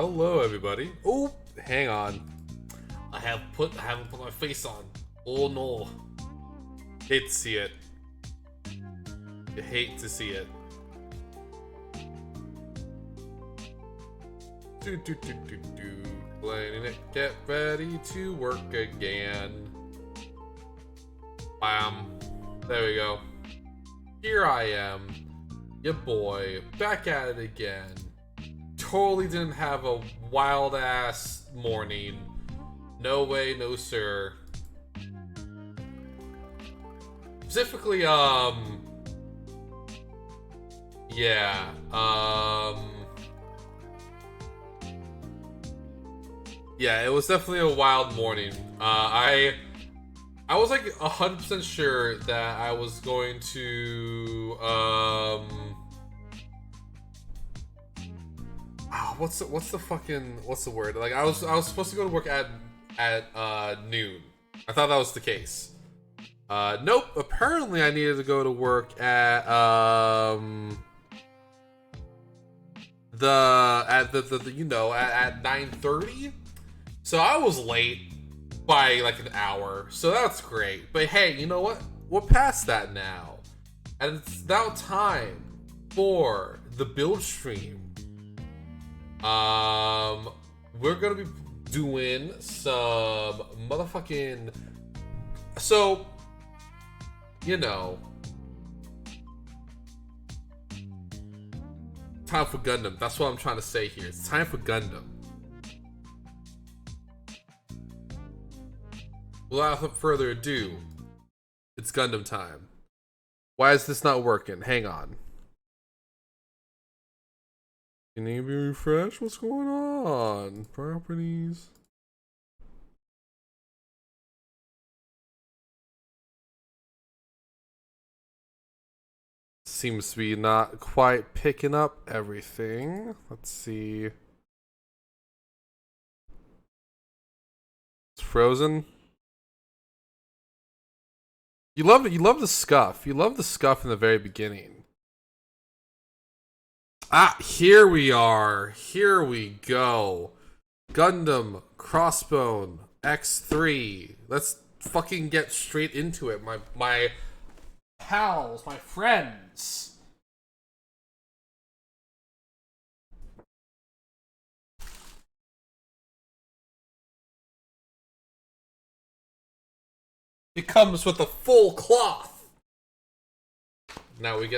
Hello, everybody. Oh, hang on. I haven't put my face on. Oh no. Hate to see it. I hate to see it. Playing it. Get ready to work again. Bam. There we go. Here I am. Your boy. Back at it again. Totally didn't have a wild ass morning. No way, no sir. Specifically, yeah, yeah, it was definitely a wild morning. I was like 100% sure that I was going to, what's the word? Like I was supposed to go to work at noon. I thought that was the case. Nope. Apparently, I needed to go to work at at 9:30. So I was late by like an hour. So that's great. But hey, you know what? We're past that now, and it's now time for the build stream. We're gonna be doing some motherfucking, so, you know, time for Gundam. That's what I'm trying to say here. It's time for Gundam. Without further ado, it's Gundam time. Why is this not working? Hang on. Can you be refreshed? What's going on? Properties. Seems to be not quite picking up everything. Let's see. It's frozen. You love it. You love the scuff. You love the scuff in the very beginning. Ah, here we are. Here we go. Gundam Crossbone X3. Let's fucking get straight into it. My pals, my friends. It comes with a full cloth. Now we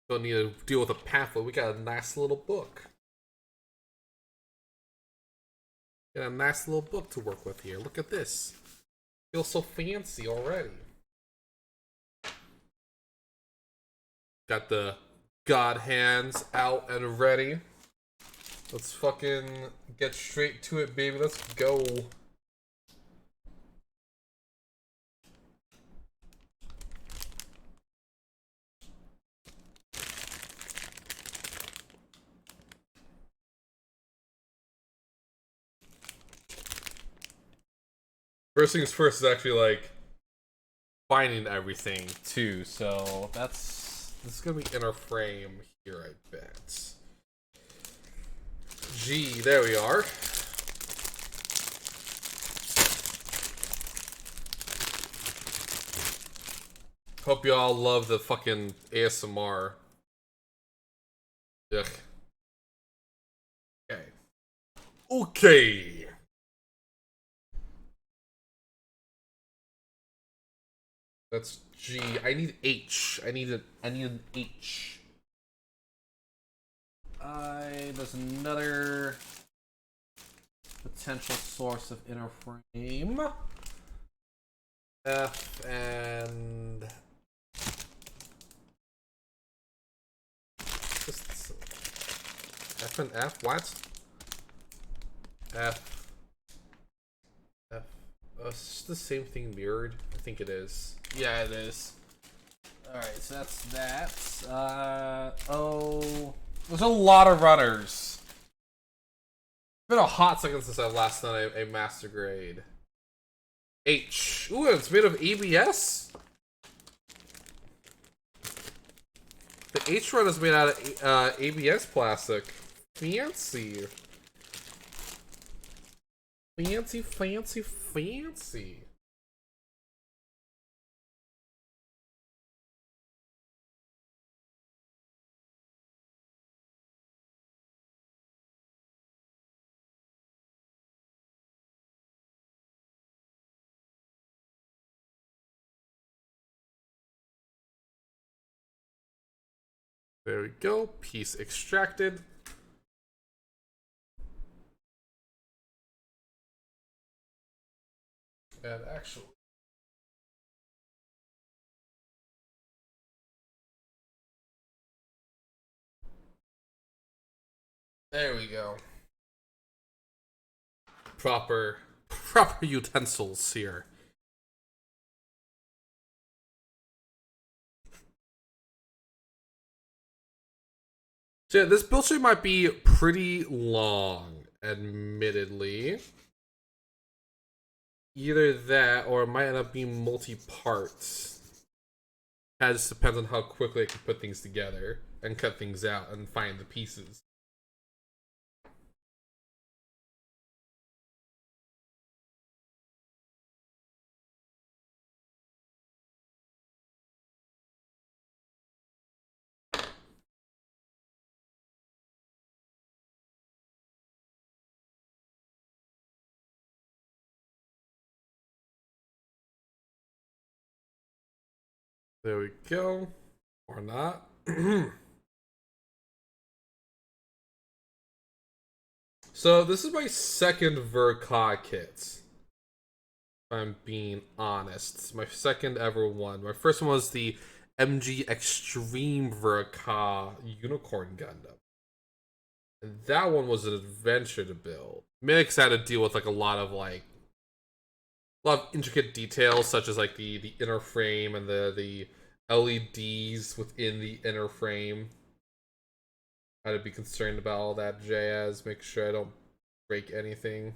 don't need to deal with a pamphlet. We got a nice little book. Got a nice little book to work with here. Look at this. Feels so fancy already. Got the God hands out and ready. Let's fucking get straight to it, baby. Let's go. First things first is actually like finding everything too, so this is gonna be in our frame here, I bet. Gee, there we are. Hope you all love the fucking ASMR. Ugh. Okay. Okay. That's G. I need H. I need an H. There's another potential source of inner frame. F and F and F. What? F. It's the same thing mirrored. I think it is. Yeah, it is. Alright, so that's that. Oh, there's a lot of runners. It's been a hot second since I last done a master grade. H. Ooh, it's made of ABS? The H run is made out of ABS plastic. Fancy. Fancy, fancy, fancy. There we go. Piece extracted. And actually, there we go. Proper utensils here. So yeah, this build tree might be pretty long, admittedly. Either that, or it might end up being multi-parts. It just depends on how quickly I can put things together and cut things out and find the pieces. There we go. Or not. So this is my second Verka kit. If I'm being honest. It's my second ever one. My first one was the MG Extreme Verka Unicorn Gundam. And that one was an adventure to build. Minix had to deal with like a lot of intricate details, such as like the inner frame and the LEDs within the inner frame. I had to be concerned about all that jazz, make sure I don't break anything.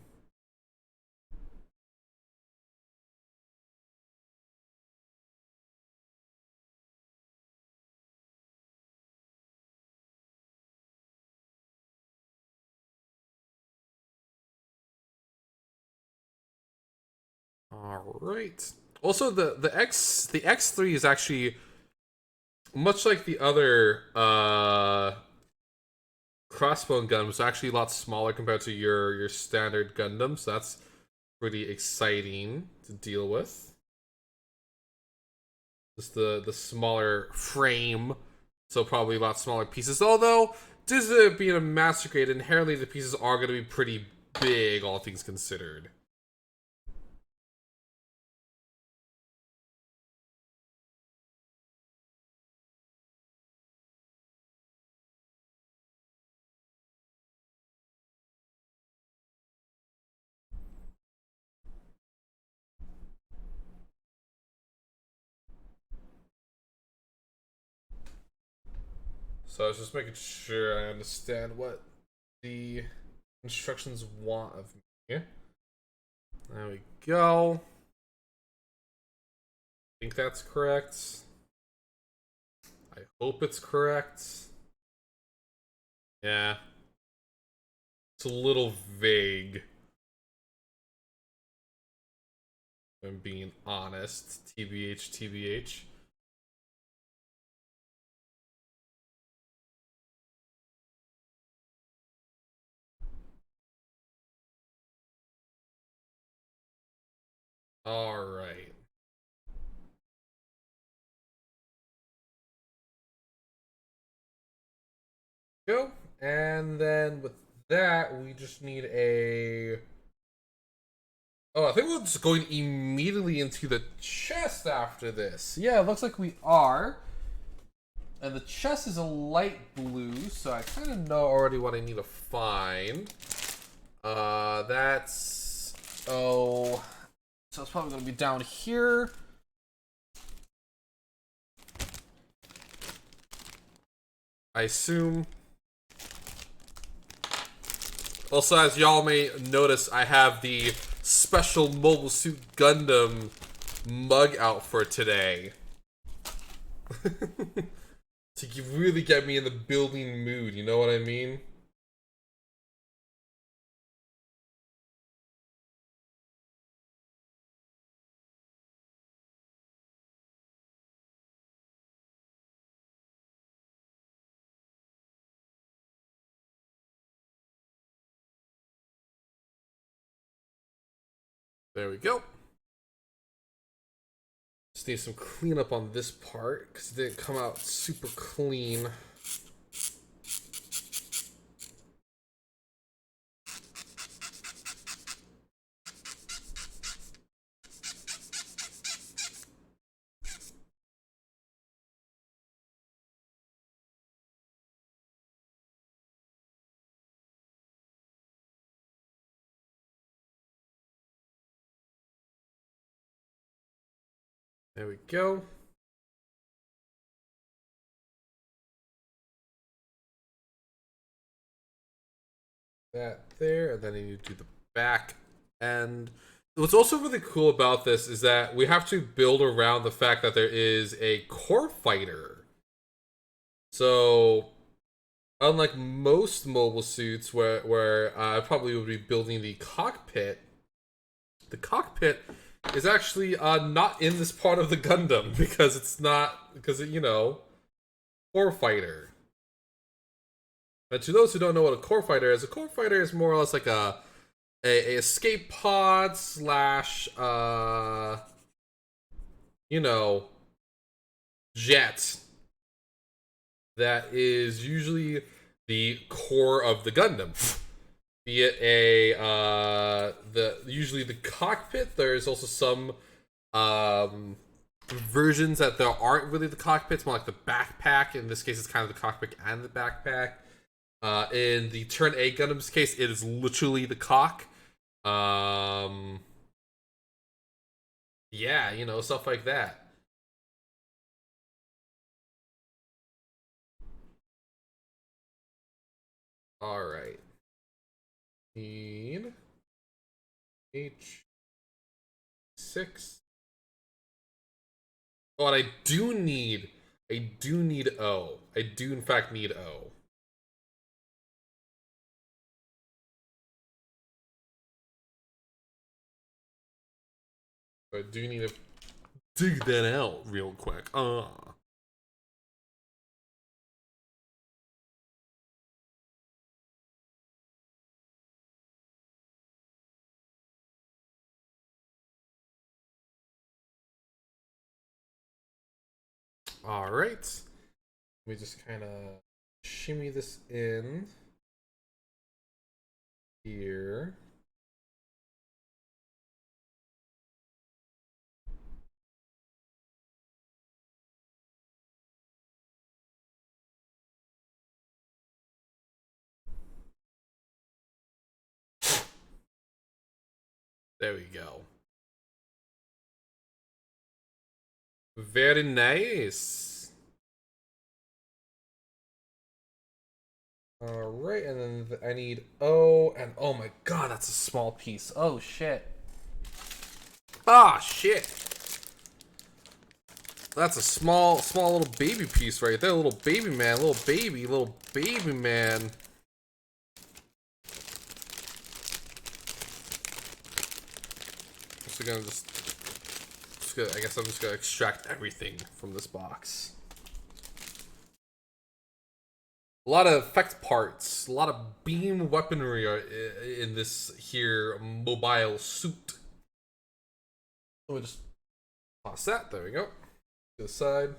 All right. Also, the X3 is actually much like the other crossbone gun, was actually a lot smaller compared to your standard Gundam. So that's pretty exciting to deal with. Just the smaller frame, so probably a lot smaller pieces. Although, due to it being a master grade, inherently the pieces are going to be pretty big, all things considered. So I was just making sure I understand what the instructions want of me. There we go. I think that's correct. I hope it's correct. Yeah. It's a little vague. If I'm being honest. TBH, TBH. All right. Go. And then with that, we just need a... Oh, I think we're just going immediately into the chest after this. Yeah, it looks like we are. And the chest is a light blue, so I kind of know already what I need to find. That's... Oh... So it's probably going to be down here. I assume. Also, as y'all may notice, I have the special Mobile Suit Gundam mug out for today. To really get me in the building mood, you know what I mean? There we go. Just need some cleanup on this part because it didn't come out super clean. There we go. That there, and then you need to do the back end. What's also really cool about this is that we have to build around the fact that there is a core fighter. So, unlike most mobile suits where I probably would be building the cockpit is actually not in this part of the Gundam because it's not, because you know, core fighter. And to those who don't know what a core fighter is more or less like a escape pod slash you know, jet that is usually the core of the Gundam. Be it usually the cockpit. There's also some versions that there aren't really the cockpit. It's more like the backpack. In this case, it's kind of the cockpit and the backpack. In the Turn A Gundam's case, it is literally the cock. Yeah, you know, stuff like that. All right. Need H6. Oh, and I do need O. I do in fact need O. I do need to dig that out real quick. All right. Let me just kind of shimmy this in here. There we go. Very nice. All right, and then I need O, and oh my god, that's a small piece. Oh shit. Ah shit. That's a small little baby piece right there. Little baby man, little baby man. So gonna I guess I'm just gonna extract everything from this box. A lot of effect parts, a lot of beam weaponry are in this here mobile suit. Let me just toss that. There we go. To the side.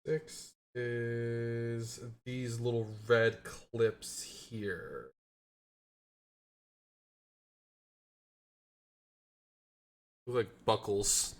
Six is these little red clips here. Look like buckles.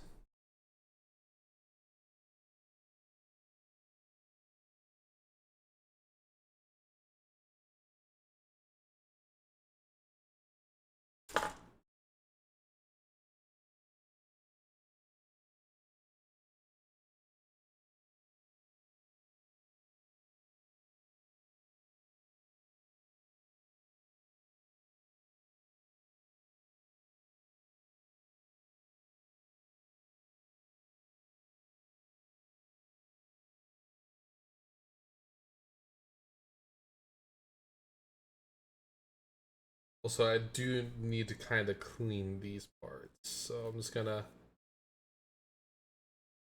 Also, I do need to kind of clean these parts, so I'm just gonna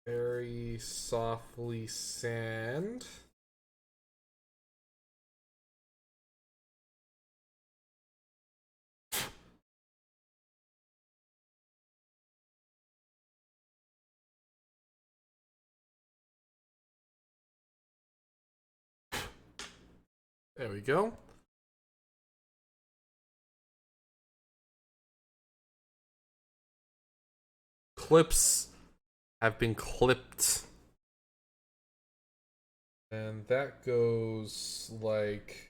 very softly sand. There we go. Clips have been clipped. And that goes like...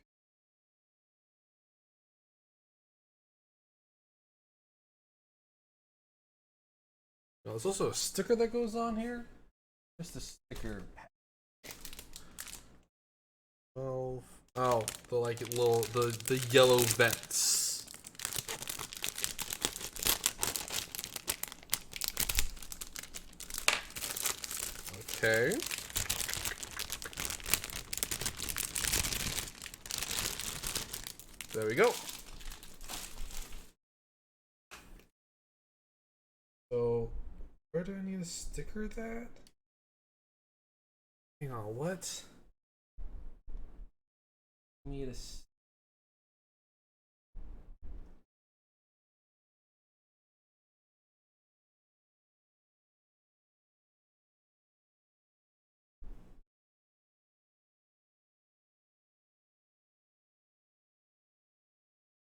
Oh, there's also a sticker that goes on here. Just a sticker. Oh, the like little the yellow vents. Okay. There we go. So, where do I need to sticker that? Hang on, what? I need a...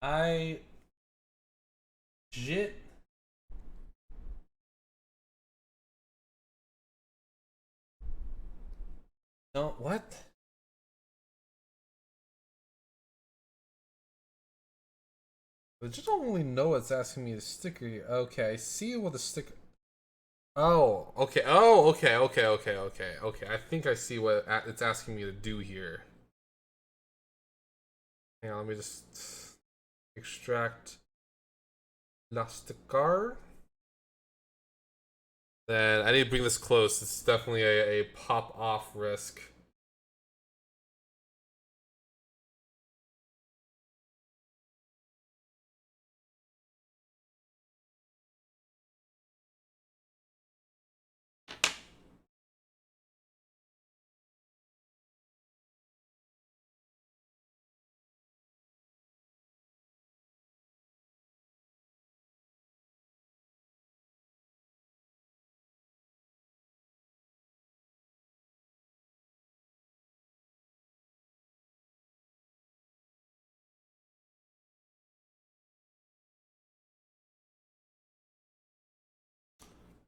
I... Jit. No, what? I just don't really know what's asking me to sticker. Okay, I see what the sticker... Oh, okay. Oh, okay, okay, okay, okay, okay. I think I see what it's asking me to do here. Hang on, let me just extract Lasticar. Then I need to bring this close. It's definitely a pop off risk.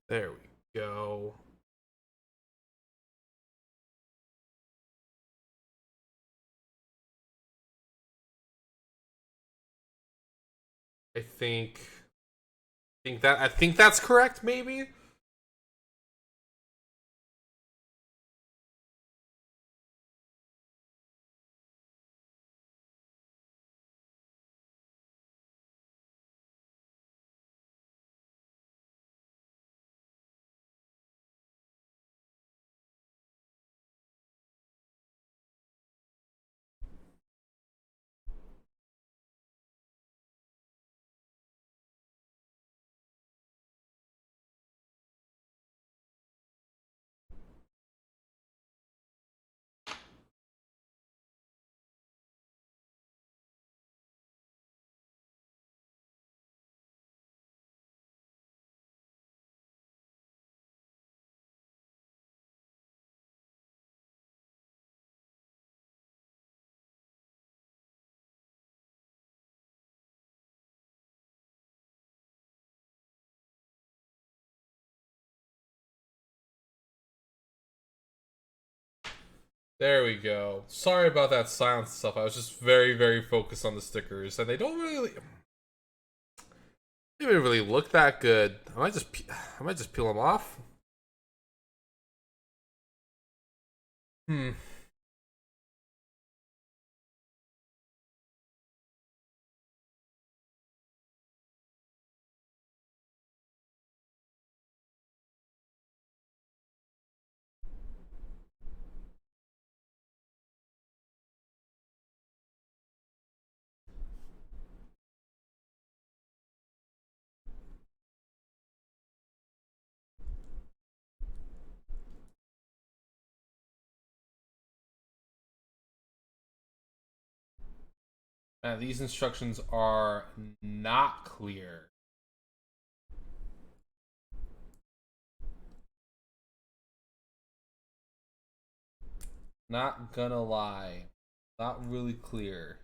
There we go. I think that's correct, maybe? There we go. Sorry about that silence stuff. I was just very, very focused on the stickers, and they don't really look that good. I might just peel them off. Hmm. These instructions are not clear. Not gonna lie. Not really clear.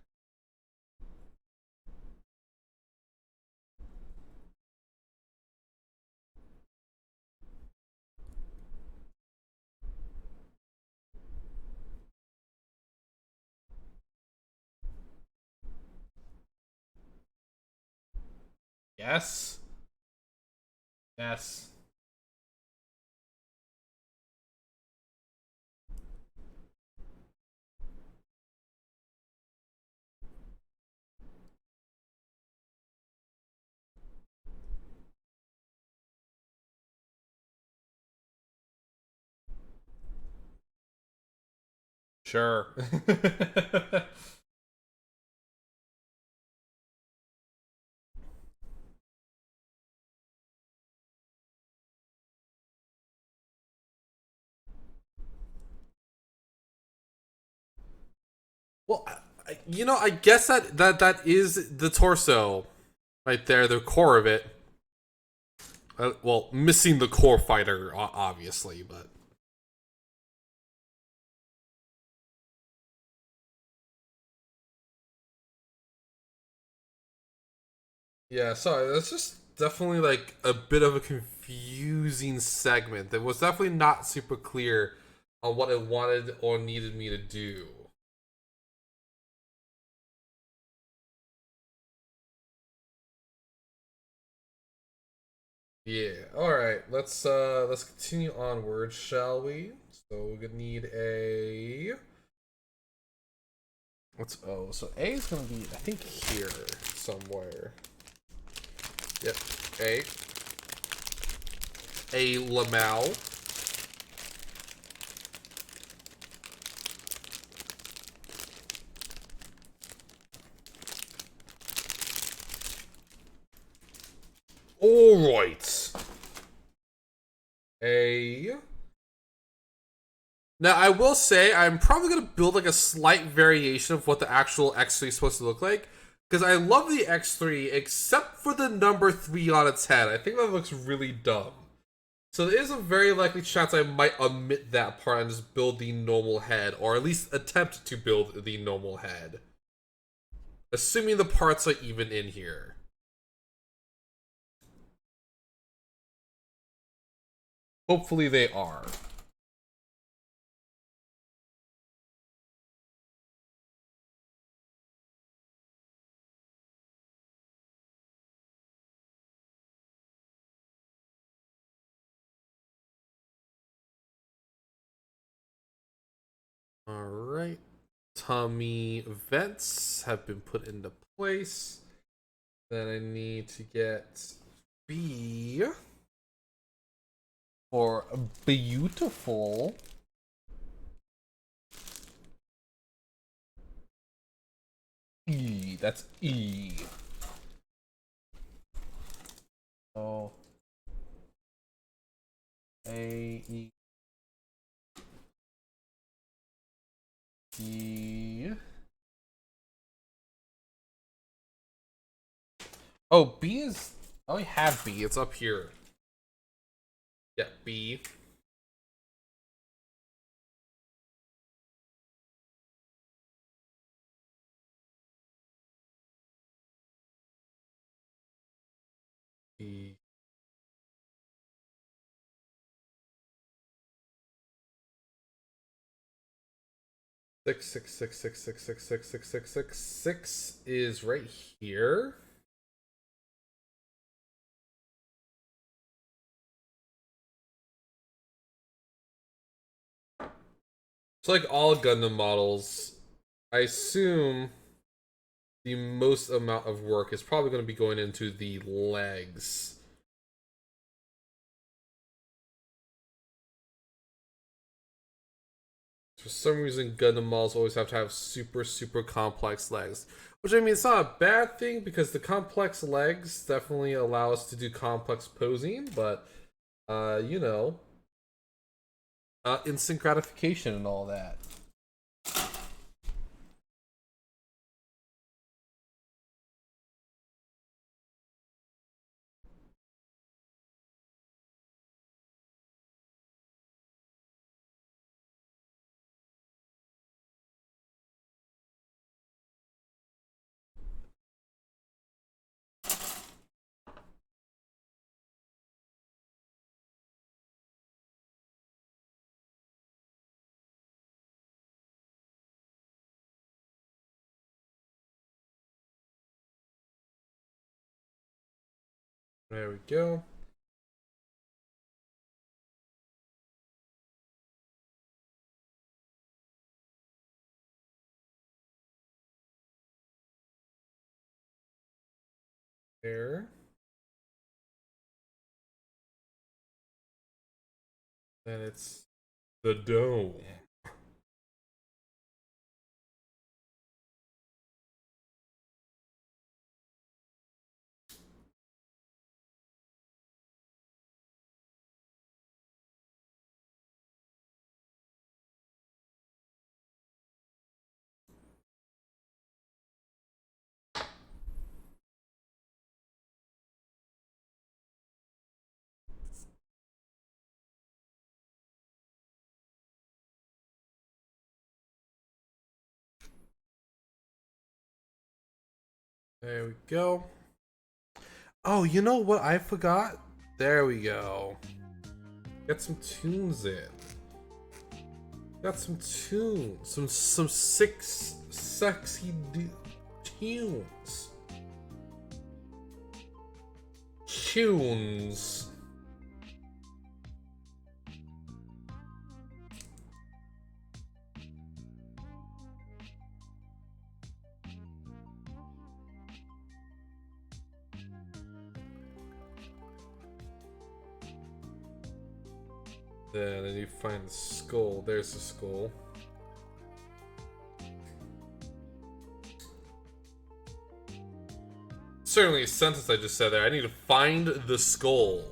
Yes. Yes. Sure. Well, I guess that is the torso right there, the core of it. Well, missing the core fighter, obviously, but yeah. Sorry, that's just definitely like a bit of a confusing segment that was definitely not super clear on what it wanted or needed me to do. Yeah. All right. Let's continue onward, shall we? So we're gonna need a. What's O? So A is gonna be, I think, here somewhere. Yep. A. A Lamau. All right. A. Now, I will say, I'm probably going to build like a slight variation of what the actual X3 is supposed to look like. Because I love the X3, except for the number 3 on its head. I think that looks really dumb. So there is a very likely chance I might omit that part and just build the normal head. Or at least attempt to build the normal head. Assuming the parts are even in here. Hopefully they are. Alright. Tummy vents have been put into place. Then I need to get B for beautiful. E. That's E. Oh. A, E, E. Oh, B is. I only have B. It's up here. Yeah, B. B. Six is right here. So like all Gundam models, I assume the most amount of work is probably going to be going into the legs. For some reason, Gundam models always have to have super complex legs. Which, I mean, it's not a bad thing because the complex legs definitely allow us to do complex posing, but, you know, instant gratification and all that. There we go. There. Then it's the dome. There we go. Oh, you know what I forgot? There we go. Get some tunes in. Got some tunes. Some sexy tunes. Tunes. Then I need to find the skull. There's the skull. Certainly a sentence I just said there. I need to find the skull.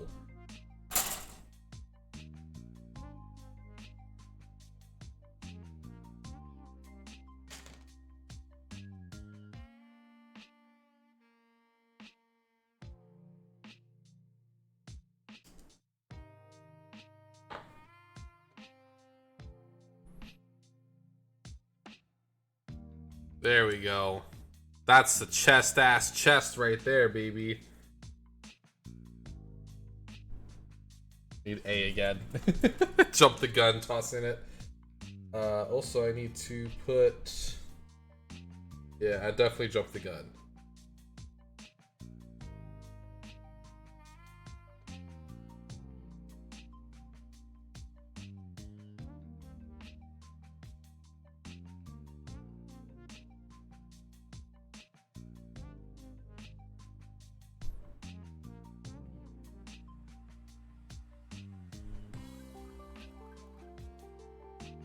There we go. That's the chest-ass chest right there, baby. Need A again. Jump the gun, toss in it. Also, I need to put... Yeah, I definitely jumped the gun.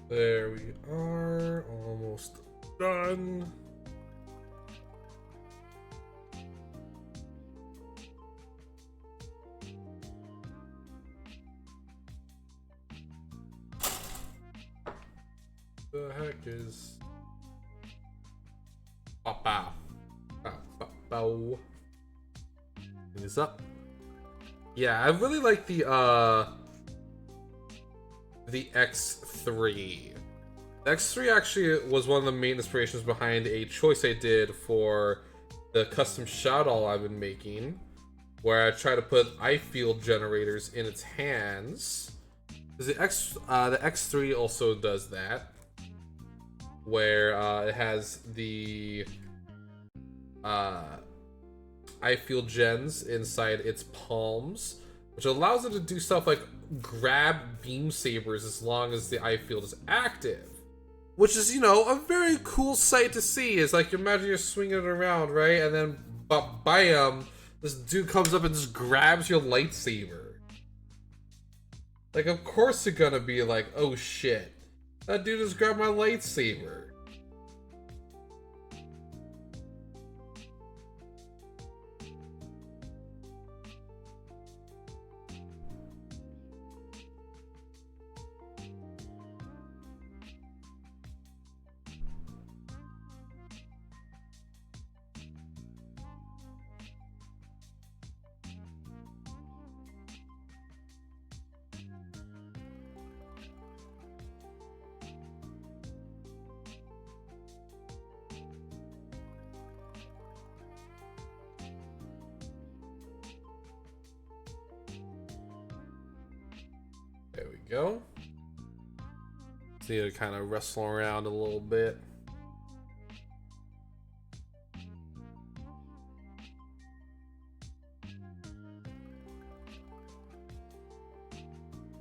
There we are, almost done. The heck is... Bow, bow. Bow, bow, bow. Is up. Yeah, I really like the X3. The X3 actually was one of the main inspirations behind a choice I did for the custom Shadow I've been making, where I try to put eye field generators in its hands. Because the X3 also does that, where it has the eye field gens inside its palms, which allows it to do stuff like grab beam sabers as long as the eye field is active. Which is, you know, a very cool sight to see. It's like, imagine you're swinging it around, right? And then, bam, this dude comes up and just grabs your lightsaber. Like, of course you're gonna be like, oh shit, that dude just grabbed my lightsaber. There we go. Just need to kind of wrestle around a little bit.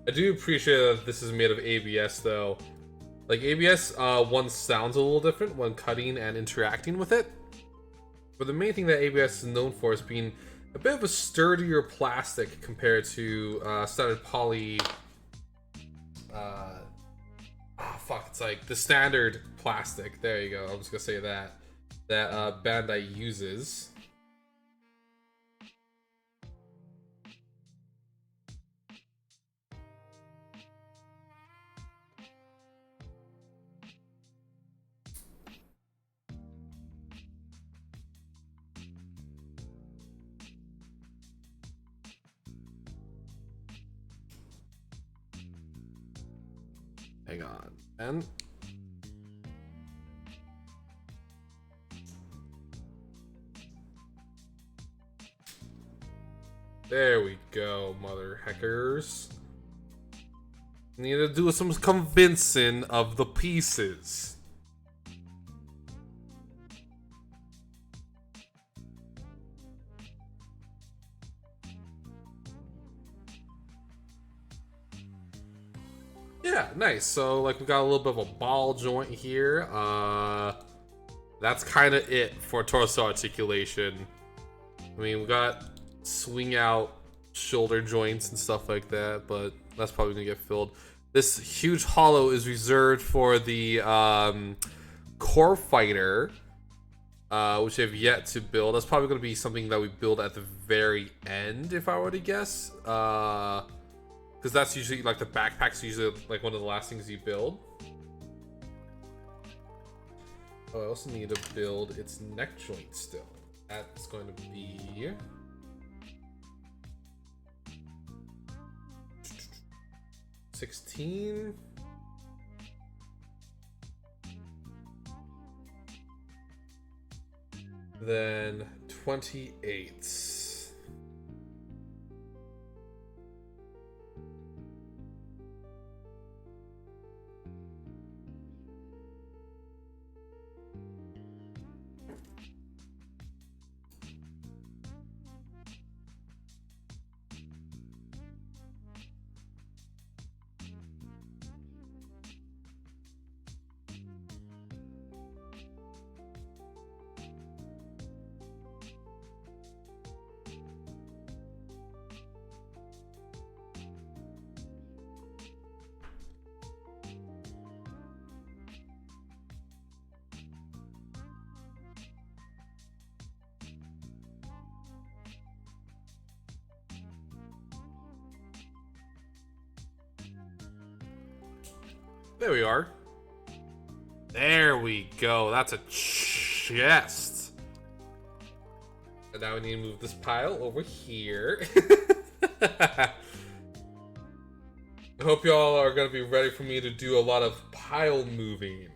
I do appreciate that this is made of ABS though. Like ABS, one sounds a little different when cutting and interacting with it. But the main thing that ABS is known for is being a bit of a sturdier plastic compared to standard poly. It's like the standard plastic. There you go. I was gonna say that Bandai uses. Hang on, and there we go, mother heckers. Need to do some convincing of the pieces. Yeah, nice. So like we got a little bit of a ball joint here. That's kind of it for torso articulation. I mean, we got swing out shoulder joints and stuff like that, but that's probably gonna get filled. This huge hollow is reserved for the core fighter, which I've yet to build. That's probably gonna be something that we build at the very end, if I were to guess. Because that's usually like the backpack's usually like one of the last things you build. Oh, I also need to build its neck joint still. That's going to be 16. Then 28. There we are. There we go. That's a chest. And now we need to move this pile over here. I hope y'all are going to be ready for me to do a lot of pile moving.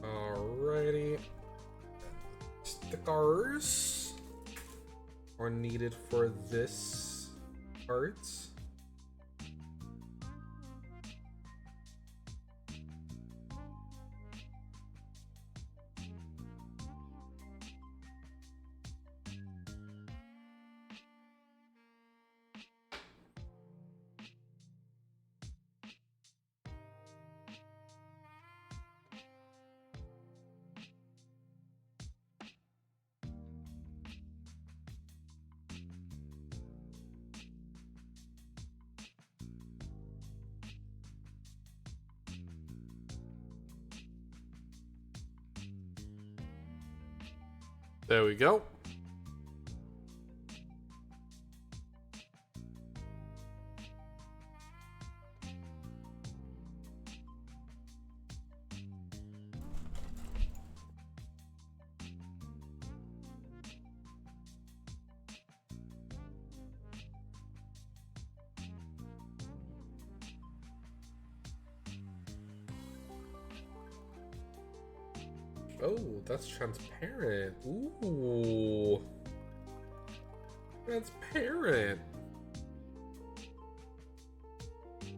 Alrighty. Stickers are needed for this part. There we go. Oh, that's transparent. Ooh. Transparent.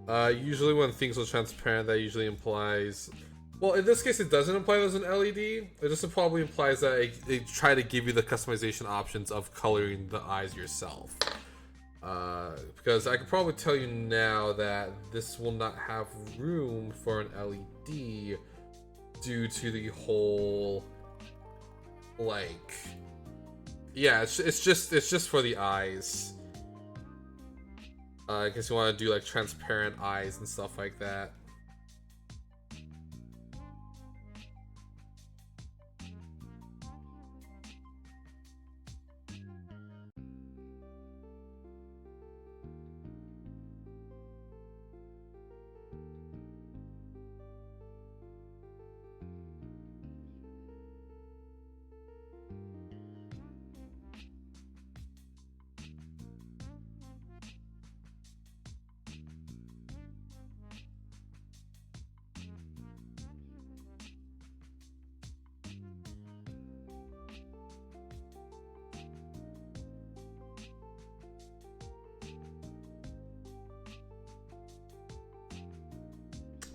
Usually when things are transparent, that usually implies... Well, in this case, it doesn't imply there's an LED. It just probably implies that they try to give you the customization options of coloring the eyes yourself. Because I could probably tell you now that this will not have room for an LED due to the whole, like, yeah, it's just for the eyes. I guess you want to do like transparent eyes and stuff like that.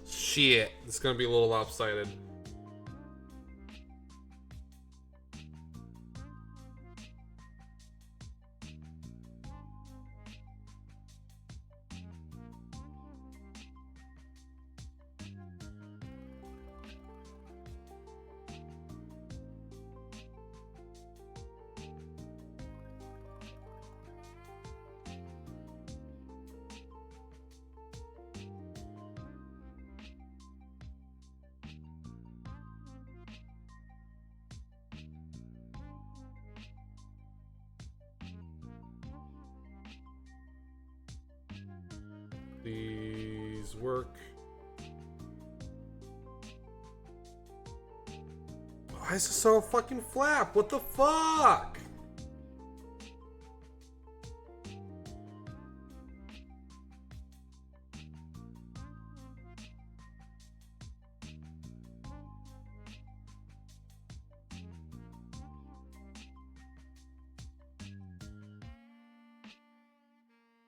Shit, it's gonna be a little lopsided. Please work. Why is it so fucking flap? What the fuck?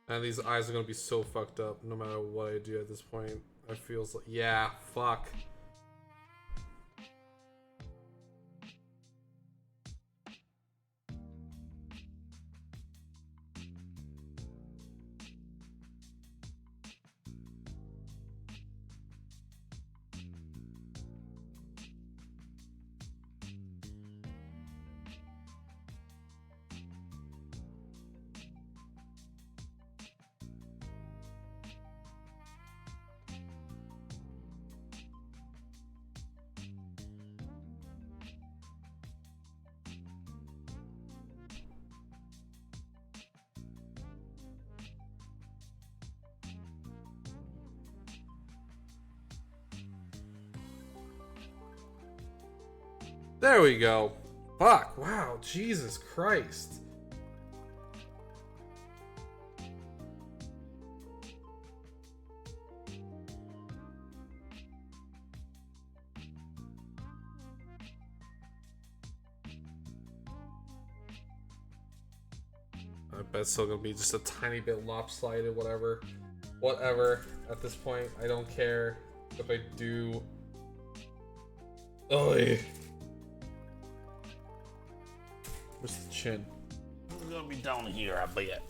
And these eyes are gonna be so fucked up no matter what I do at this point. It feels like, yeah, fuck. There we go. Fuck. Wow. Jesus Christ. I bet it's still gonna be just a tiny bit lopsided, whatever. Whatever. At this point, I don't care if I do. Oh, yeah. Where's the chin? It's gonna be down here, I bet.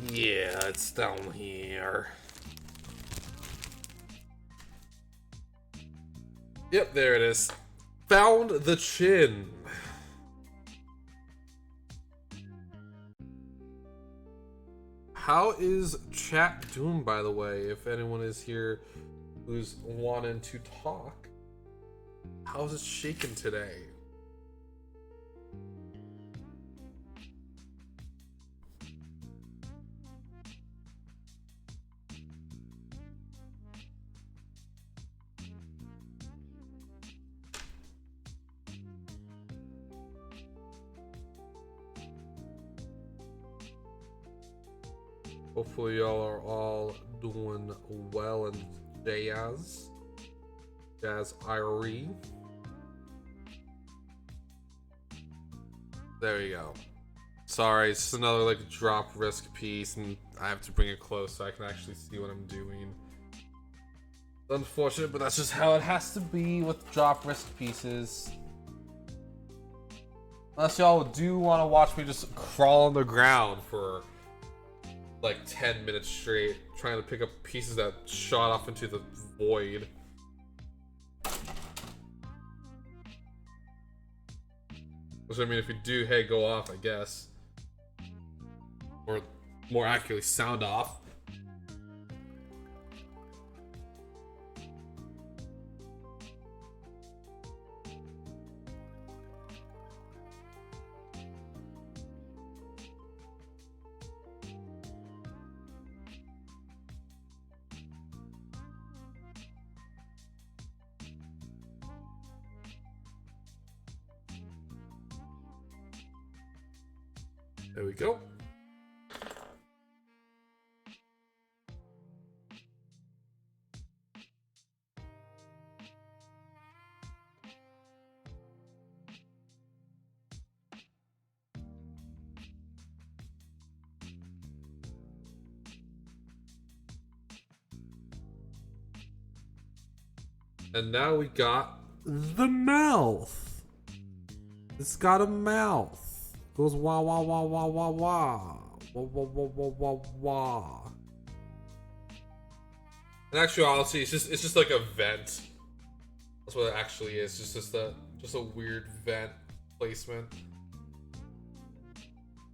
Yeah, it's down here. Yep, there it is. Found the chin. How is chat doing, by the way? If anyone is here who's wanting to talk, how's it shaking today? Hopefully y'all are all doing well and jazz. Jazz-iry. There we go. Sorry, it's just another like drop risk piece, and I have to bring it close so I can actually see what I'm doing. It's unfortunate, but that's just how it has to be with drop risk pieces. Unless y'all do want to watch me just crawl on the ground for like 10 minutes straight, trying to pick up pieces that shot off into the void. Which, I mean, if you do, hey, go off, I guess. Or more accurately, sound off. There we go. And now we got the mouth. It's got a mouth. Goes wah wah wah wah wah wah. Wah wah wah wah wah wah. In actuality, it's just like a vent. That's what it actually is. Just a weird vent placement.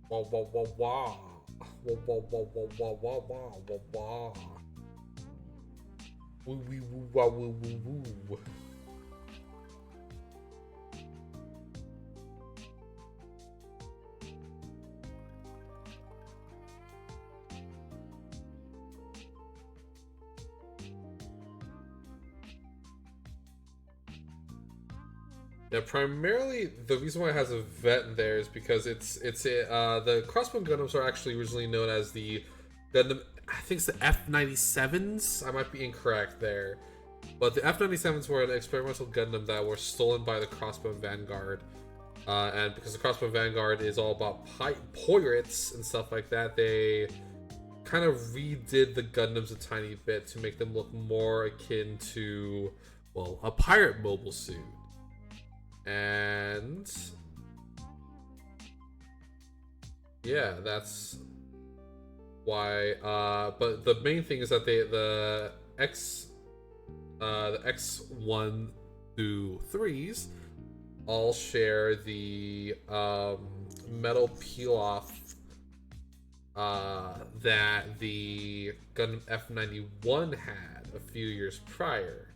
Wah wah wah wah. Wah wah wah wah wah wah wah wah wah. Woo wee woo wah woo woo woo. Yeah, primarily the reason why it has a vet in there is because the crossbow Gundams are actually originally known as the Gundam. I think it's the F-97s. I might be incorrect there, but the F-97s were an experimental Gundam that were stolen by the Crossbow Vanguard, and because the Crossbow Vanguard is all about pirates and stuff like that, they kind of redid the Gundams a tiny bit to make them look more akin to, well, a pirate mobile suit. And yeah, that's why. But the main thing is that the X1 through 3s all share the metal peel off that the Gundam F91 had a few years prior.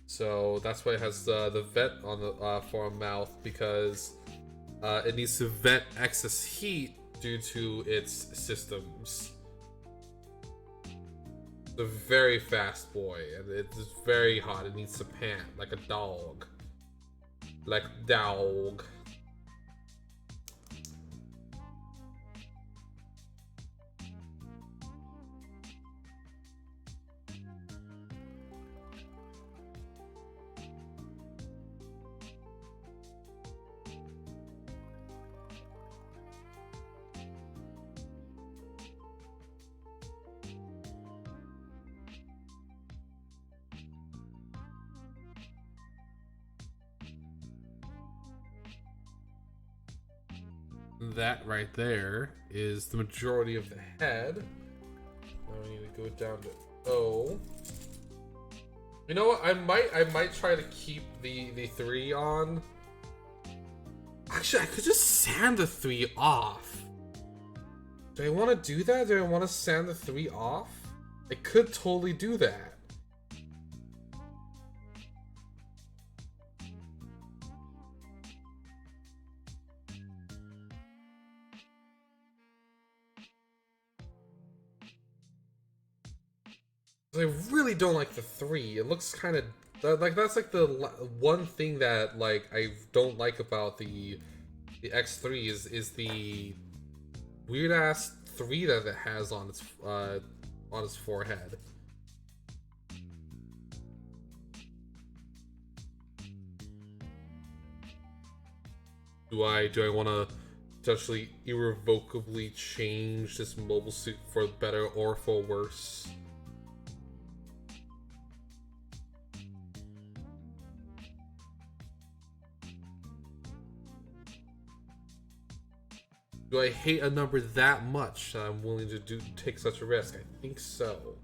So that's why it has the vent on the for a mouth, because it needs to vent excess heat due to its systems. It's a very fast boy, and it's very hot. It needs to pant like a dog. Like dog. That right there is the majority of the head. Now we need to go down to O. You know what? I might try to keep the 3 on. Actually, I could just sand the 3 off. Do I want to do that? Do I want to sand the 3 off? I could totally do that. I really don't like the 3. It looks kind of like that's like the one thing that like I don't like about the X3 is the weird ass 3 that it has on its forehead. Do I want to potentially irrevocably change this mobile suit for better or for worse? Do I hate a number that much that I'm willing to take such a risk? I think so.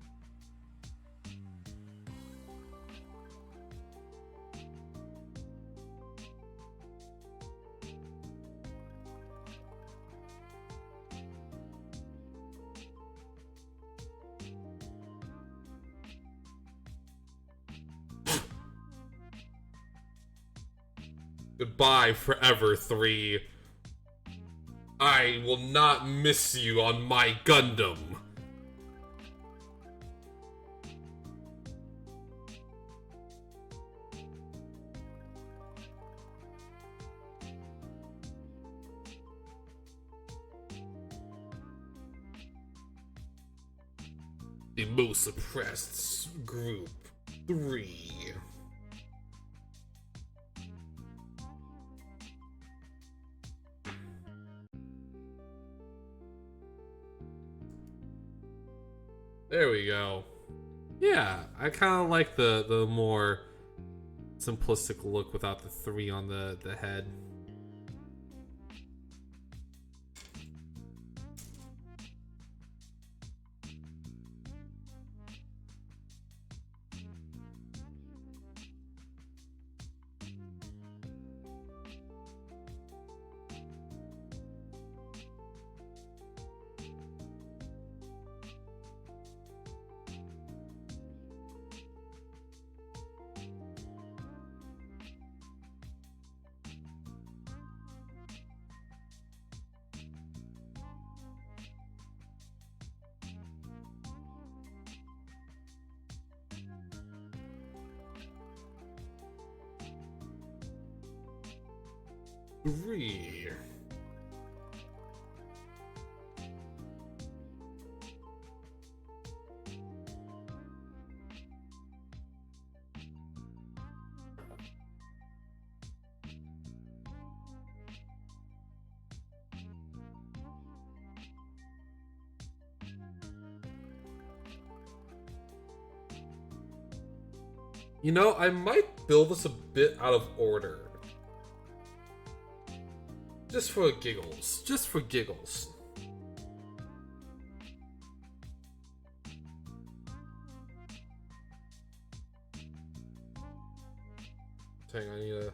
Goodbye forever, 3. I will not miss you on my Gundam. The most suppressed group, 3. There we go. Yeah, I kind of like the more simplistic look without the 3 on the head. Three. You know, I might build this a bit out of order. Just for giggles. Just for giggles. Hang on, I need to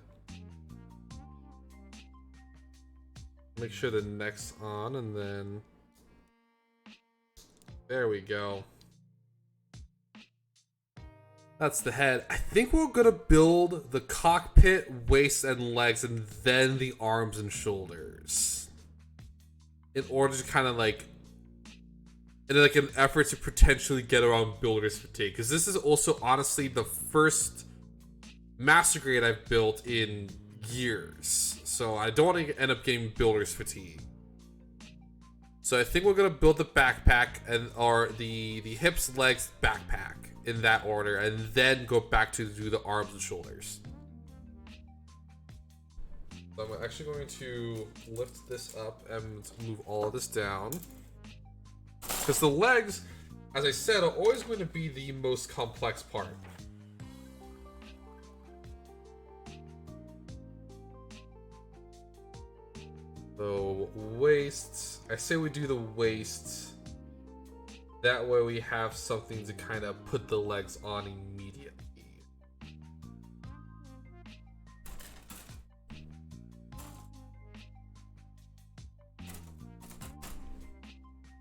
make sure the neck's on, and then there we go. That's the head. I think we're gonna build the cockpit, waist, and legs, and then the arms and shoulders, in order to kind of like, in like an effort to potentially get around builder's fatigue. Because this is also honestly the first master grade I've built in years, so I don't want to end up getting builder's fatigue. So I think we're gonna build the backpack or the hips, legs, backpack in that order, and then go back to do the arms and shoulders. So I'm actually going to lift this up and move all of this down, because the legs, as I said, are always going to be the most complex part. So waist, I say we do the waist. That way we have something to kind of put the legs on immediately.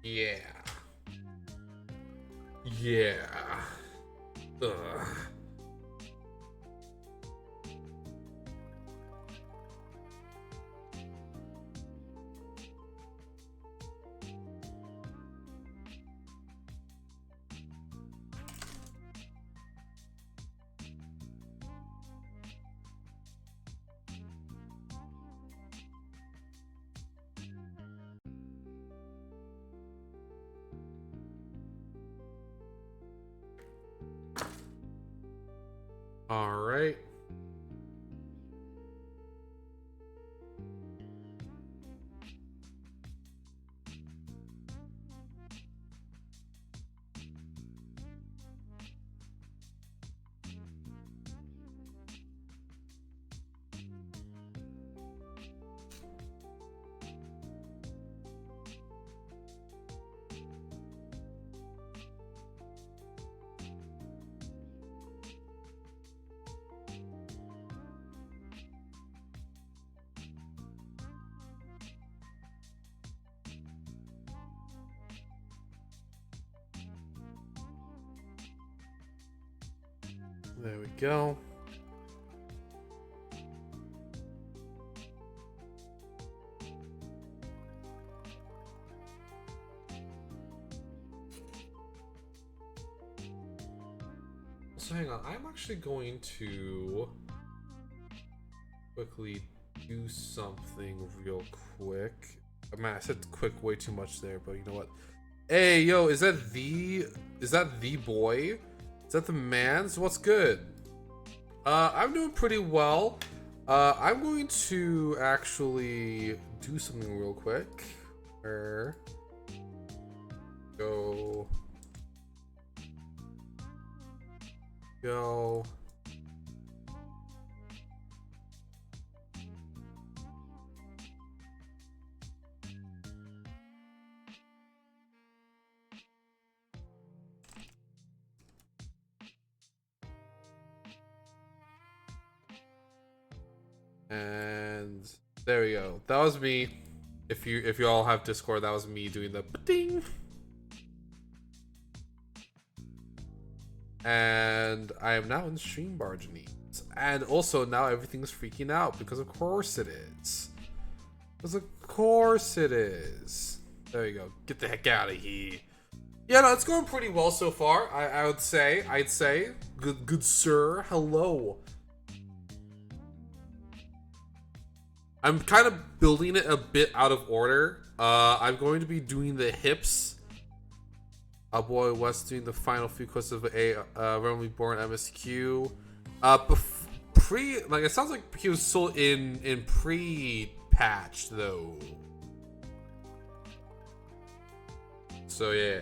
Yeah. Yeah. Ugh. There we go. So hang on, I'm actually going to quickly do something real quick. Man, I said quick way too much there, but you know what? Hey, yo, is that the boy? Is that the man's? What's good? I'm doing pretty well. I'm going to actually do something real quick. Go. And there we go. That was me. If you all have Discord, that was me doing the ding. And I am now in stream bar, Janine. And also now everything's freaking out because of course it is. Because of course it is. There you go. Get the heck out of here. Yeah, no, it's going pretty well so far. I'd say. Good sir. Hello. I'm kind of building it a bit out of order. I'm going to be doing the hips. Boy West doing the final few quests of a randomly born MSQ. Like it sounds like he was still in pre-patch though. So yeah.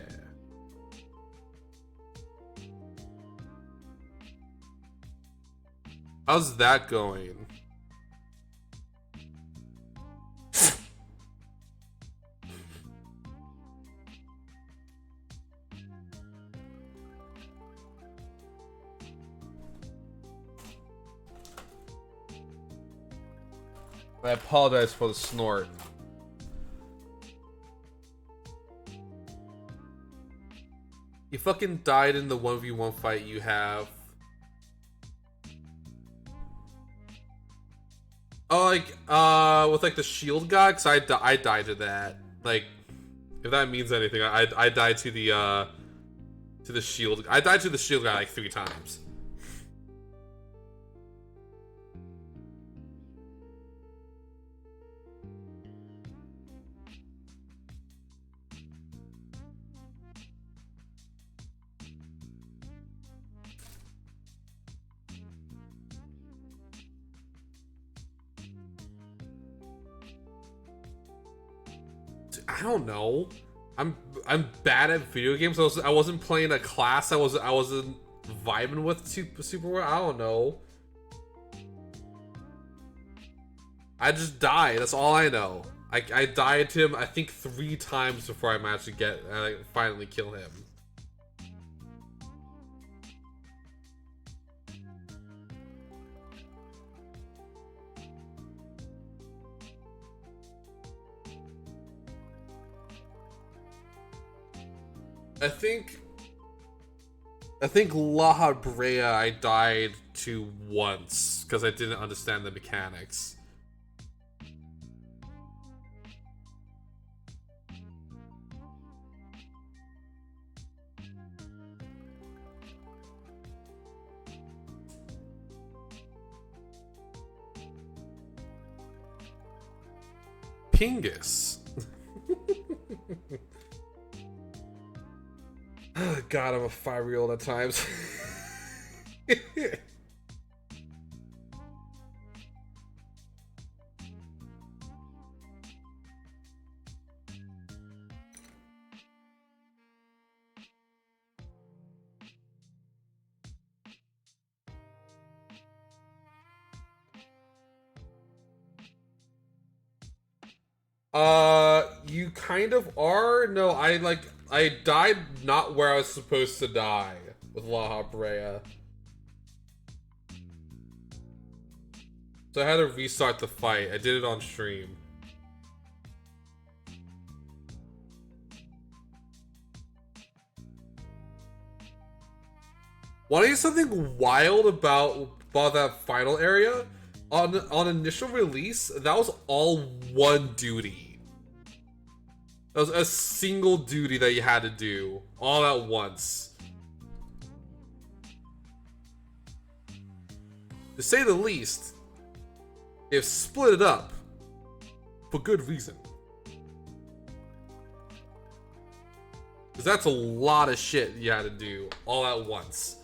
How's that going? I apologize for the snort. You fucking died in the 1v1 fight you have. Oh, like, with like the shield guy? Cause I died to that. Like, if that means anything, I died to the shield. I died to the shield guy like 3 times. I don't know. I'm bad at video games. I wasn't playing a class. I wasn't vibing with super well. I don't know. I just died. That's all I know. I died to him I think 3 times before I managed to finally kill him. I think La Brea I died to once because I didn't understand the mechanics. Pingus. God, I'm a 5-year-old at times. You kind of are? No, I died not where I was supposed to die with La Brea. So I had to restart the fight. I did it on stream. Want to hear something wild about that final area? On initial release, that was all one duty. That was a single duty that you had to do all at once. To say the least, they've split it up for good reason. Because that's a lot of shit you had to do all at once.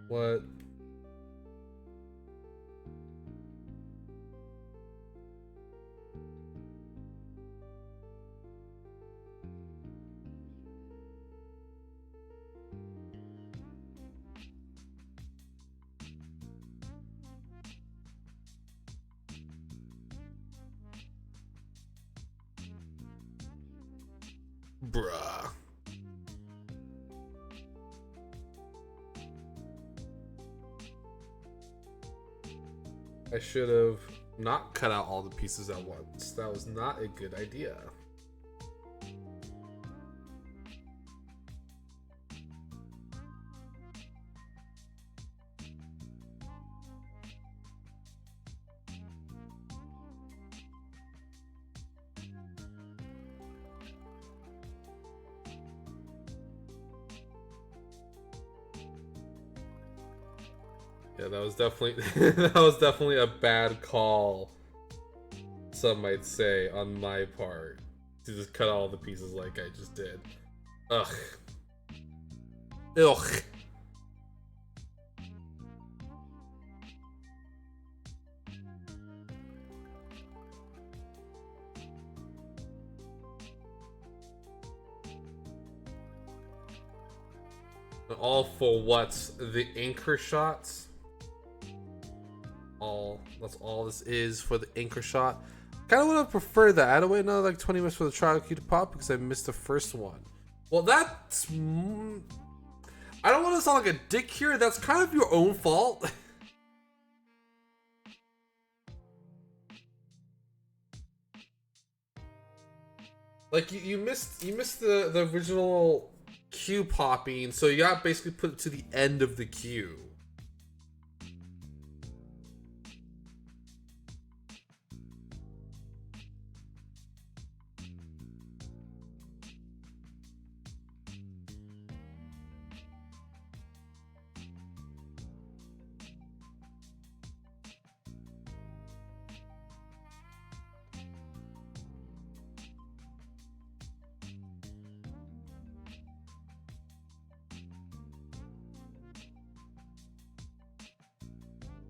What? Bruh. I should have not cut out all the pieces at once. That was not a good idea. Yeah, that was definitely that was definitely a bad call. Some might say on my part to just cut all the pieces like I just did. Ugh. Ugh. All for what? The anchor shots? That's all this is for the anchor shot. Kind of would have preferred that. I had to wait another like 20 minutes for the trial queue to pop because I missed the first one. Well, that's... I don't want to sound like a dick here. That's kind of your own fault. Like you missed the original queue popping, so you got basically put it to the end of the queue.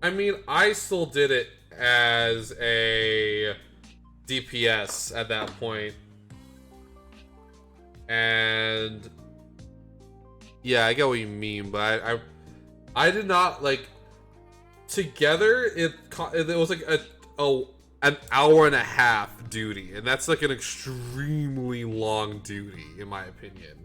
I mean, I still did it as a DPS at that point. And yeah, I get what you mean, but I did not like together it was like an hour and a half duty, and that's like an extremely long duty in my opinion.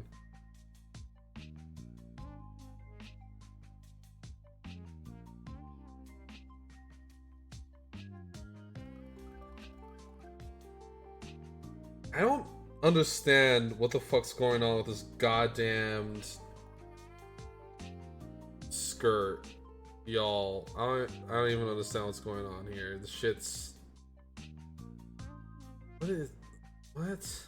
I don't understand what the fuck's going on with this goddamned skirt, y'all. I don't even understand what's going on here. The shit's... What?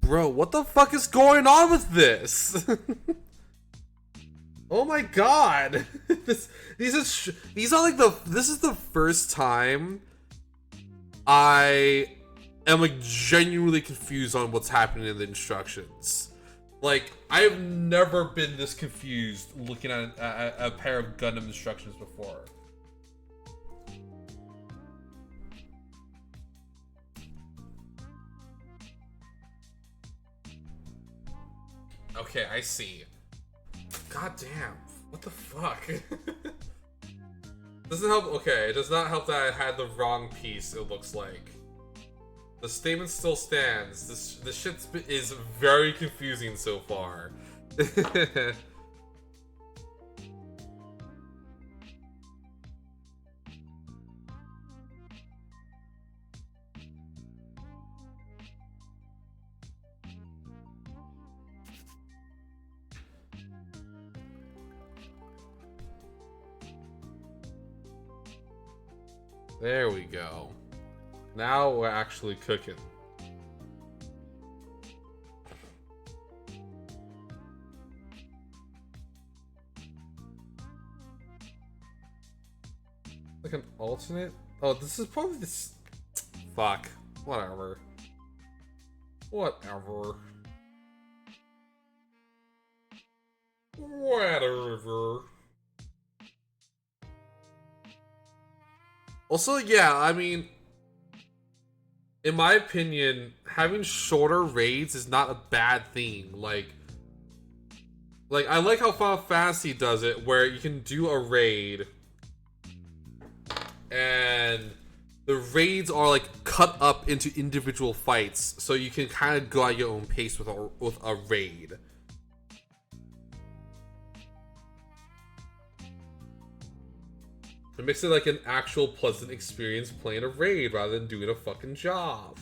Bro, what the fuck is going on with this? Oh my god! This is like this is the first time I am like genuinely confused on what's happening in the instructions. Like, I've never been this confused looking at a pair of Gundam instructions before. Okay, I see. God damn. What the fuck? Doesn't help. Okay, it does not help that I had the wrong piece, it looks like. The statement still stands. This shit is very confusing so far. There we go. Now we're actually cooking. Like an alternate? Oh, this is probably this. Fuck. Whatever. Whatever. Whatever. Also, yeah, I mean, in my opinion, having shorter raids is not a bad thing. Like I like how Final Fantasy does it, where you can do a raid, and the raids are like cut up into individual fights, so you can kind of go at your own pace with a raid. It makes it like an actual pleasant experience playing a raid rather than doing a fucking job.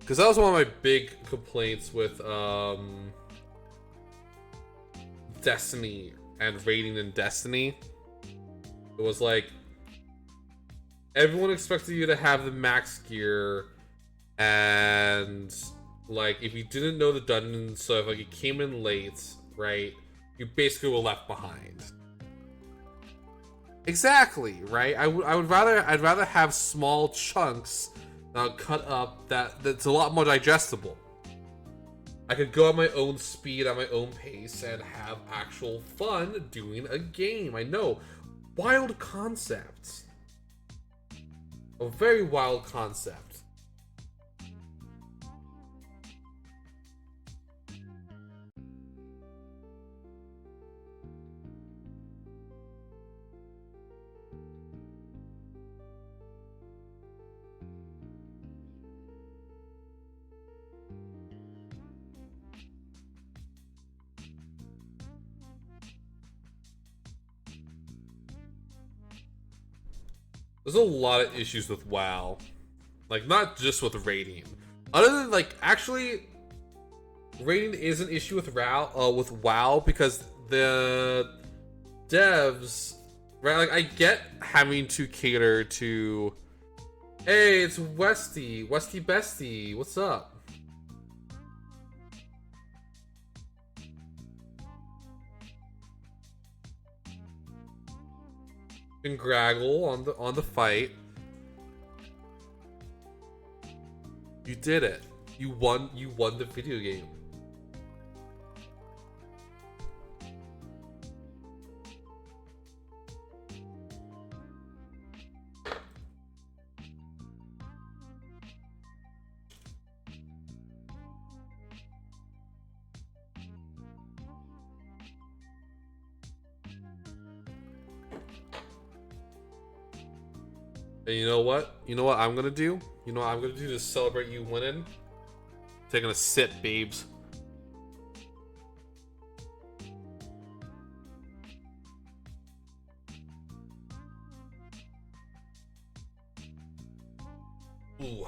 Because that was one of my big complaints with Destiny and raiding in Destiny. It was like, everyone expected you to have the max gear, and like if you didn't know the dungeon, so if like you came in late, right, you basically were left behind. Exactly, right? I'd rather have small chunks cut up that's a lot more digestible. I could go at my own speed, at my own pace, and have actual fun doing a game. I know, wild concepts. A very wild concept. There's a lot of issues with WoW. Like, not just with raiding. Other than, like, actually, raiding is an issue with WoW because the devs, right? Like, I get having to cater to, hey, it's Westy Bestie, what's up? And Graggle on the fight. You did it. You won the video game. And you know what? You know what I'm gonna do? You know what I'm gonna do to celebrate you winning? Taking a sip, babes. Ooh.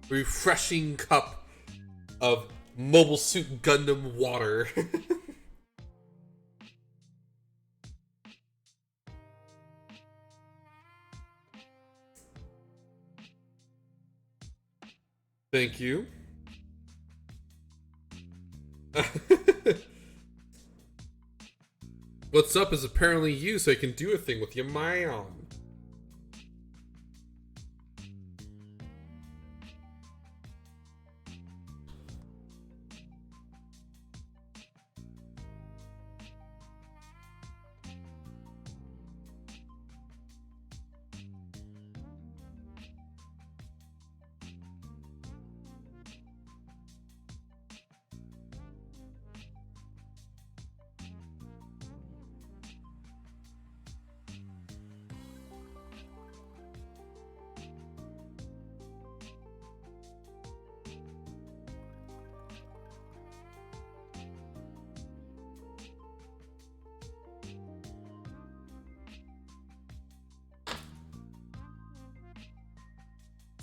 Refreshing cup of Mobile Suit Gundam water. Thank you. What's up is apparently you, so I can do a thing with your man.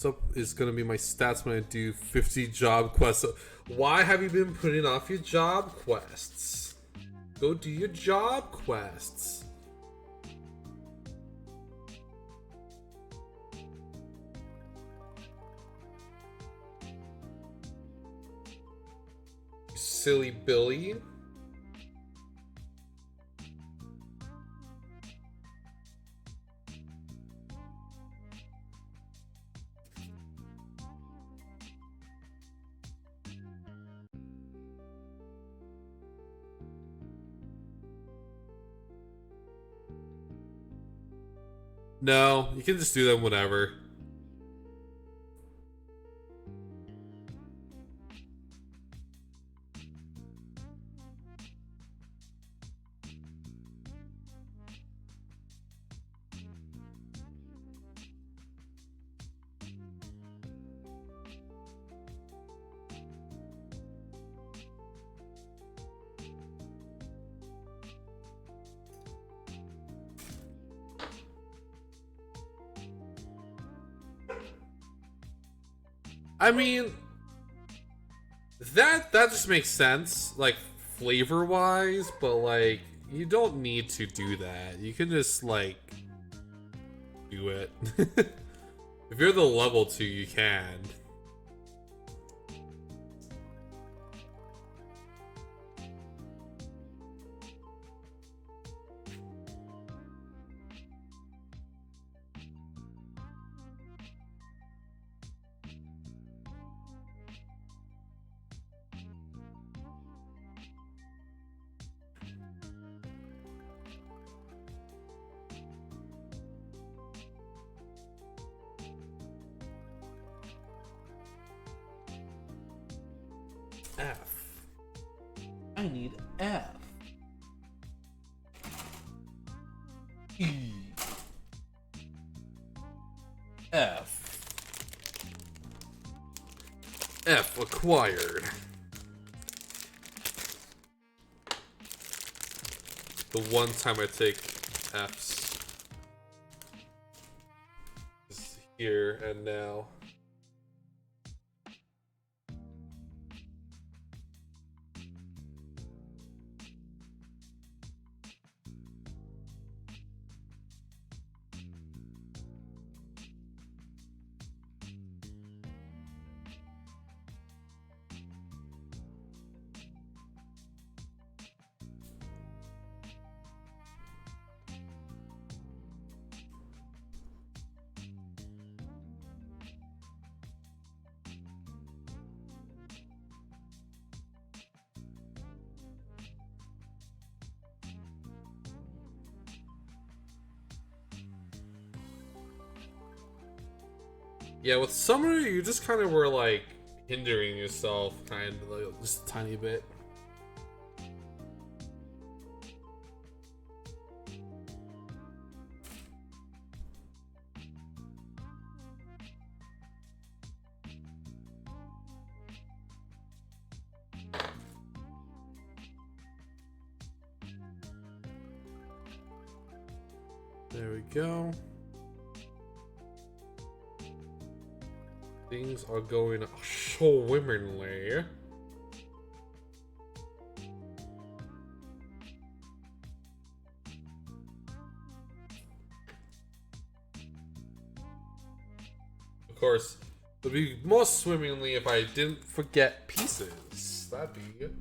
Up is going to be my stats when I do 50 job quests. Why have you been putting off your job quests? Go do your job quests. You silly Billy. No, you can just do them whenever. I mean, that just makes sense, like, flavor-wise, but, like, you don't need to do that. You can just, like, do it. If you're the level 2, you can. F. I need F. E. F. F acquired. The one time I take F's is here and now. Yeah, with Summer, you just kind of were, like, hindering yourself, kind of, like, just a tiny bit. There we go. Things are going swimmingly. Of course, It'd be more swimmingly if I didn't forget pieces. That'd be beautiful.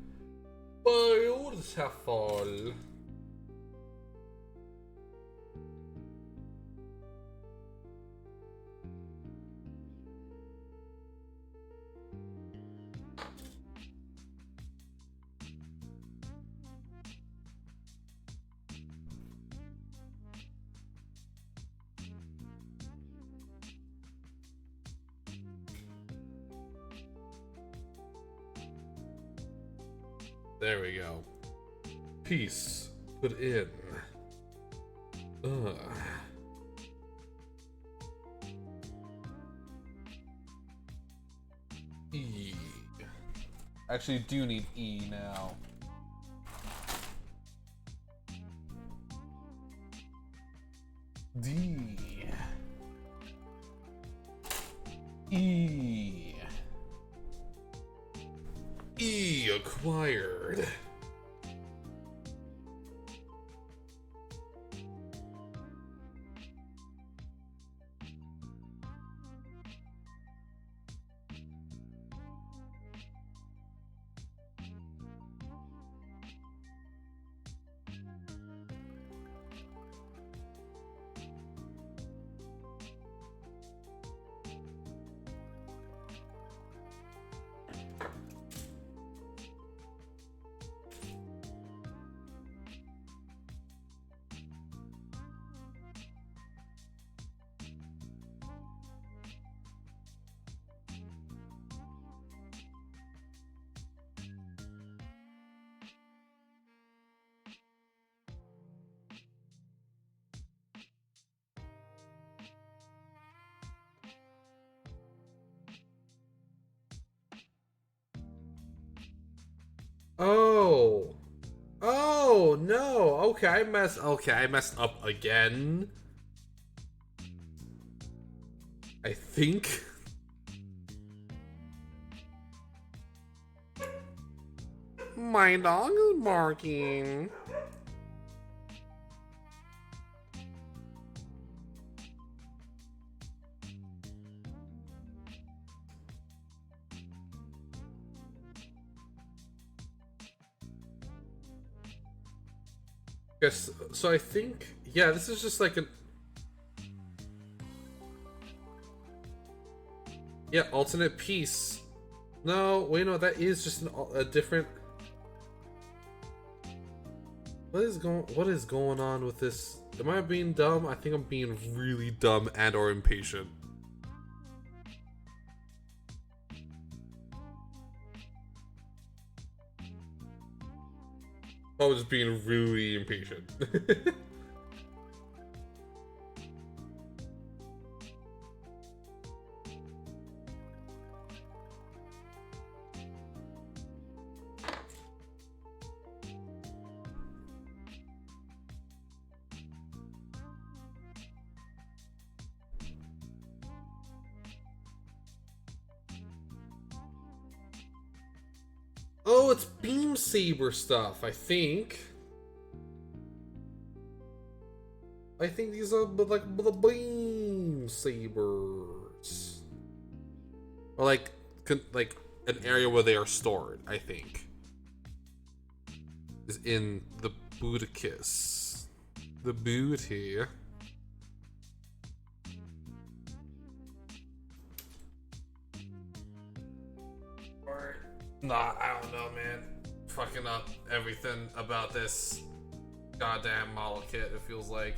There we go. Peace. Put in. Ugh. E. Actually, do need E now. D. E. E acquired. Oh. Oh, no. Okay, I messed up again. I think. My dog is barking. Yes, so I think, yeah, this is just like an... Yeah, alternate piece. No, wait, no, that is just a different... What is going on with this? Am I being dumb? I think I'm being really dumb and or impatient. I was being really impatient. Oh, it's Beam Saber stuff, I think. I think these are like the Beam Sabers. Or like an area where they are stored, I think. Is in the Budicus. The booty. Nah, I don't know, man. Fucking up everything about this goddamn model kit, it feels like.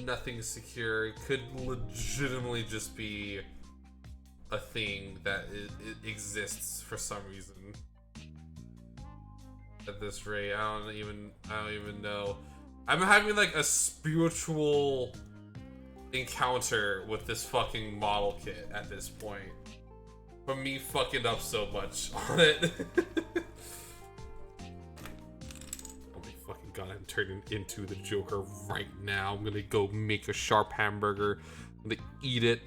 Nothing's secure. It could legitimately just be a thing that it exists for some reason. At this rate, I don't even know. I'm having like a spiritual encounter with this fucking model kit at this point. From me fucking up so much on it. Oh my fucking god, I'm turning into the Joker right now. I'm gonna go make a sharp hamburger. I'm gonna eat it.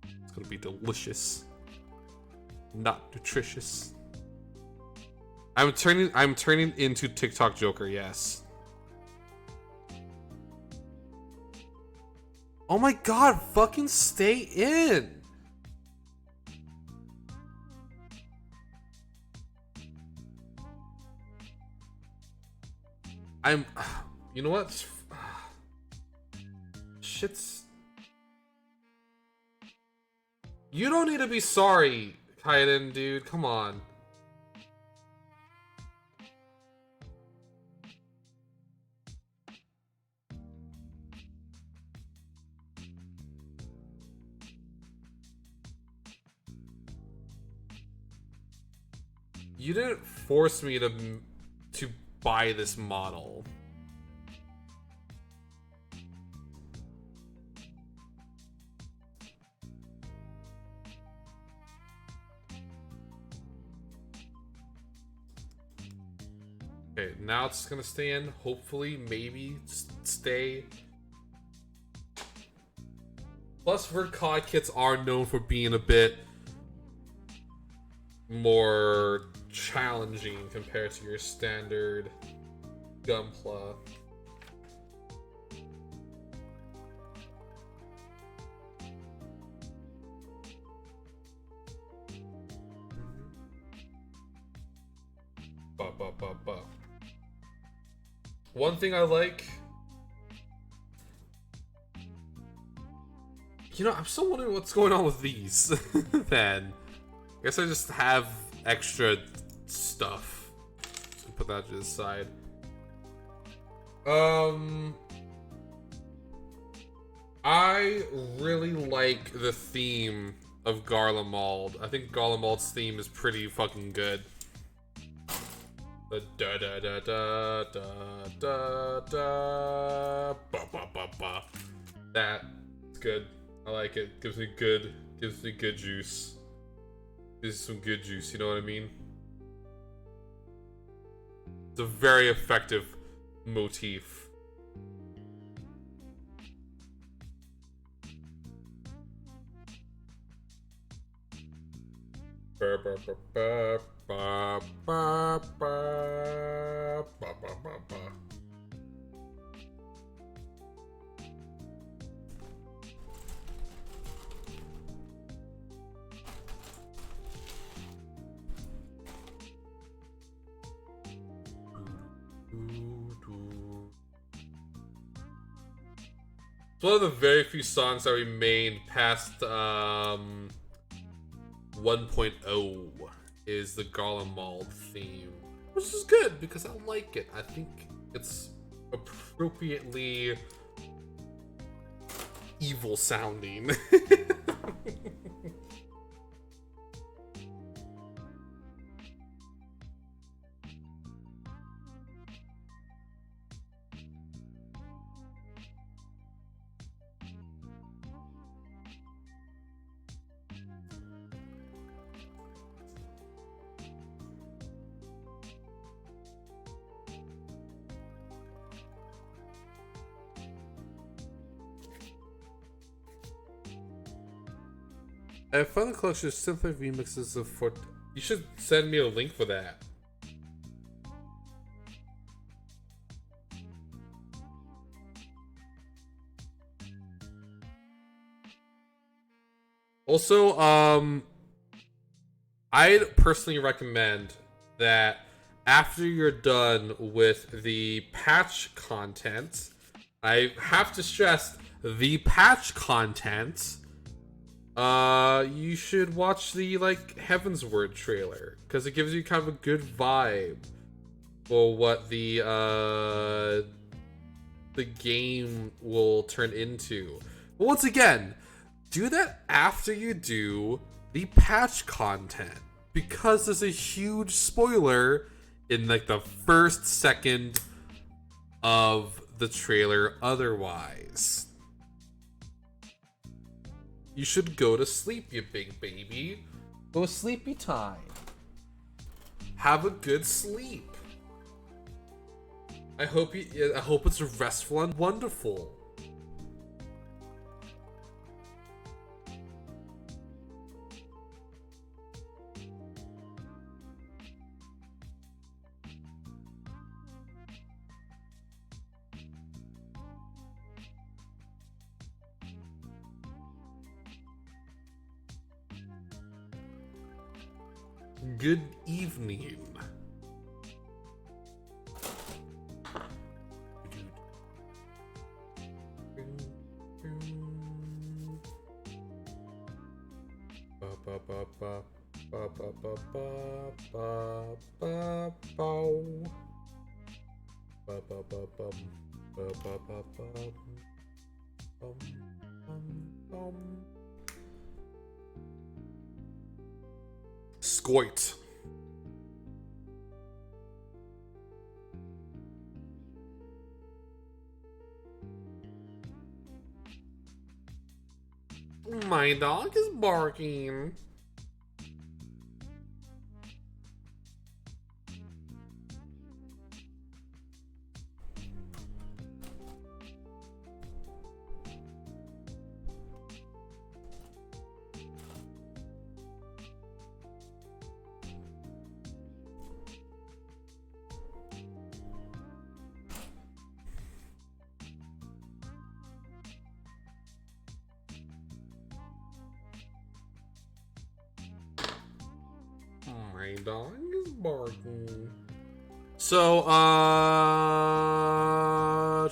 It's gonna be delicious. Not nutritious. I'm turning into TikTok Joker, yes. Oh my god, fucking stay in. You know what? Shit's. You don't need to be sorry, Kaiden, dude. Come on. You didn't force me to buy this model. Okay, now it's gonna stay in. Hopefully, maybe stay. Plus, Verkai kits are known for being a bit more challenging compared to your standard Gunpla. One thing I like, you know, I'm still wondering what's going on with these. Then, I guess I just have extra stuff. So put that to the side. I really like the theme of Garlemald. I think Garlemald's theme is pretty fucking good. The da da da da da da da ba ba ba ba. That's good. I like it. Gives me good juice. Gives some good juice, you know what I mean? It's a very effective motif. Ba, ba, ba, ba, ba, ba, ba, ba, ba, ba. It's one of the very few songs that remained past 1.0 is the Garlemald theme, which is good because I like it. I think it's appropriately evil sounding. I found the collection of simpler remixes of Fort. You should send me a link for that. Also, I'd personally recommend that after you're done with the patch content, I have to stress the patch content. You should watch the Heaven's Word trailer because it gives you kind of a good vibe for what the game will turn into. But once again, do that after you do the patch content because there's a huge spoiler in the first second of the trailer otherwise. You should go to sleep, you big baby. Go sleepy time. Have a good sleep. I hope it's restful and wonderful. Good evening. Scoit. My dog is barking. My dog is barking. So,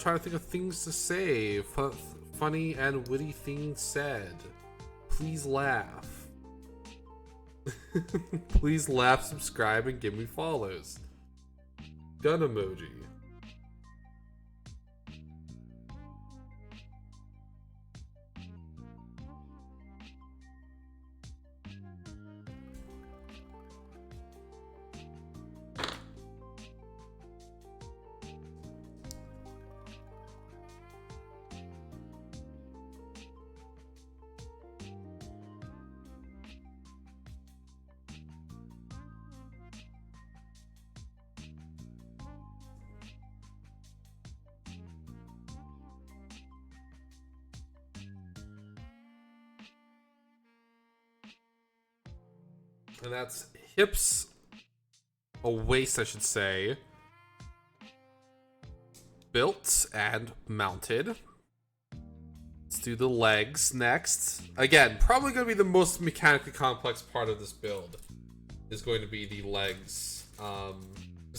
trying to think of things to say. Funny and witty things said. Please laugh. Please laugh, subscribe, and give me follows. Gun emoji. And that's hips, a waist, I should say, built and mounted. Let's do the legs next. Again, probably going to be the most mechanically complex part of this build is going to be the legs.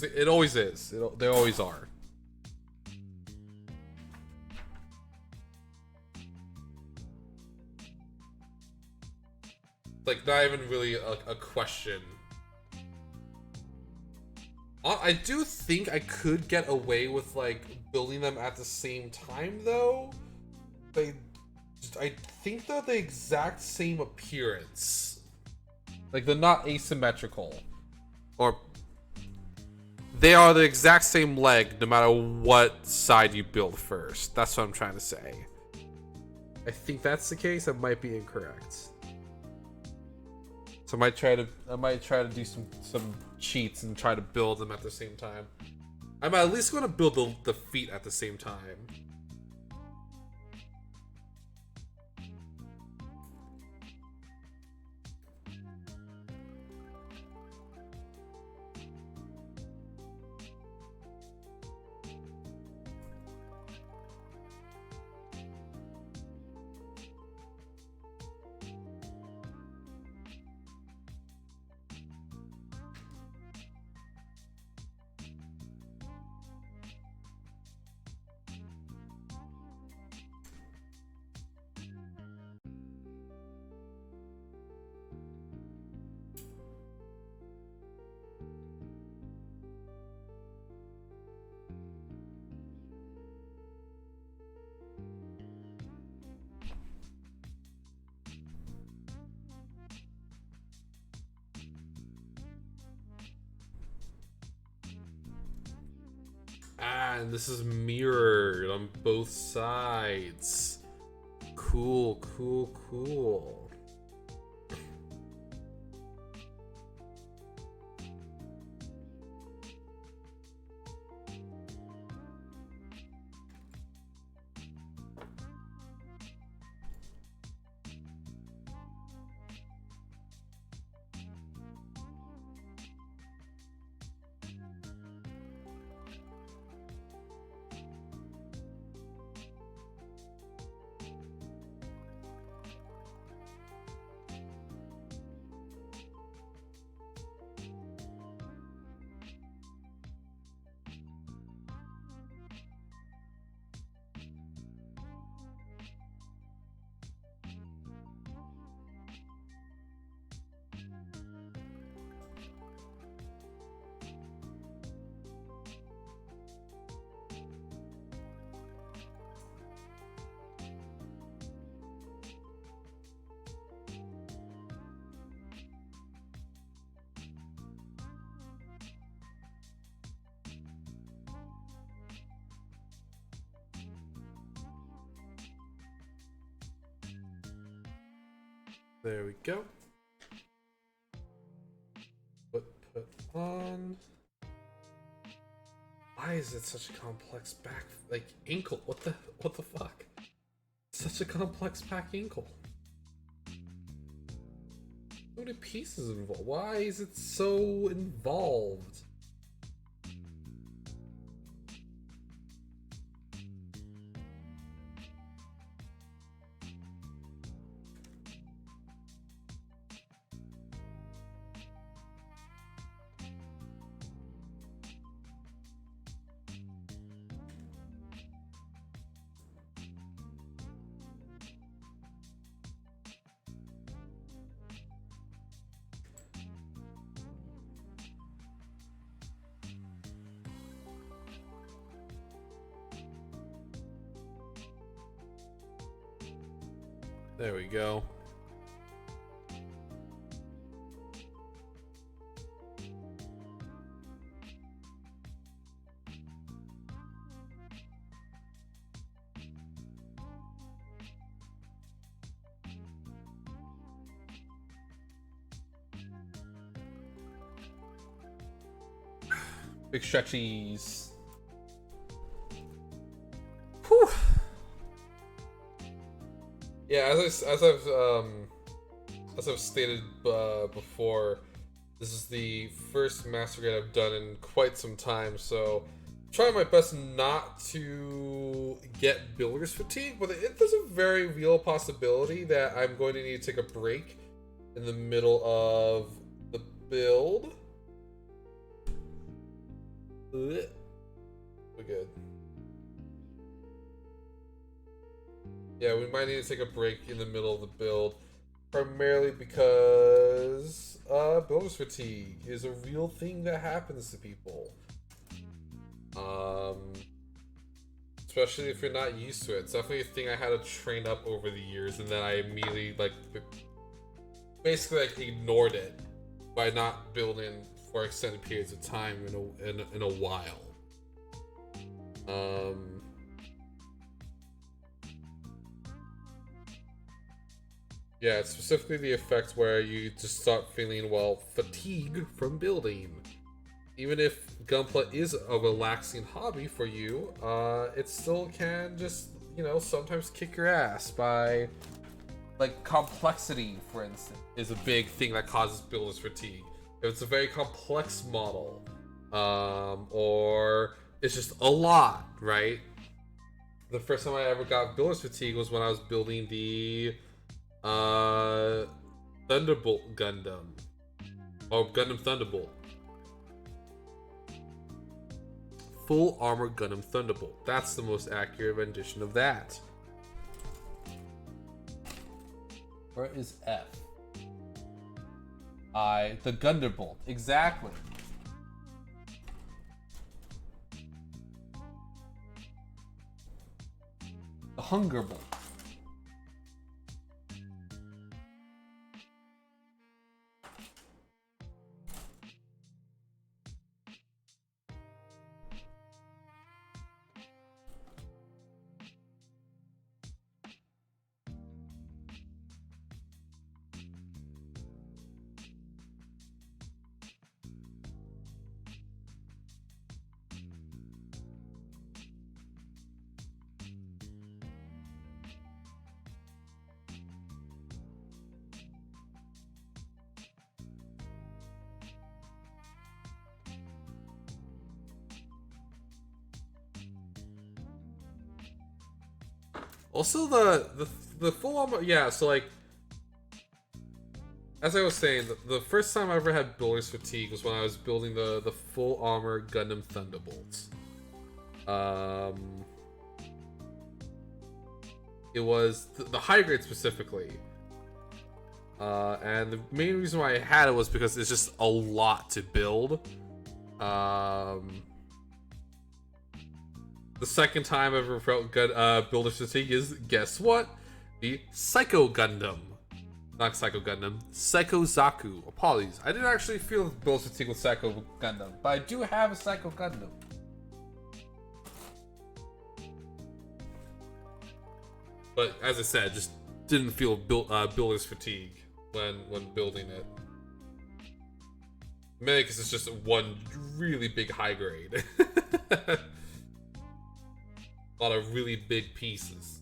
It always is. They always are. Like, not even really a question. I do think I could get away with, like, building them at the same time, though. I think they're the exact same appearance. Like, they're not asymmetrical. Or they are the exact same leg, no matter what side you build first. That's what I'm trying to say. I think that's the case. I might be incorrect. So I might try to do some cheats and try to build them at the same time. I'm at least going to build the feet at the same time. And this is mirrored on both sides. Cool, cool, cool. There we go. Put on. Why is it such a complex back, like, ankle? What the fuck? Such a complex back ankle. So many pieces involved. Why is it so involved? There we go. Big stretchies. Whew. Yeah, as I've stated before, this is the first master grade I've done in quite some time, so I'm trying my best not to get builder's fatigue, but there's a very real possibility that I'm going to need to take a break in the middle of the build. We're good. Yeah, we might need to take a break in the middle of the build, primarily because builder's fatigue is a real thing that happens to people. Especially if you're not used to it. It's definitely a thing I had to train up over the years, and then I immediately basically ignored it by not building for extended periods of time in a while. Yeah, it's specifically the effect where you just start feeling, well, fatigue from building. Even if Gunpla is a relaxing hobby for you, it still can just, sometimes kick your ass by, like, complexity, for instance, is a big thing that causes builder's fatigue. If it's a very complex model, or it's just a lot, right? The first time I ever got builder's fatigue was when I was building the Thunderbolt Gundam. Or Gundam Thunderbolt. Full Armor Gundam Thunderbolt. That's the most accurate rendition of that. Where is F? The Gunderbolt. Exactly. The Hungerbolt. Also, the full armor, yeah. So like, as I was saying, the first time I ever had builder's fatigue was when I was building the full armor Gundam Thunderbolts. It was the high grade specifically, and the main reason why I had it was because it's just a lot to build. The second time I ever felt builder's fatigue is, guess what? The Psycho Gundam. Not Psycho Gundam. Psycho Zaku. Apologies. I didn't actually feel builder's fatigue with Psycho Gundam, but I do have a Psycho Gundam. But as I said, just didn't feel builder's fatigue when building it. Mainly because it's just one really big high grade. A lot of really big pieces.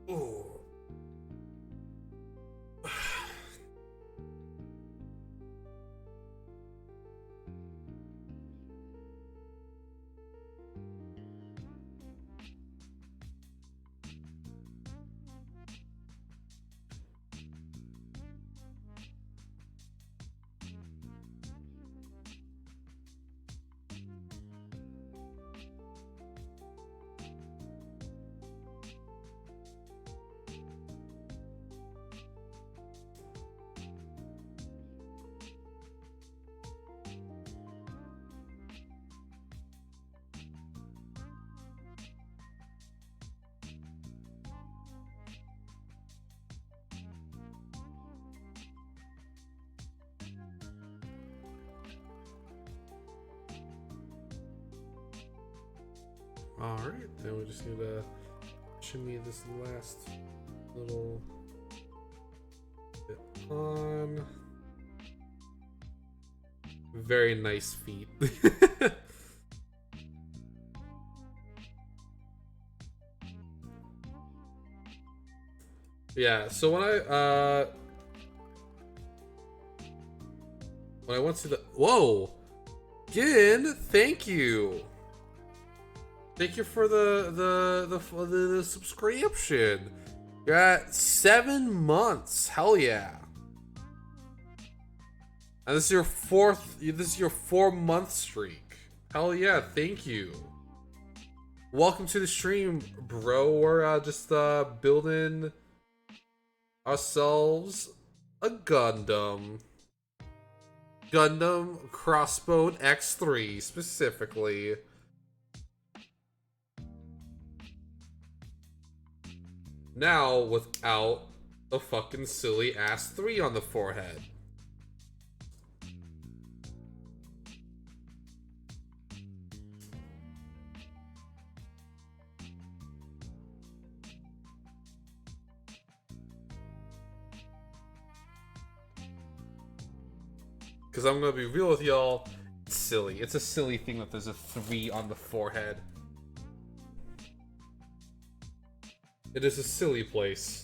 Ooh. Alright, then we just need to shimmy this last little bit on. Very nice feet. Yeah, so when I went to the whoa, Gin, thank you. Thank you for the subscription. You're at 7 months. Hell yeah. And this is your 4-month streak. Hell yeah, thank you. Welcome to the stream, bro. We're just building ourselves a Gundam. Gundam Crossbone X3 specifically. Now without a fucking silly ass 3 on the forehead. Because I'm going to be real with y'all, it's silly. It's a silly thing that there's a 3 on the forehead. It is a silly place.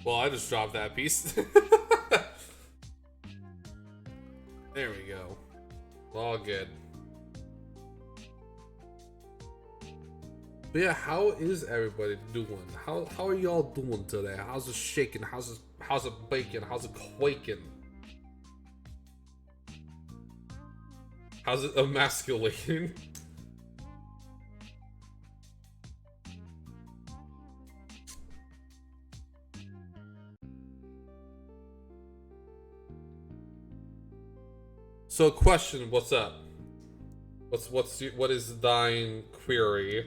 Well, I just dropped that piece. There we go. All good. But yeah, how is everybody doing? How are y'all doing today? How's it shaking? How's it baking? How's it quaking? How's it emasculating? So, question, what's up? What is thine query?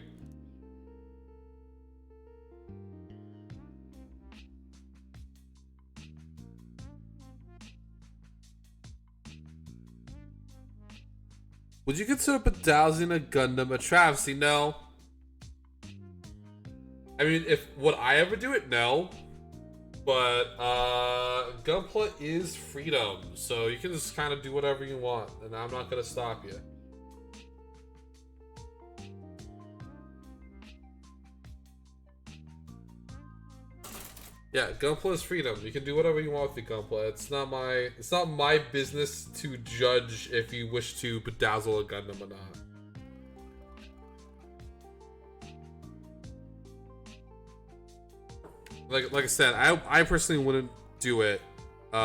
Would you consider bedazzling a Gundam a travesty? No. I mean, would I ever do it? No. But gunplay is freedom, so you can just kind of do whatever you want, and I'm not gonna stop you. Yeah, gunplay is freedom. You can do whatever you want with the gunplay. It's not my business to judge if you wish to bedazzle a Gundam or not. Like I said, I personally wouldn't do it. Who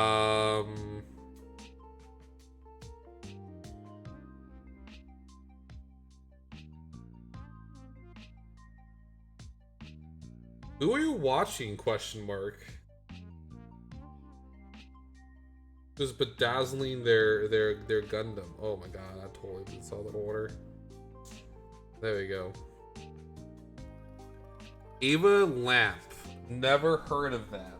are you watching? Question mark. Just bedazzling their Gundam. Oh my god, I totally saw the order. There we go. Ava Lamp. Never heard of that.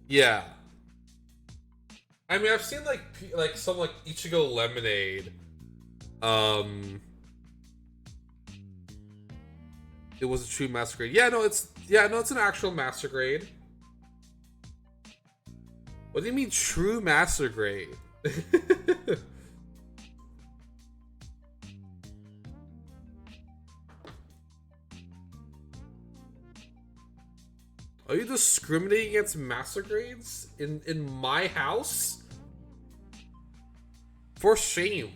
Yeah. I mean, I've seen like some like Ichigo Lemonade. It was a true master grade. It's an actual master grade. What do you mean true master grade? Are you discriminating against master grades in my house? For shame.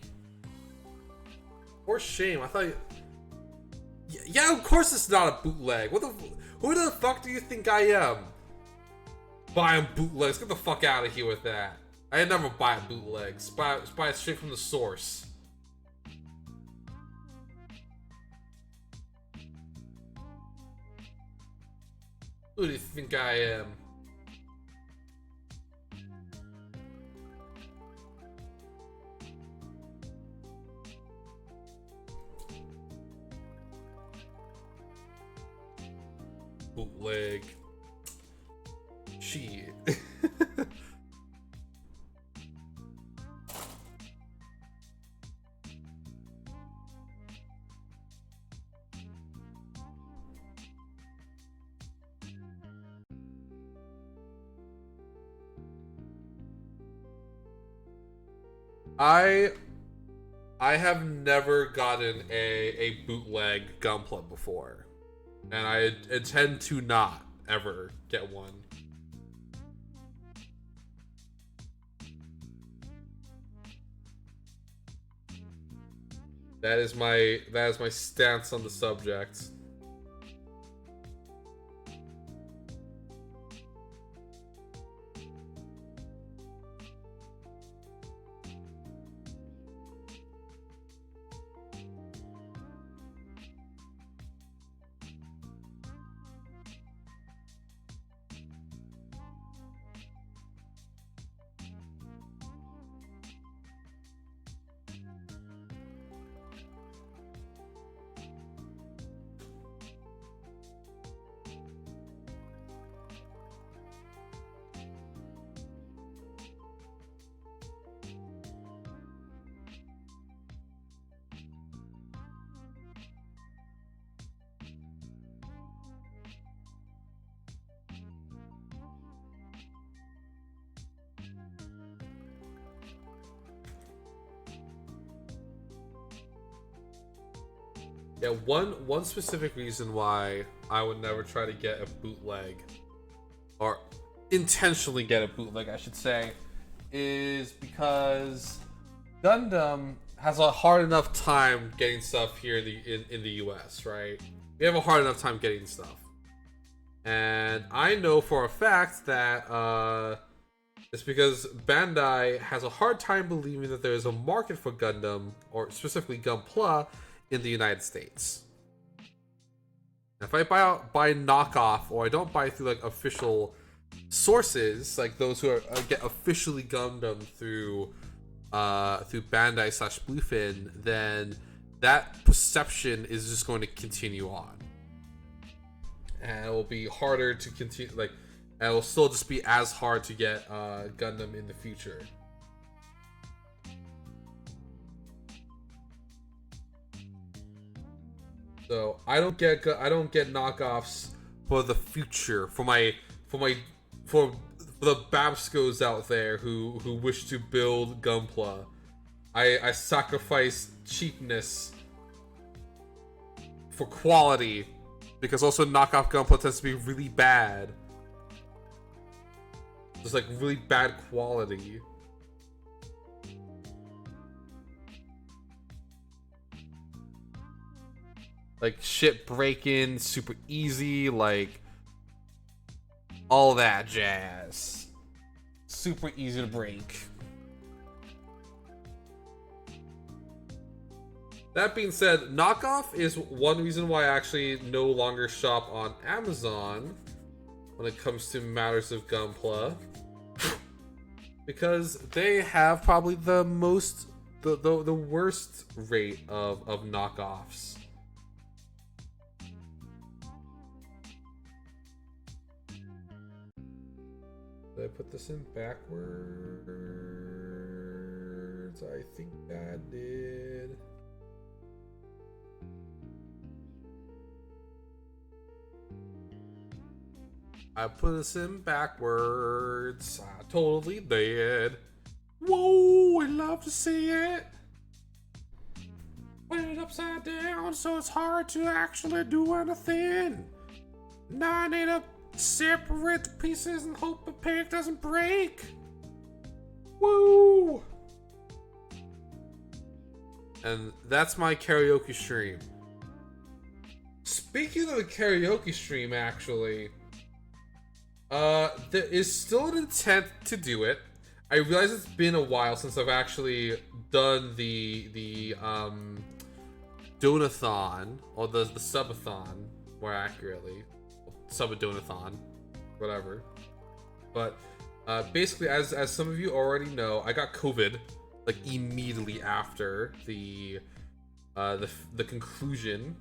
For shame. I thought yeah, of course it's not a bootleg. Who the fuck do you think I am? Buying bootlegs. Get the fuck out of here with that. I never buy bootlegs. Buy it straight from the source. Who do you think I am? Bootleg. Shit. I have never gotten a bootleg Gunpla before, and I intend to not ever get one. That is my stance on the subject. Yeah, one specific reason why I would never try to get a bootleg, or intentionally get a bootleg, I should say, is because Gundam has a hard enough time getting stuff here in the US, right? We have a hard enough time getting stuff. And I know for a fact that it's because Bandai has a hard time believing that there is a market for Gundam, or specifically Gunpla, in the United States. If I buy knockoff, or I don't buy through like official sources, like those who get officially Gundam through Bandai / Bluefin, then that perception is just going to continue on, and it will be harder to continue. Like, and it will still just be as hard to get Gundam in the future. So I don't get knockoffs for the future, for the Babscos out there who wish to build Gunpla. I sacrifice cheapness for quality, because also knockoff Gunpla tends to be really bad. Just like really bad quality. Like shit breaking, super easy, like all that jazz. Super easy to break. That being said, knockoff is one reason why I actually no longer shop on Amazon when it comes to matters of Gunpla. Because they have probably the worst rate of knockoffs. Did I put this in backwards? I think I did. I put this in backwards. I totally did. Whoa, I love to see it. Put it upside down so it's hard to actually do anything. Now I need to separate the pieces and hope the pig doesn't break. Woo! And that's my karaoke stream. Speaking of the karaoke stream, actually, there is still an intent to do it. I realize it's been a while since I've actually done the donathon, or the subathon, more accurately. Subadonathon, whatever. But basically, as some of you already know, I got COVID like immediately after the conclusion.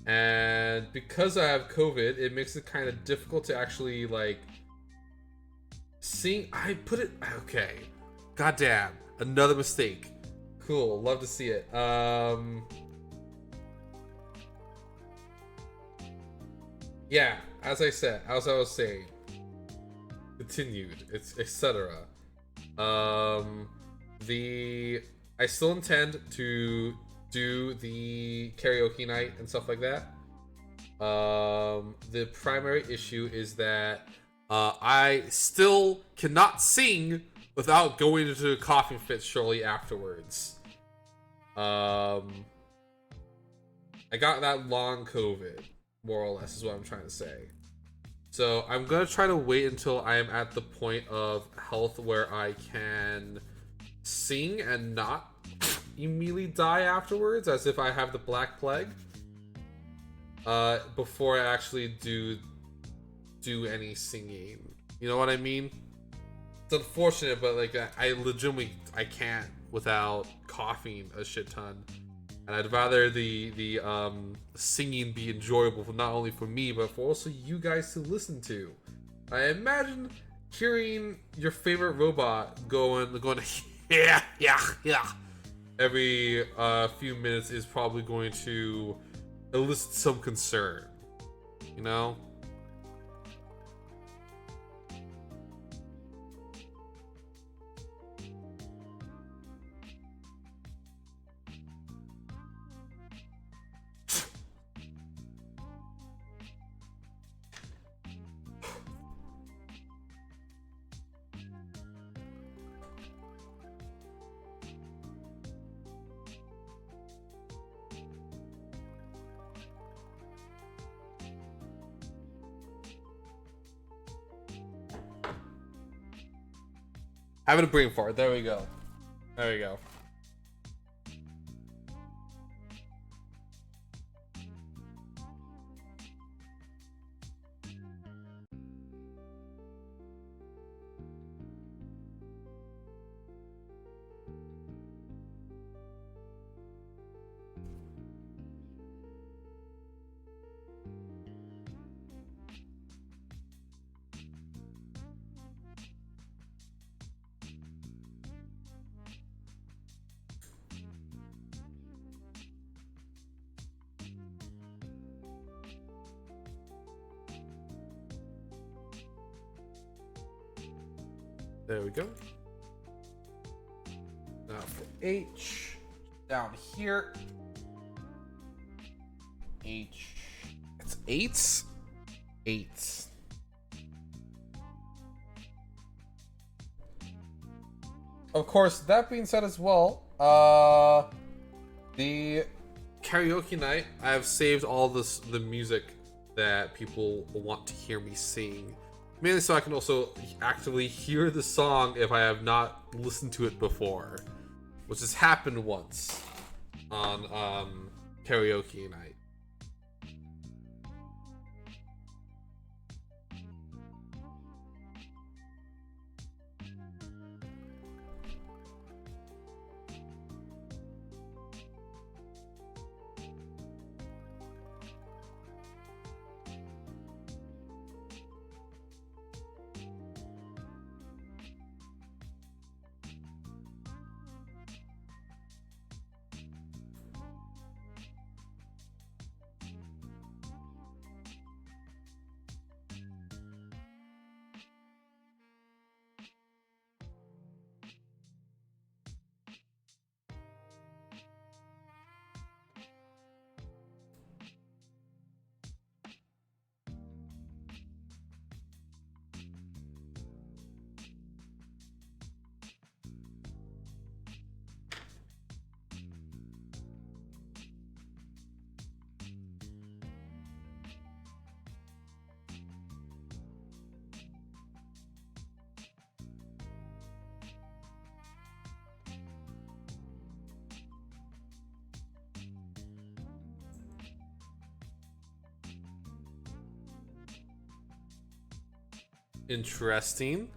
And because I have COVID, it makes it kind of difficult to actually like sing. I put it okay. Goddamn, another mistake. Cool, love to see it. Yeah, as I was saying, continued. It's etc. I still intend to do the karaoke night and stuff like that. The primary issue is that I still cannot sing without going into a coughing fit shortly afterwards. I got that long COVID, more or less, is what I'm trying to say. So I'm gonna try to wait until I am at the point of health where I can sing and not immediately die afterwards, as if I have the Black Plague, before I actually do any singing. You know what I mean? It's unfortunate, but like I legitimately I can't without coughing a shit ton, and I'd rather the singing be enjoyable for not only for me but for also you guys to listen to. I imagine hearing your favorite robot going yeah every few minutes is probably going to elicit some concern, you know? Having a brain fart. There we go. There we go. There we go. Now for H, down here. H. It's eights? Eights. of course, that being said as well, the karaoke night, I have saved all the music that people want to hear me sing. Mainly so I can also actively hear the song if I have not listened to it before. Which has happened once on karaoke night. Interesting.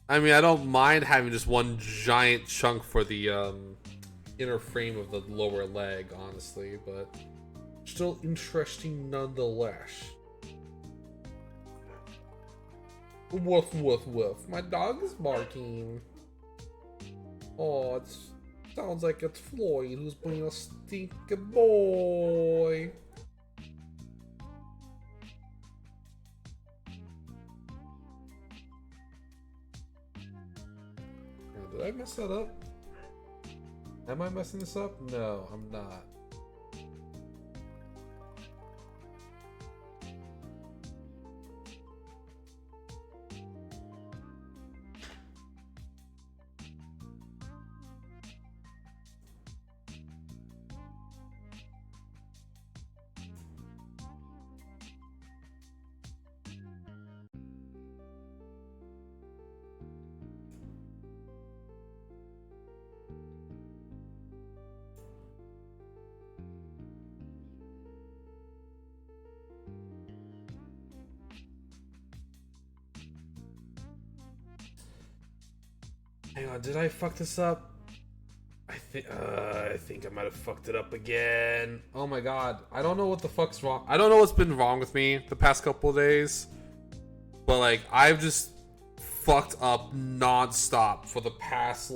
I mean, I don't mind having just one giant chunk for the inner frame of the lower leg, honestly, but still interesting nonetheless. Woof, woof, woof. My dog is barking. Oh, it sounds like it's Floyd who's being a stinky boy. Did I mess that up? Am I messing this up? No, I'm not. Hang on, did I fuck this up? I think I might have fucked it up again. Oh my god, I don't know what the fuck's wrong. I don't know what's been wrong with me the past couple of days, but like I've just fucked up non-stop for the past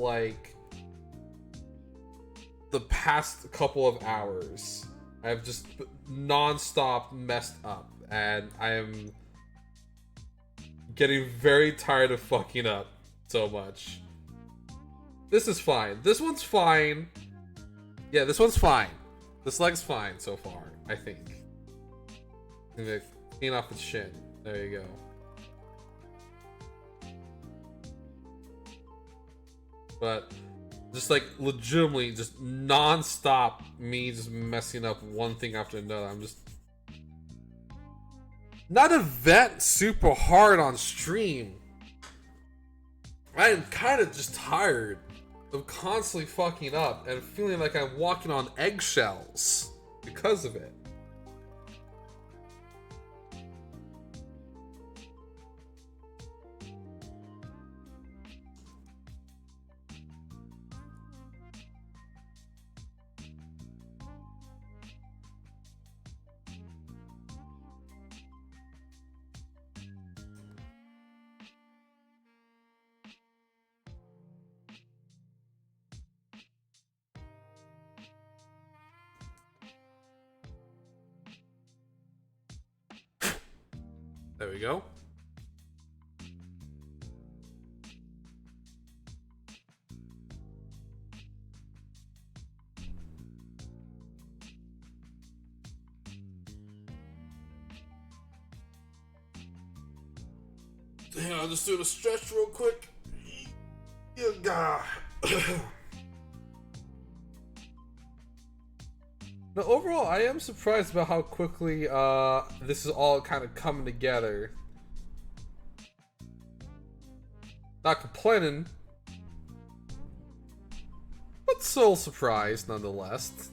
couple of hours. I've just non-stop messed up, and I am getting very tired of fucking up so much. This is fine. This one's fine. Yeah, this one's fine. This leg's fine so far, I think. I'm gonna clean off its shin. There you go. But just like legitimately just non-stop me just messing up one thing after another. I'm just not a vent super hard on stream. I am kind of just tired of constantly fucking up and feeling like I'm walking on eggshells because of it. There we go. Hang on, I'll just do a stretch real quick. Now, overall, I am surprised about how quickly this is all kind of coming together. Not complaining, but still surprised nonetheless.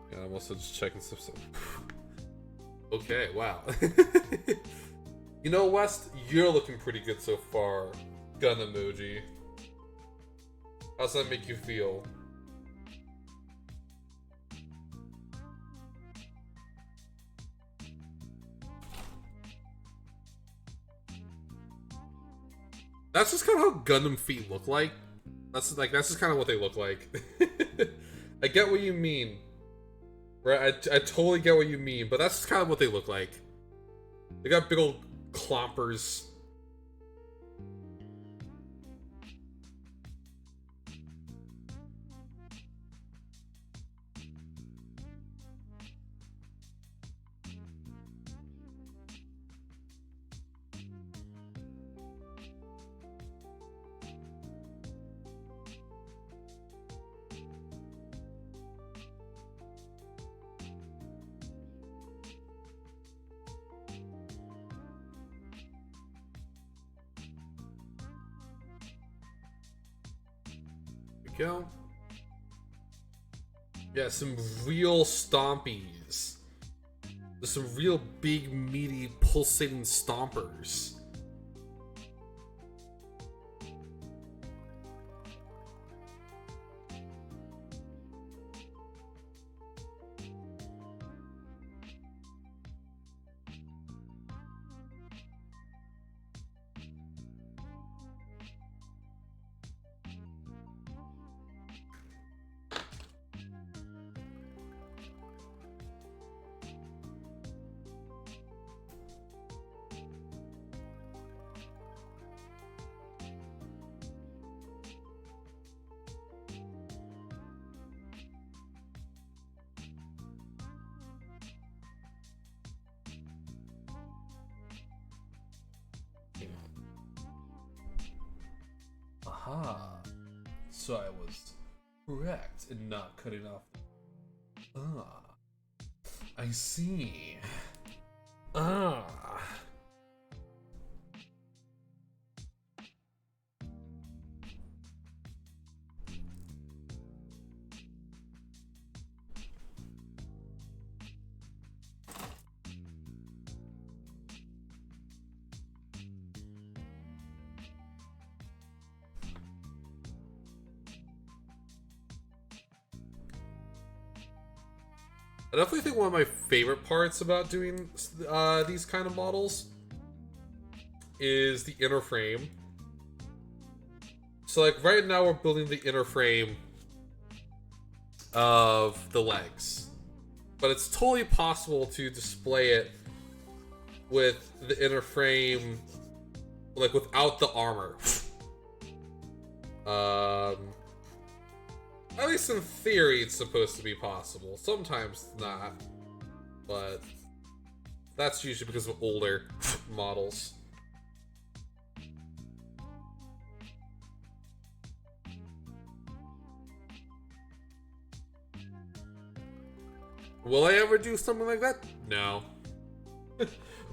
Yeah, I'm also just checking some stuff. Okay, wow. You know, West, you're looking pretty good so far. Gun emoji. How's that make you feel? That's just kind of how Gundam feet look like. That's just kind of what they look like. I get what you mean. Right, I totally get what you mean, but that's just kind of what they look like. They got big old clompers. Go. Yeah, some real stompies. There's some real big, meaty, pulsating stompers. Aha. So I was correct in not cutting off. Ah. I see. Ah. I definitely think one of my favorite parts about doing these kind of models is the inner frame. So like right now we're building the inner frame of the legs. But it's totally possible to display it with the inner frame, like without the armor. At least in theory, it's supposed to be possible. Sometimes not, but that's usually because of older models. Will I ever do something like that? No.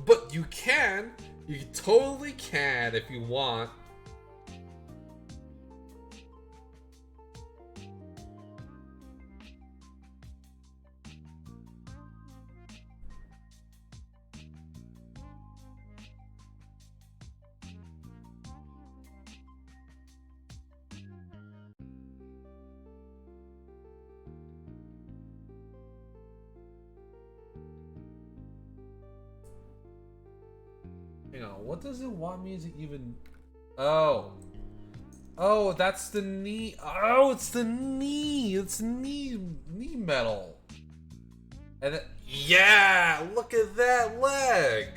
But you can. You totally can if you want. Hang on, what does it want me to even... Oh. Oh, that's the knee. Oh, it's the knee. It's knee metal. And yeah, look at that leg.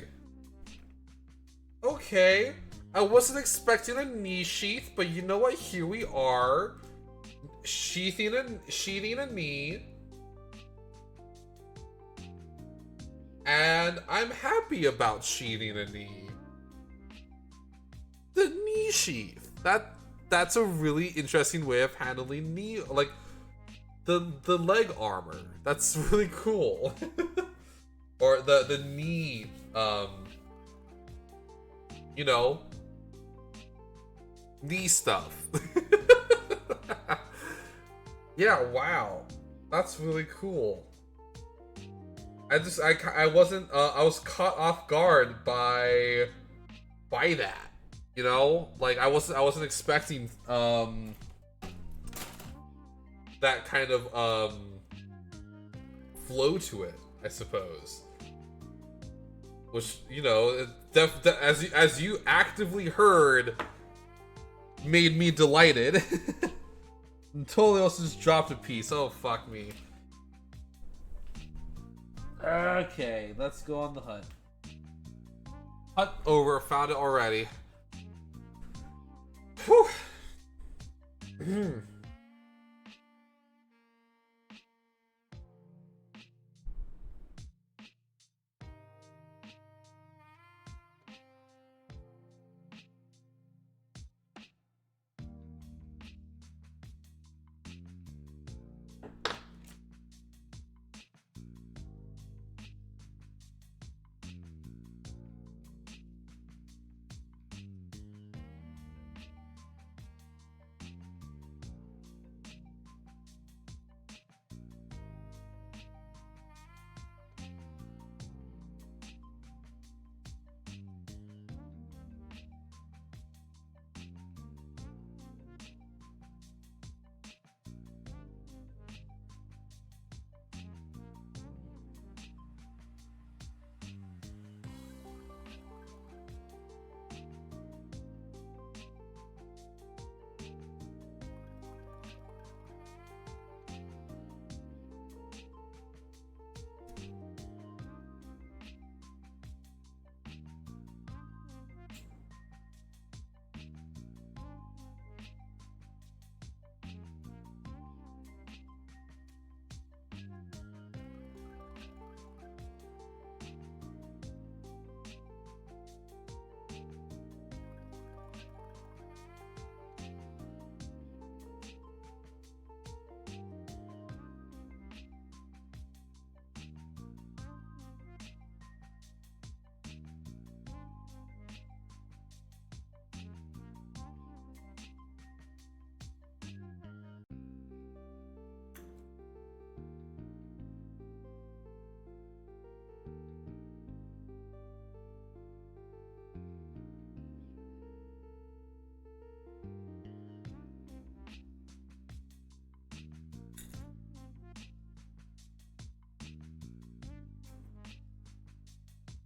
Okay, I wasn't expecting a knee sheath, but you know what? Here we are, sheathing a knee, and I'm happy about sheathing a knee. The knee sheath. That's a really interesting way of handling knee, like the leg armor. That's really cool. Or the knee, you know, knee stuff. Yeah, wow, that's really cool. I wasn't I was caught off guard by that. You know, like I wasn't expecting that kind of flow to it, I suppose. Which, you know, as you actively heard, made me delighted. And totally also just dropped a piece. Oh, fuck me. Okay, let's go on the hunt. Hunt over, found it already. Whew.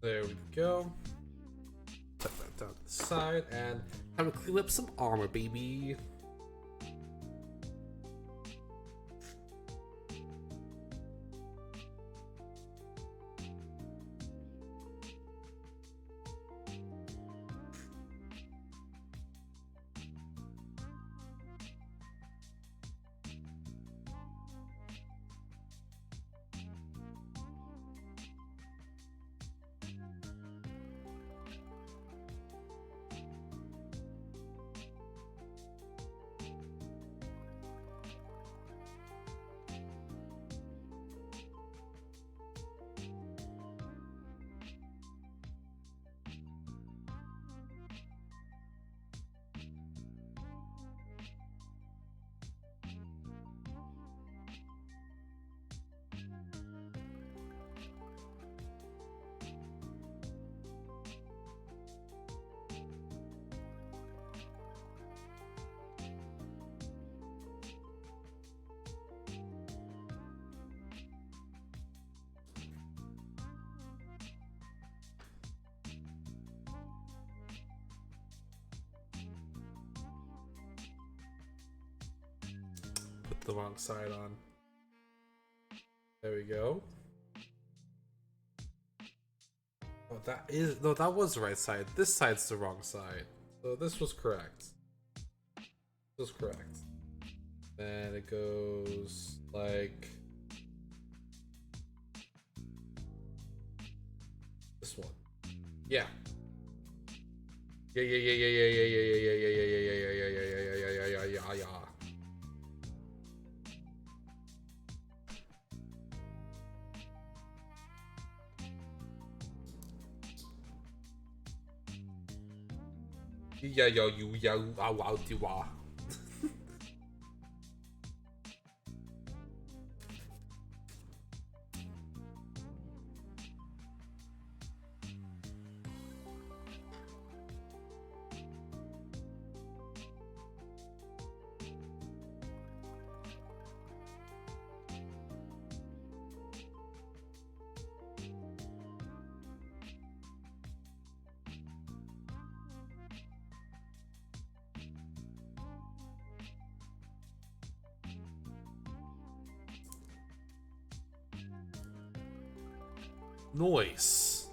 There we go. Tuck that down to the side, and time to clean up some armor, baby. the wrong side on. There we go. Oh, that was the right side. This side's the wrong side. So this was correct. This was correct. Then it goes like this one. Yeah. Yeah. Noise.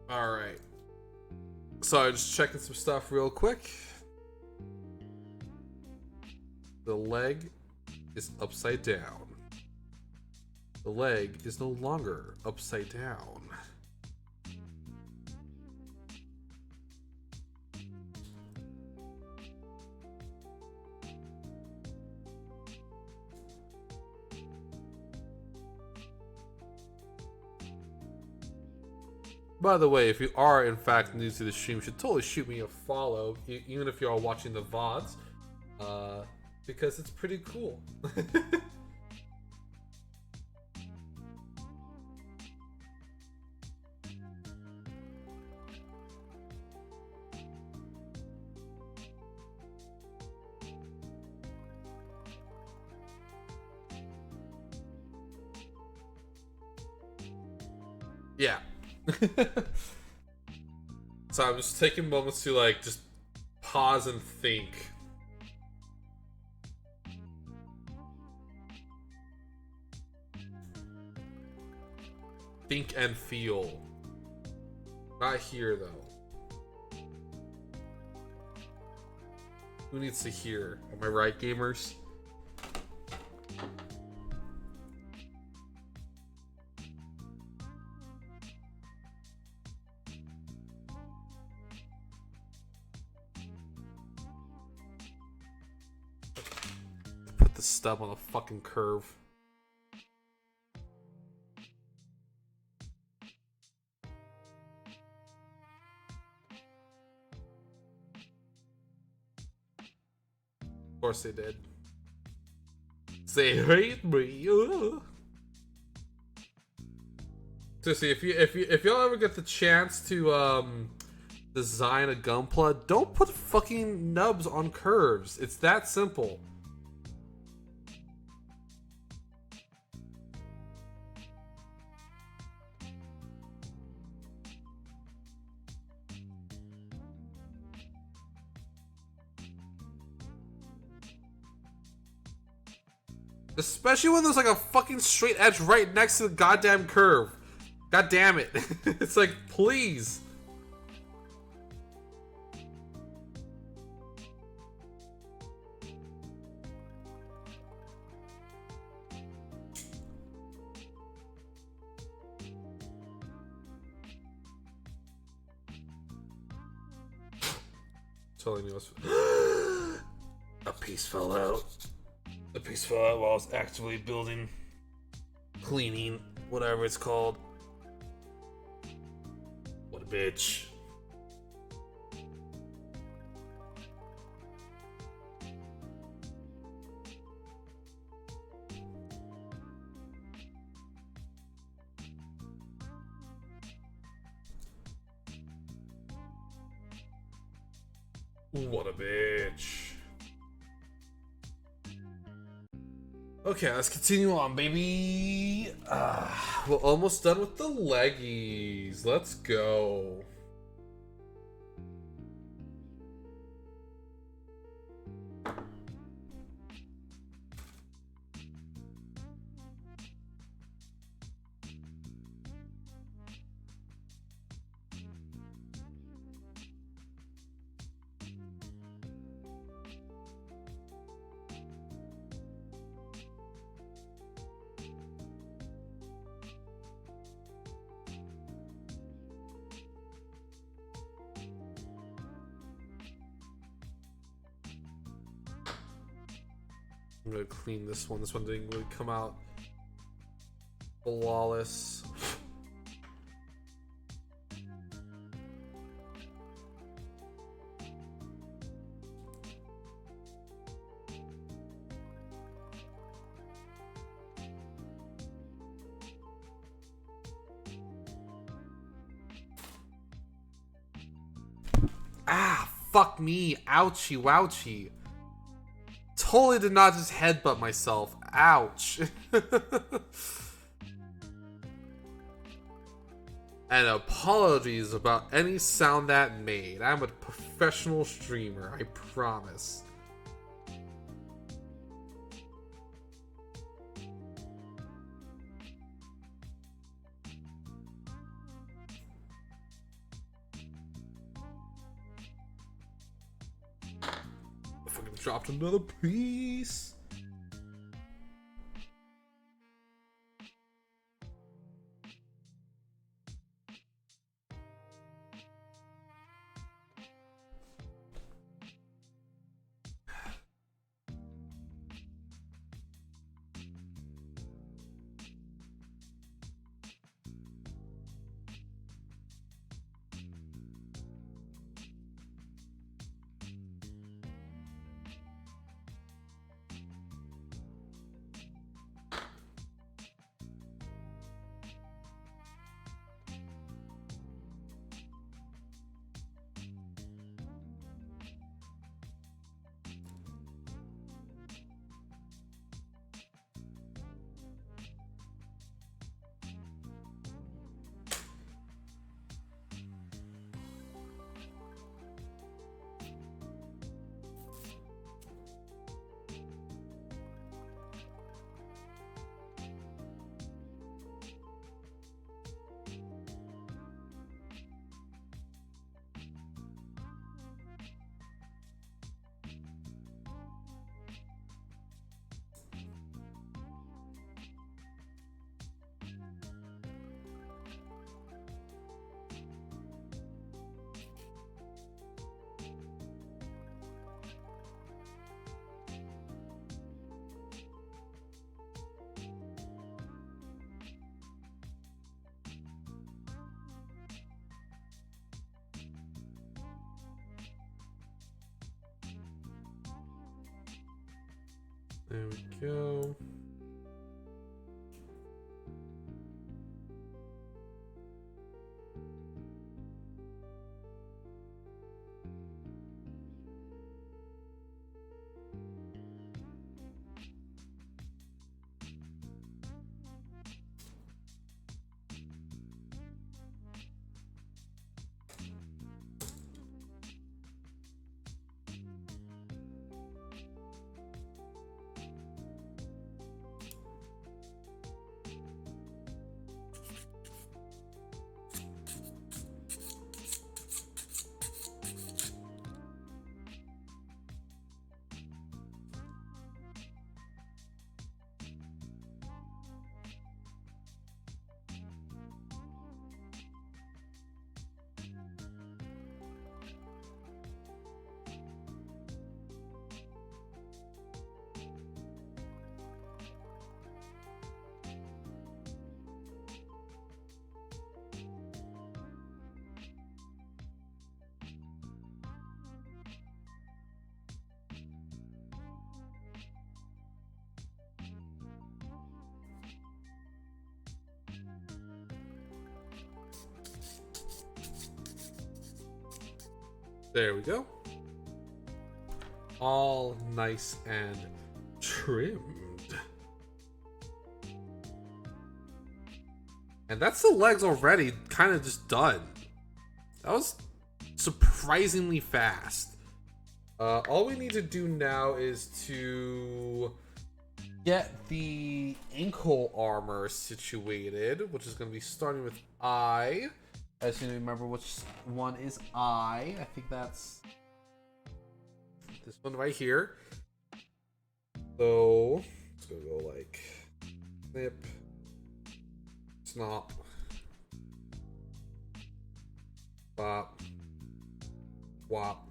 All right. So I'm just checking some stuff real quick. The leg is upside down. The leg is no longer upside down. By the way, if you are in fact new to the stream, you should totally shoot me a follow, even if you are watching the VODs, because it's pretty cool. Yeah. So I'm just taking moments to like just pause and think. Think and feel. Not here though. Who needs to hear? Am I right, gamers? Put the stub on the fucking curve. Of course they did. Say hate me. So see, if y'all ever get the chance to design a Gunpla, don't put fucking nubs on curves. It's that simple. Especially when there's like a fucking straight edge right next to the goddamn curve. God damn it. It's like, please. Telling me what's a piece fell out. The piece fell out while I was actively building, cleaning, whatever it's called. What a bitch. What a bitch. Okay, let's continue on, baby. We're almost done with the leggies. Let's go. I'm gonna clean this one. This one didn't really come out flawless. Ah, fuck me. Ouchie, wouchie. Totally did not just headbutt myself. Ouch. And apologies about any sound that made. I'm a professional streamer, I promise. I fucking dropped another piece. There we go. There we go. all nice and trimmed. And that's the legs already kind of just done. That was surprisingly fast. All we need to do now is to get the ankle armor situated, which is going to be starting with I. I just need to remember which one is I. I think that's this one right here. So it's going to go like snip, snop, bop, wop.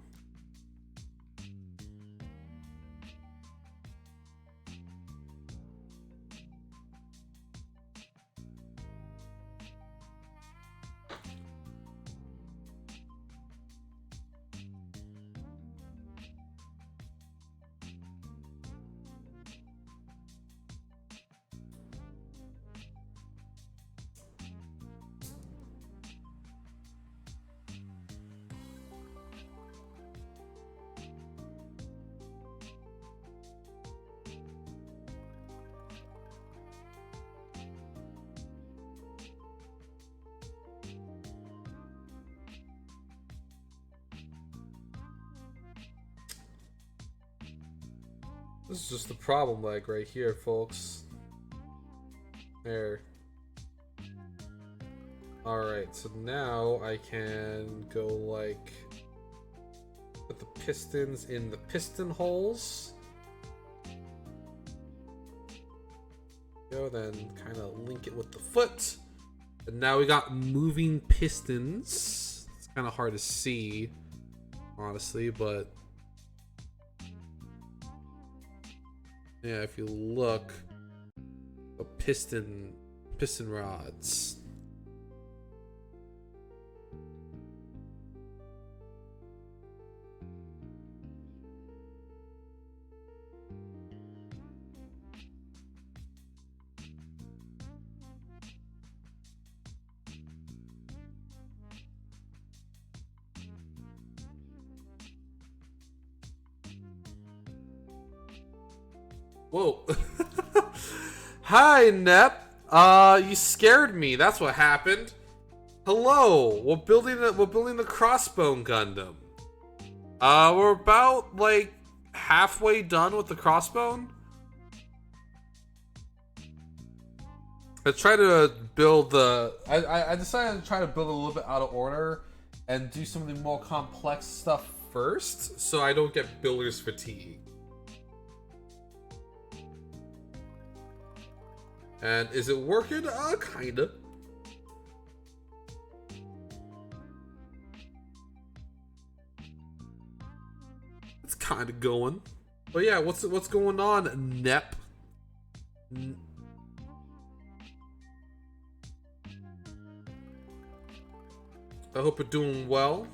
This is just the problem leg right here, folks. There. Alright, so now I can go like put the pistons in the piston holes. Go, then kind of link it with the foot. And now we got moving pistons. It's kind of hard to see, honestly, but yeah, if you look, the piston rods. Whoa. Hi, Nep. You scared me. That's what happened. Hello. We're building the Crossbone Gundam. We're about like halfway done with the Crossbone. I tried to build the I decided to try to build a little bit out of order and do some of the more complex stuff first so I don't get builder's fatigue. And is it working? Kinda. It's kinda going. But yeah, what's going on, Nep? I hope you're doing well.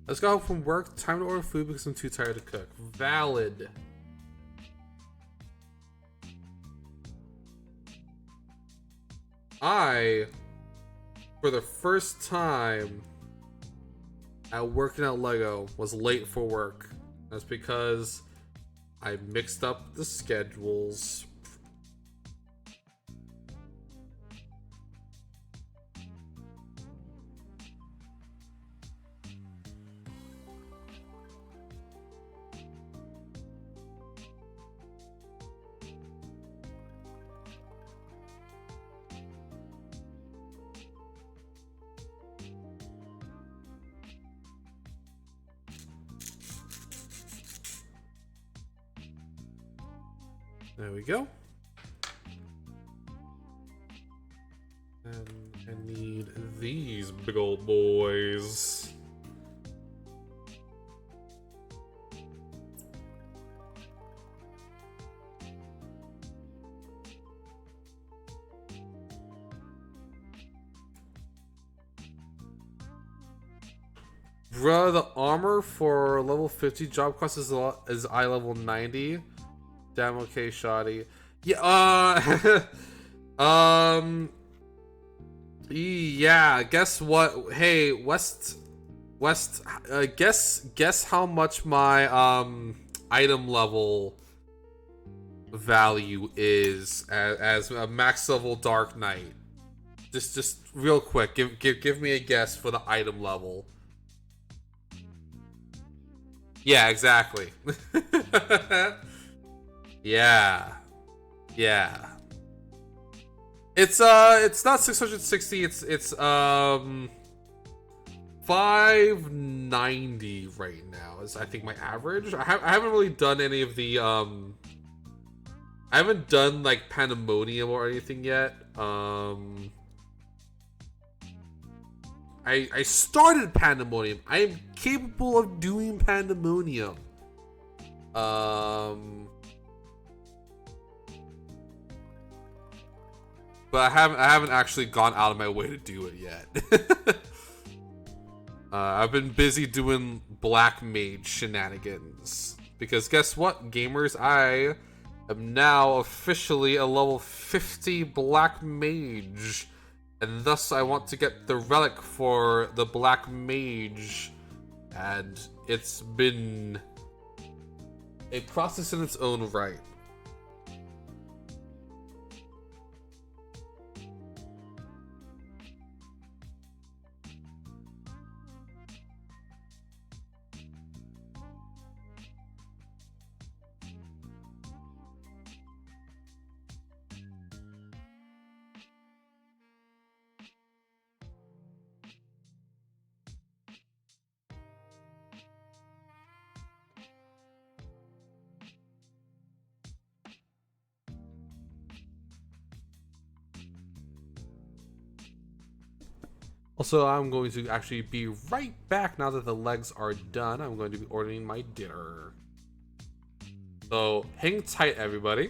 Let's go home from work. Time to order food because I'm too tired to cook. Valid. I, for the first time at working at Lego, was late for work. That's because I mixed up the schedules. There we go. And I need these big old boys. Bruh, the armor for level 50 job cost is eye level 90. Damn, okay, shoddy. Yeah, yeah, guess what? Hey, West, guess how much my, item level value is as a max level Dark Knight. Just real quick, give me a guess for the item level. Yeah, exactly. Yeah. Yeah. It's not 660, it's 590 right now is I think my average. I haven't really done any of the I haven't done like Pandemonium or anything yet. I started Pandemonium. I am capable of doing Pandemonium. But I haven't actually gone out of my way to do it yet. I've been busy doing Black Mage shenanigans. Because guess what, gamers? I am now officially a level 50 Black Mage. And thus I want to get the relic for the Black Mage. And it's been a process in its own right. Also, I'm going to actually be right back now that the legs are done. I'm going to be ordering my dinner. So, hang tight, everybody.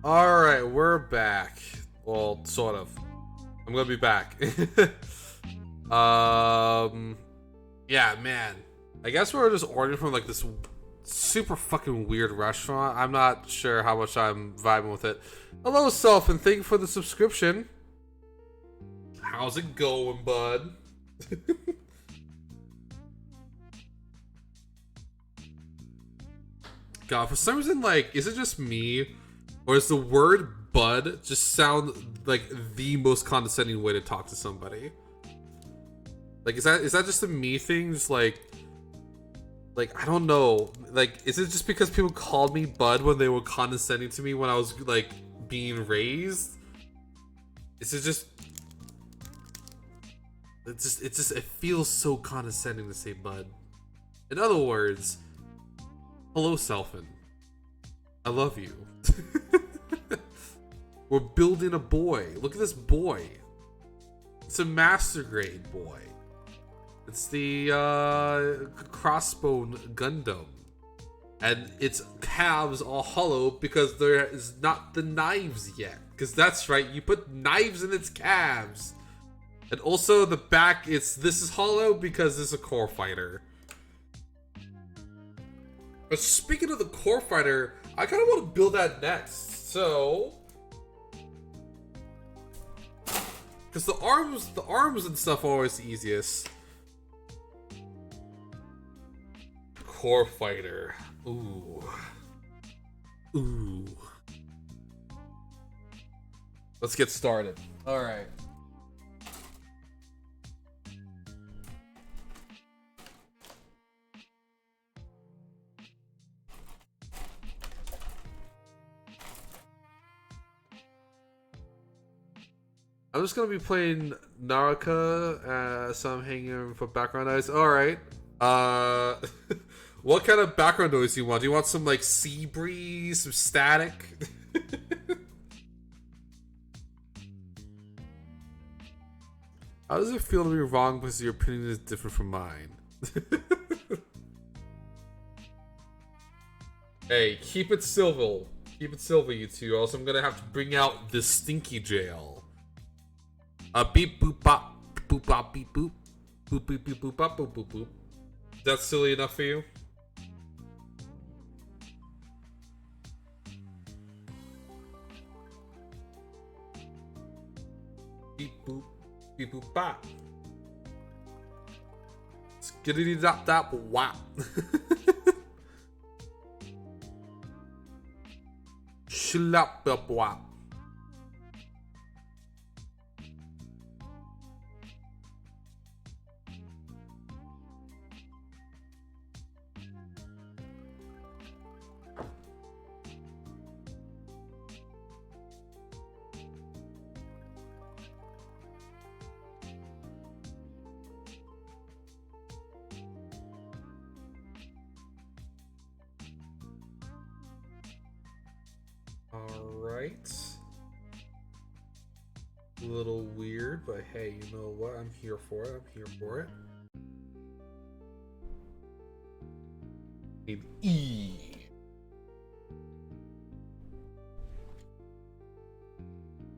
Alright, we're back. Well, sort of. I'm gonna be back. Yeah, man. I guess we're just ordering from like this super fucking weird restaurant. I'm not sure how much I'm vibing with it. Hello, Self, and thank you for the subscription. How's it going, bud? God, for some reason, like, is it just me? Or does the word bud just sound like the most condescending way to talk to somebody? Like, is that just a me thing? Just like I don't know. Like, is it just because people called me bud when they were condescending to me when I was like being raised? Is it just? It feels so condescending to say bud. In other words, hello, Selfin. I love you. We're building a boy. Look at this boy. It's a master grade boy. It's the crossbone Gundam. And its calves are hollow because there is not the knives yet. Because that's right, you put knives in its calves. And also the back, this is hollow because this is a core fighter. But speaking of the core fighter, I kind of want to build that next. So, because the arms and stuff are always the easiest. Core fighter. Ooh. Let's get started. All right. I'm just gonna be playing Naraka, so I'm hanging for background noise. Alright. What kind of background noise do you want? Do you want some like sea breeze, some static? How does it feel to be wrong because your opinion is different from mine? Hey, keep it civil. Keep it civil, you two. Also, I'm gonna have to bring out the stinky jail. Beep boop bop boop bop beep boop boop beep beep boop bop boop boop boop. That's silly enough for you? Beep boop bop. Skiddity dop dop wop. Shlop up wop. Alright. A little weird, but hey, you know what? I'm here for it. Need E.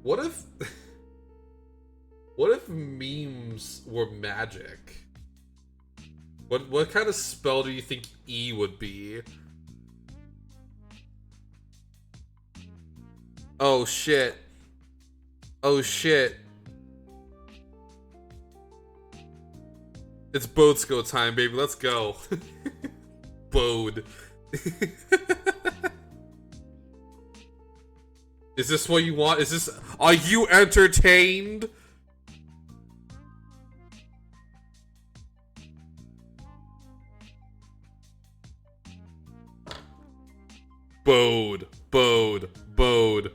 What if... what if memes were magic? What kind of spell do you think E would be? Oh shit. Oh shit. It's Bodesco time, baby. Let's go. Bode. Is this what you want? Is this... Are you entertained? Bode. Bode. Bode.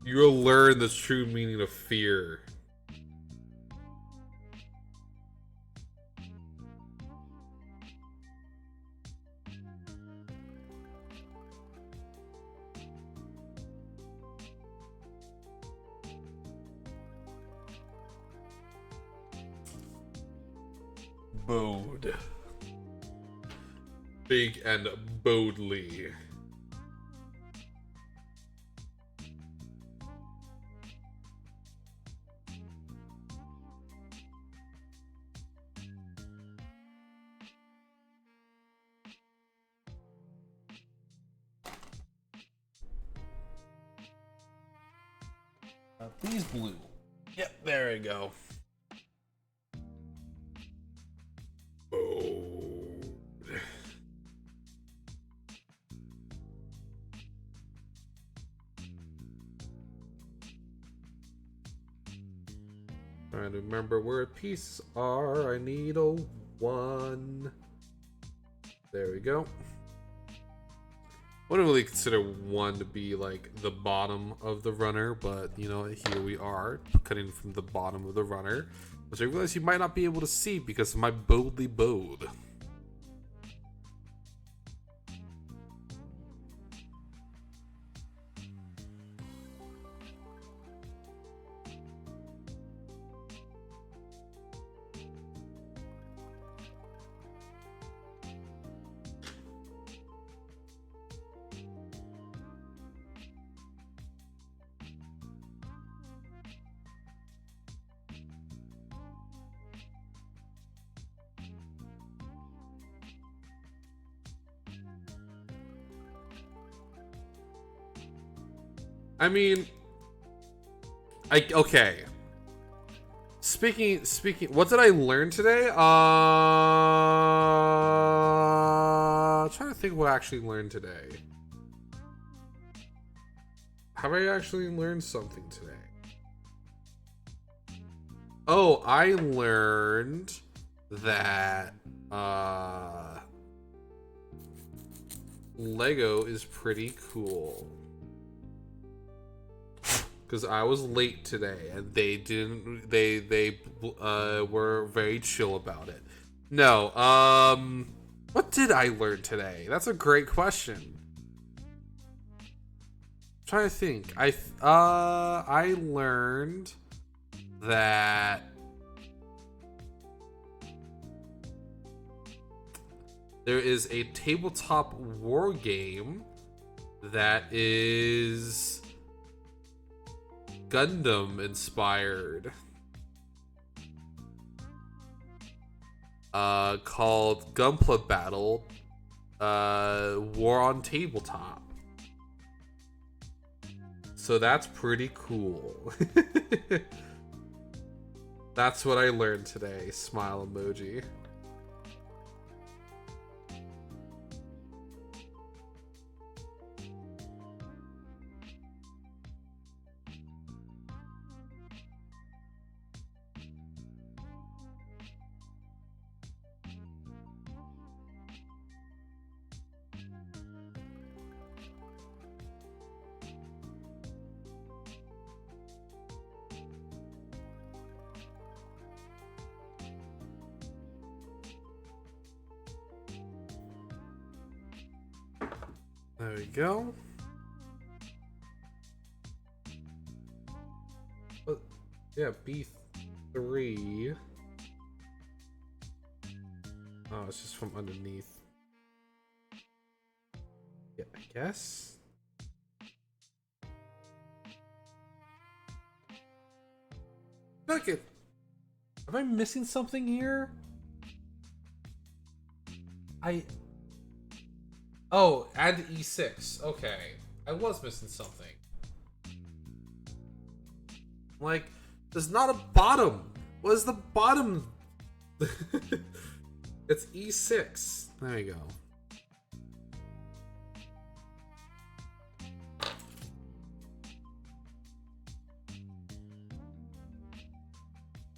You'll learn the true meaning of fear. bode. Big and boldly. Please blue. Yep, there we go. Bold. Trying to remember where pieces are. I need a 1. There we go. I wouldn't really consider 1 to be like the bottom of the runner, but you know, here we are cutting from the bottom of the runner, which I realize you might not be able to see because of my boldly bode. I mean, okay. Speaking, what did I learn today? Trying to think what I actually learned today. Have I actually learned something today? Oh, I learned that Lego is pretty cool. Because I was late today, and they didn't. They were very chill about it. No. What did I learn today? That's a great question. I'm trying to think. I learned that there is a tabletop war game that is Gundam inspired, called Gunpla Battle, War on Tabletop. So that's pretty cool. That's what I learned today. Smile emoji. There we go. But yeah, B3. Oh, it's just from underneath. Yeah, I guess. Look, am I missing something here? Oh, and E6. Okay. I was missing something. Like, there's not a bottom. What is the bottom? It's E6. There you go. I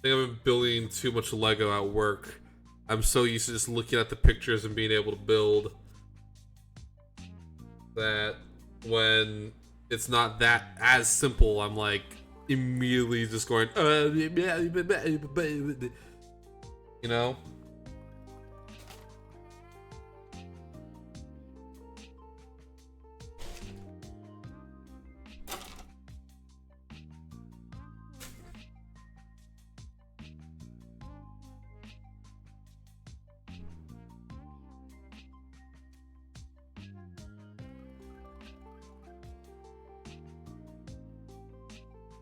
think I've been building too much Lego at work. I'm so used to just looking at the pictures and being able to build that when it's not that as simple, I'm like immediately just going, you know?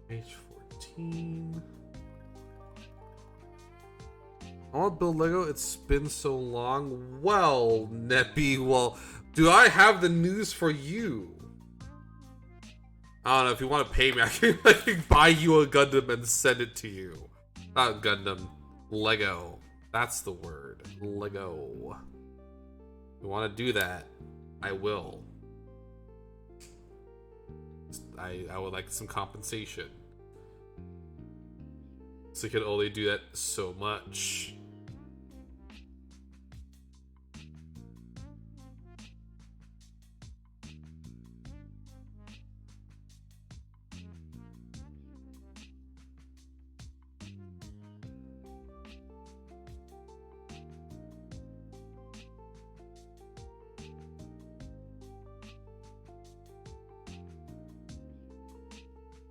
Page 14. I want to build Lego. It's been so long. Well, Neppy, well, do I have the news for you? I don't know. If you want to pay me, I can buy you a Gundam and send it to you. Not Gundam. Lego. That's the word. Lego. If you want to do that, I will. I would like some compensation. So you can only do that so much.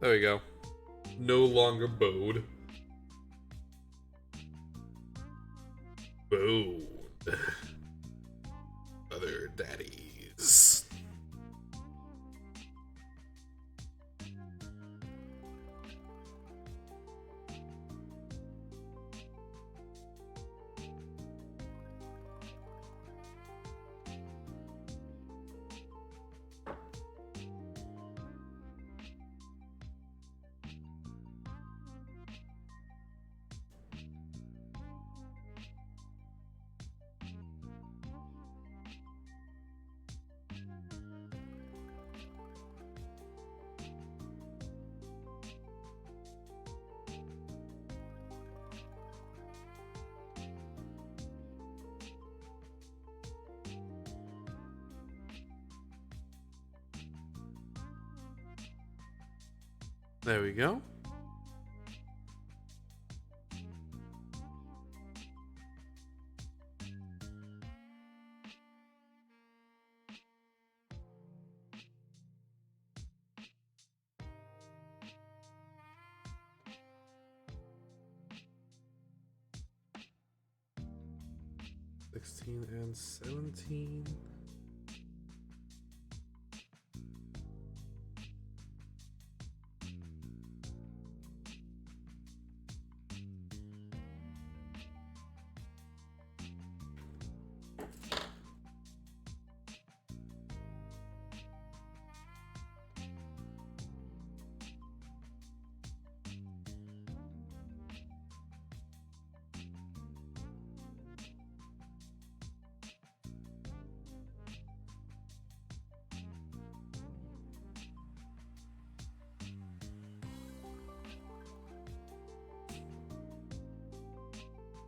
There we go. No longer bowed. Bowed. Other daddies. There we go. Sixteen and 17.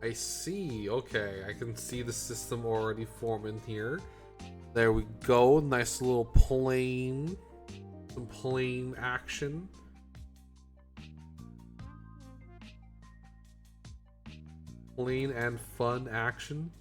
I see. Okay, I can see the system already forming here. There we go. Nice little plane. Some plane action. Plane and fun action.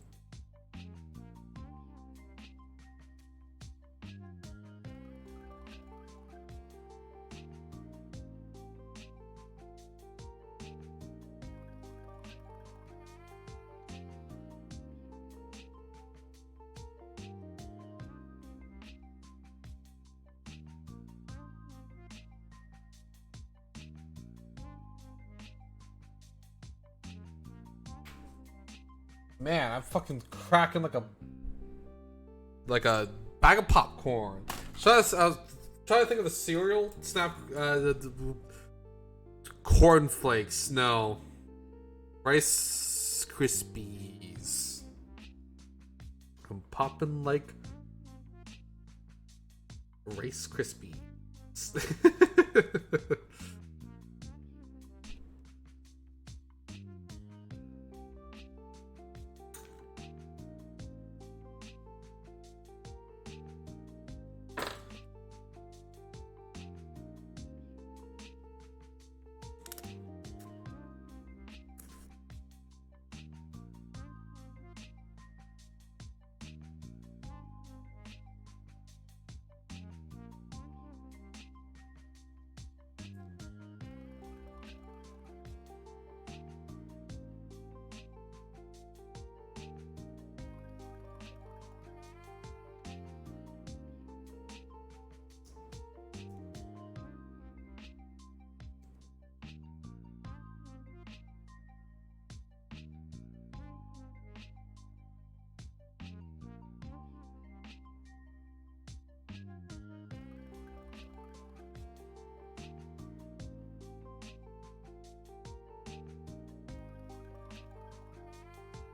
Man, I'm fucking cracking like a bag of popcorn. So I was trying to think of the cereal. Snap, the cornflakes. No, Rice Krispies. I'm popping like Rice Krispies.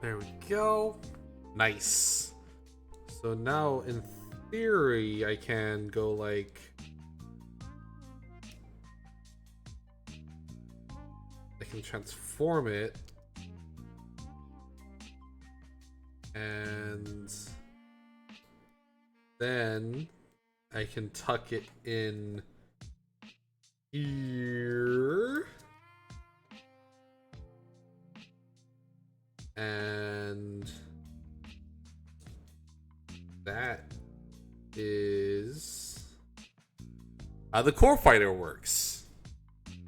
There we go. Nice. So now, in theory, I can go like... I can transform it. And then I can tuck it in here. And that is how the core fighter works.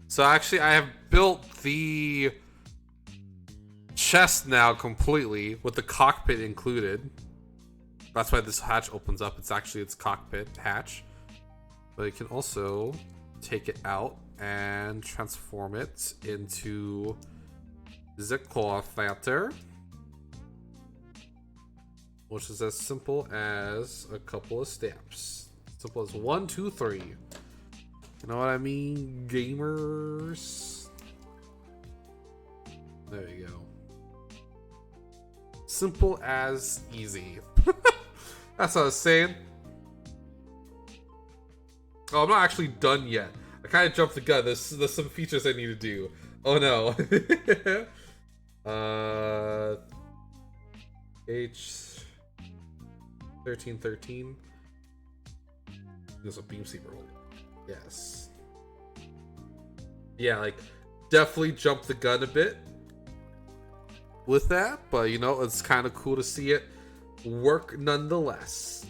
So actually I have built the chest now completely with the cockpit included. That's why this hatch opens up. It's actually its cockpit hatch. But you can also take it out and transform it into the core fighter, which is as simple as a couple of steps. Simple as 1, 2, 3. You know what I mean, gamers? There you go. Simple as easy. That's what I was saying. Oh, I'm not actually done yet. I kind of jumped the gun. There's some features I need to do. Oh no. H1313. There's a beam saber hole. Yes. Yeah, like definitely jumped the gun a bit with that, but you know, it's kind of cool to see it work nonetheless.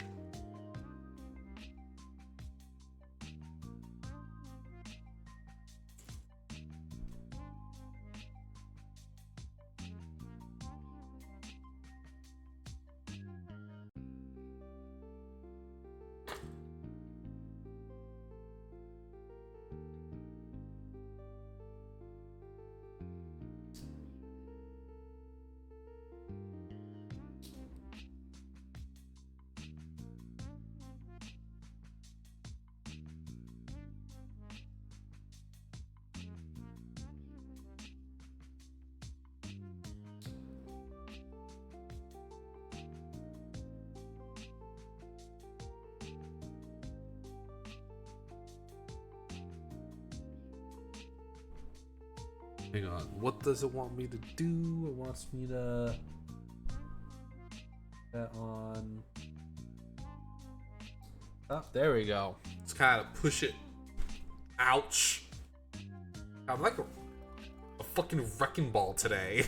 Hang on, what does it want me to do? It wants me to that on. Oh, there we go. Let's kind of push it. Ouch. I'm like a fucking wrecking ball today.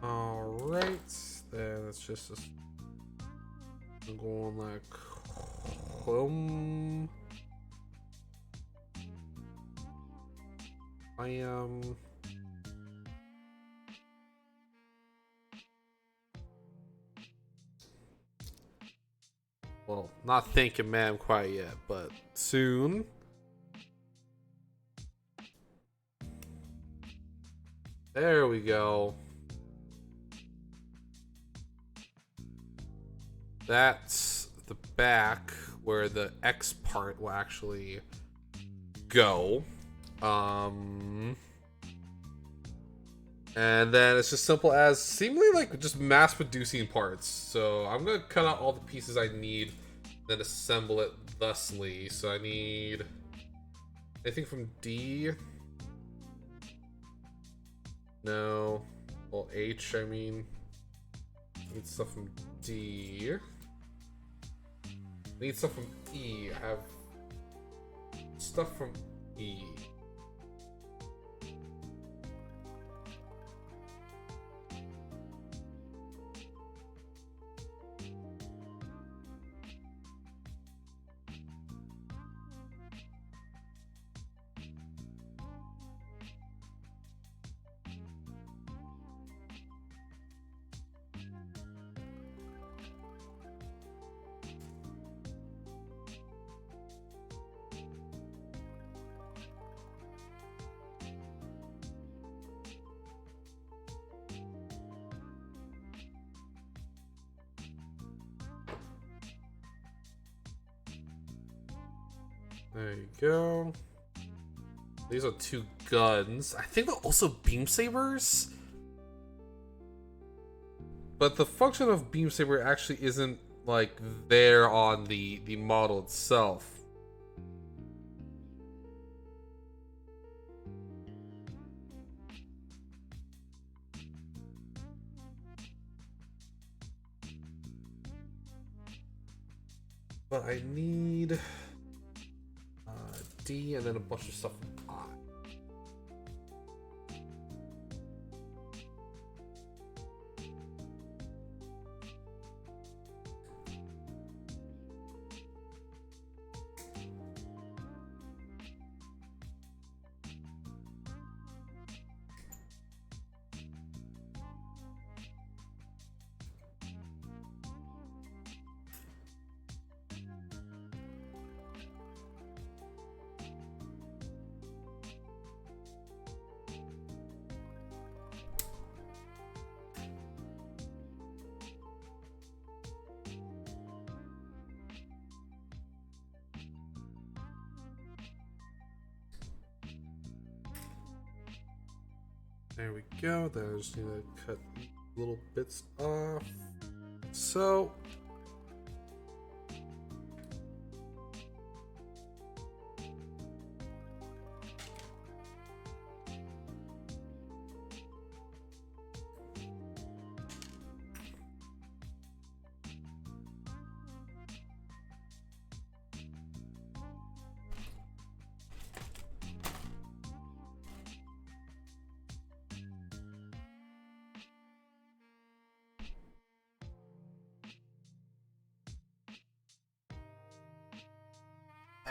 Alright, then it's just I'm going like I am well, not thinking man quite yet, but soon. There we go. That's the back where the X part will actually go. And then it's just simple as seemingly like just mass producing parts. So I'm gonna cut out all the pieces I need, then assemble it thusly. So I need anything from D. No. Well, H, I mean. Need stuff from D. Need stuff from E. I have stuff from E. There you go. These are 2 guns. I think they're also beam sabers. But the function of beam saber actually isn't like there on the model itself. But I need D and then a bunch of stuff I. There we go. Then I just need to cut little bits off. So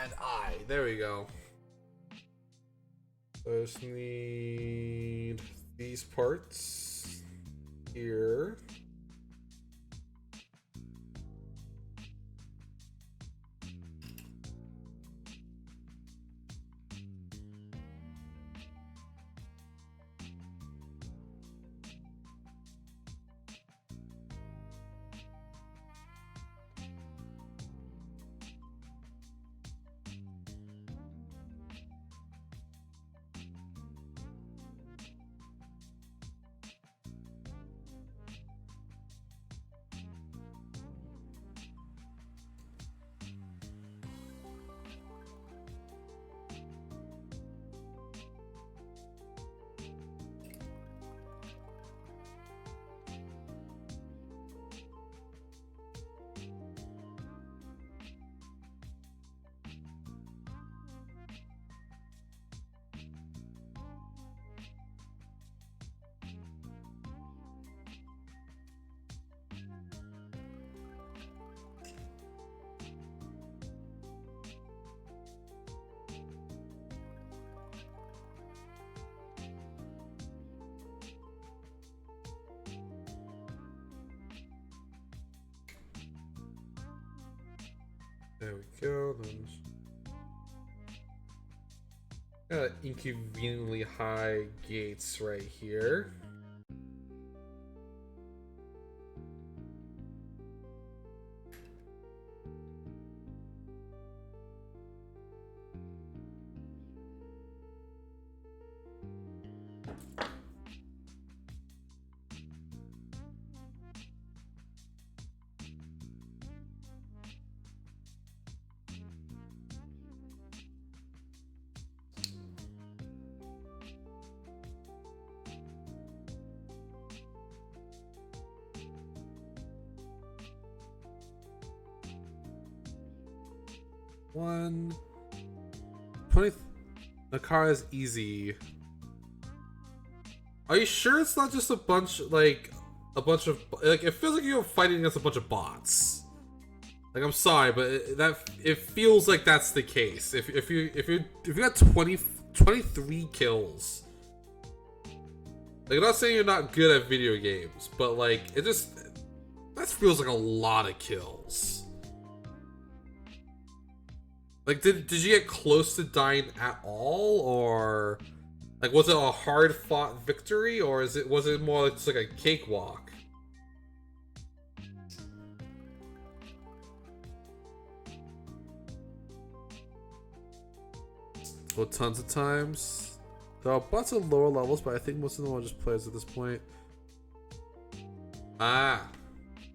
and I. There we go. So I just need these parts here. There we go. Then got inconveniently high gates right here. One 20. The car is easy. Are you sure it's not just a bunch of like it feels like you're fighting against a bunch of bots. Like, I'm sorry, but it feels like that's the case. If you got 23 kills. Like, I'm not saying you're not good at video games, but like that feels like a lot of kills. Like, did you get close to dying at all, or like was it a hard fought victory, or was it more like just like a cakewalk? Well, tons of times. There are a bunch of lower levels, but I think most of them are just players at this point. Ah.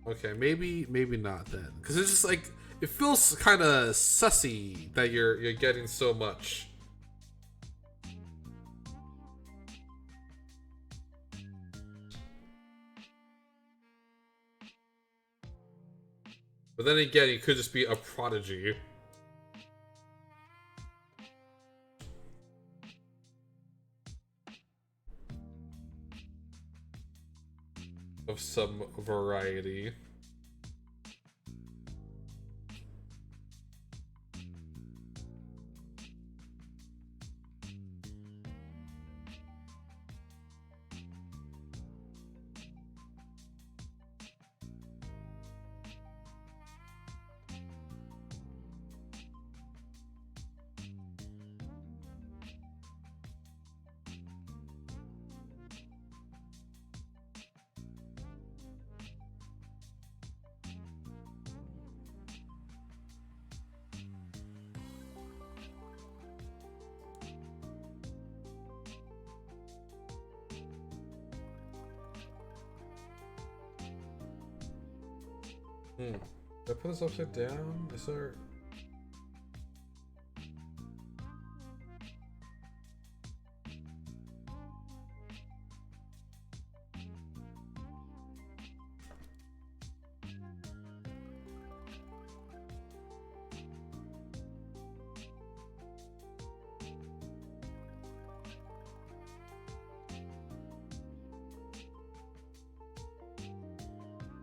Okay, maybe not then. Because it's just like, it feels kind of sussy that you're getting so much. But then again, you could just be a prodigy. Of some variety. Did I put this upside down? Is there...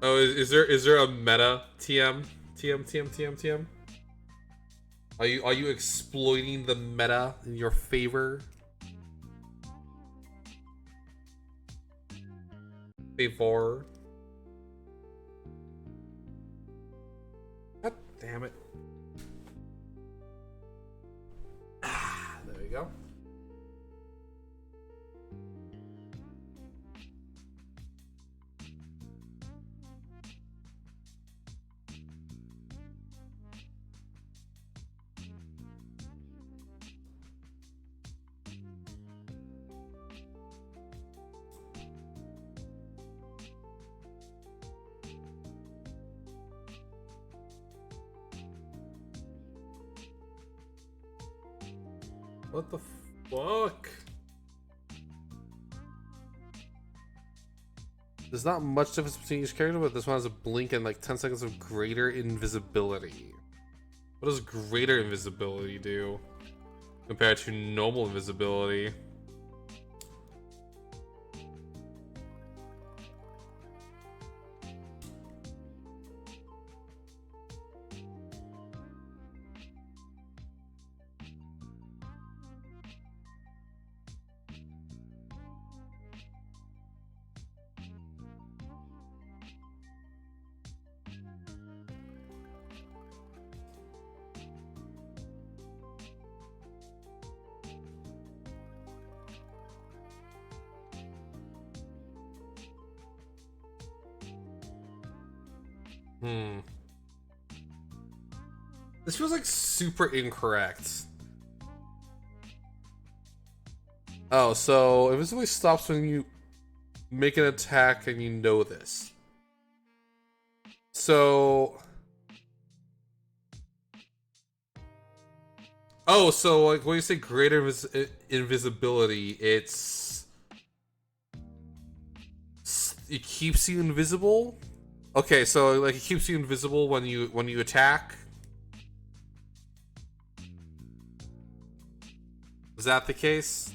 Oh, is there a meta TM? TM? Are you exploiting the meta in your favor? Favor. God damn it. Ah, there we go. What the fuck? There's not much difference between each character, but this one has a blink and like 10 seconds of greater invisibility. What does greater invisibility do compared to normal invisibility? This feels like super incorrect. Oh, so invisibility stops when you make an attack and you know this. So... Oh, so like when you say greater invisibility, it keeps you invisible? Okay, so like it keeps you invisible when you attack? Is that the case?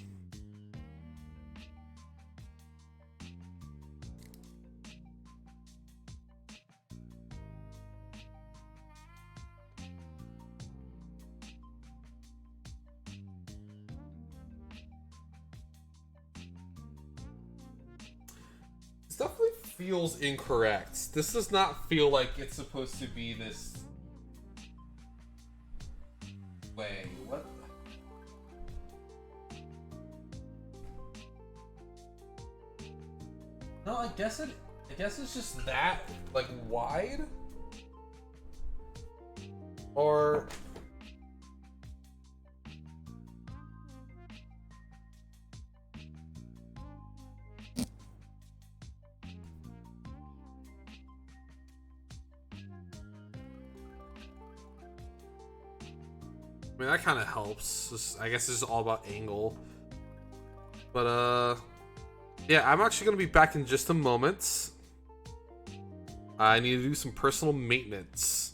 This definitely feels incorrect. This does not feel like it's supposed to be this way. What? No, I guess it's just that like wide, or I mean, that kind of helps. I guess it's just all about angle. But, yeah, I'm actually going to be back in just a moment. I need to do some personal maintenance.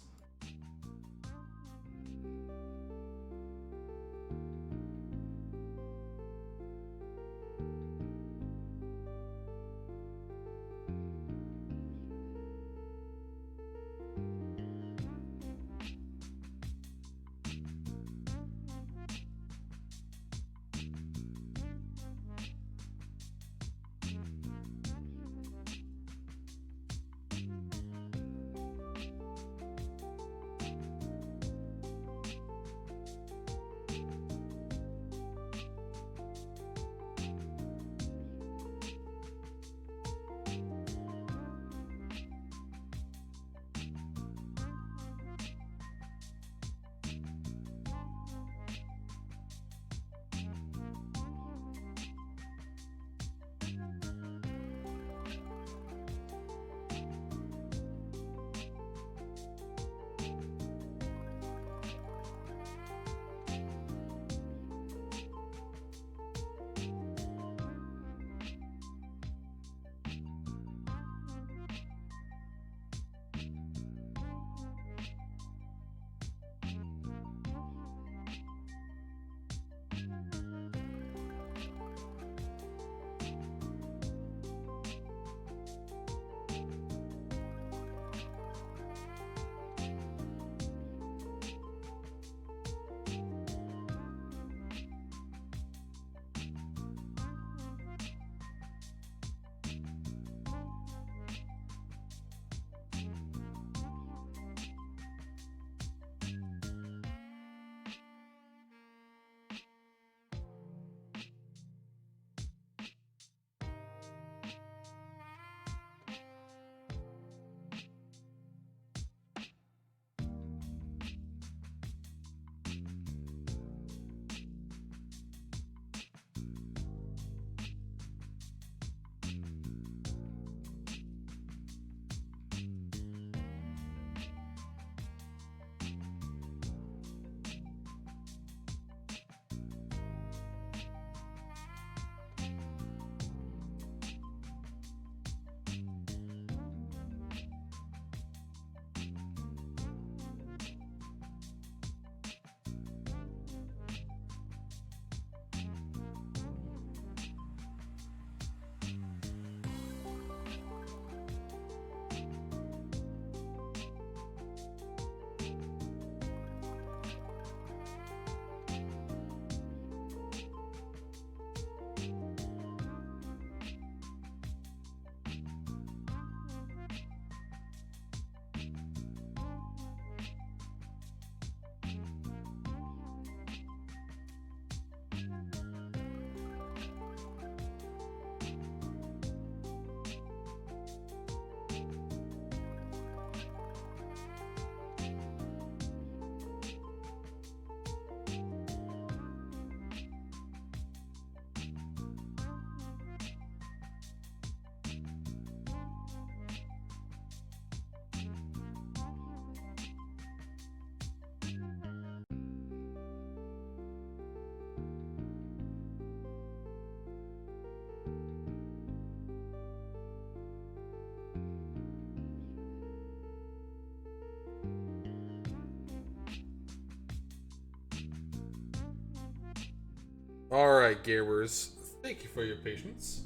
Alright, gamers. Thank you for your patience.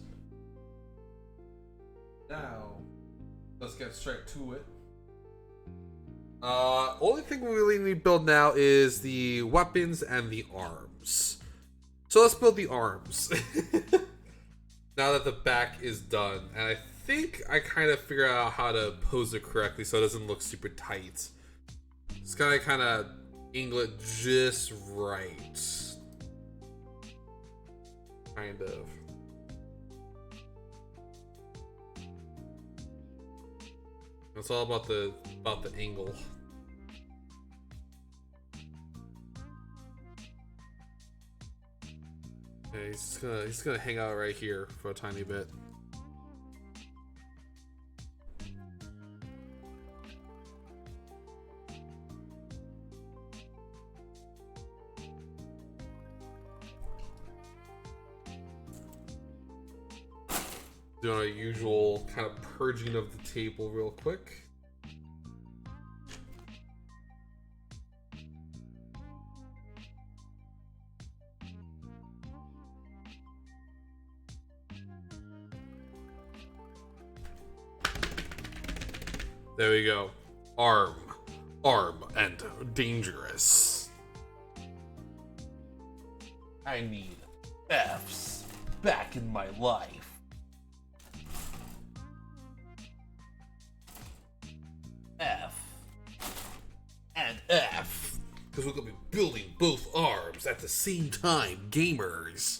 Now, let's get straight to it. Only thing we really need to build now is the weapons and the arms. So let's build the arms. Now that the back is done. And I think I kind of figured out how to pose it correctly so it doesn't look super tight. Just gotta kind of angle it just right. Kind of. It's all about the angle. Okay, he's gonna hang out right here for a tiny bit. Doing our usual kind of purging of the table real quick. There we go. Arm, and dangerous. I need F's back in my life. F and F. Because we're going to be building both arms at the same time, gamers.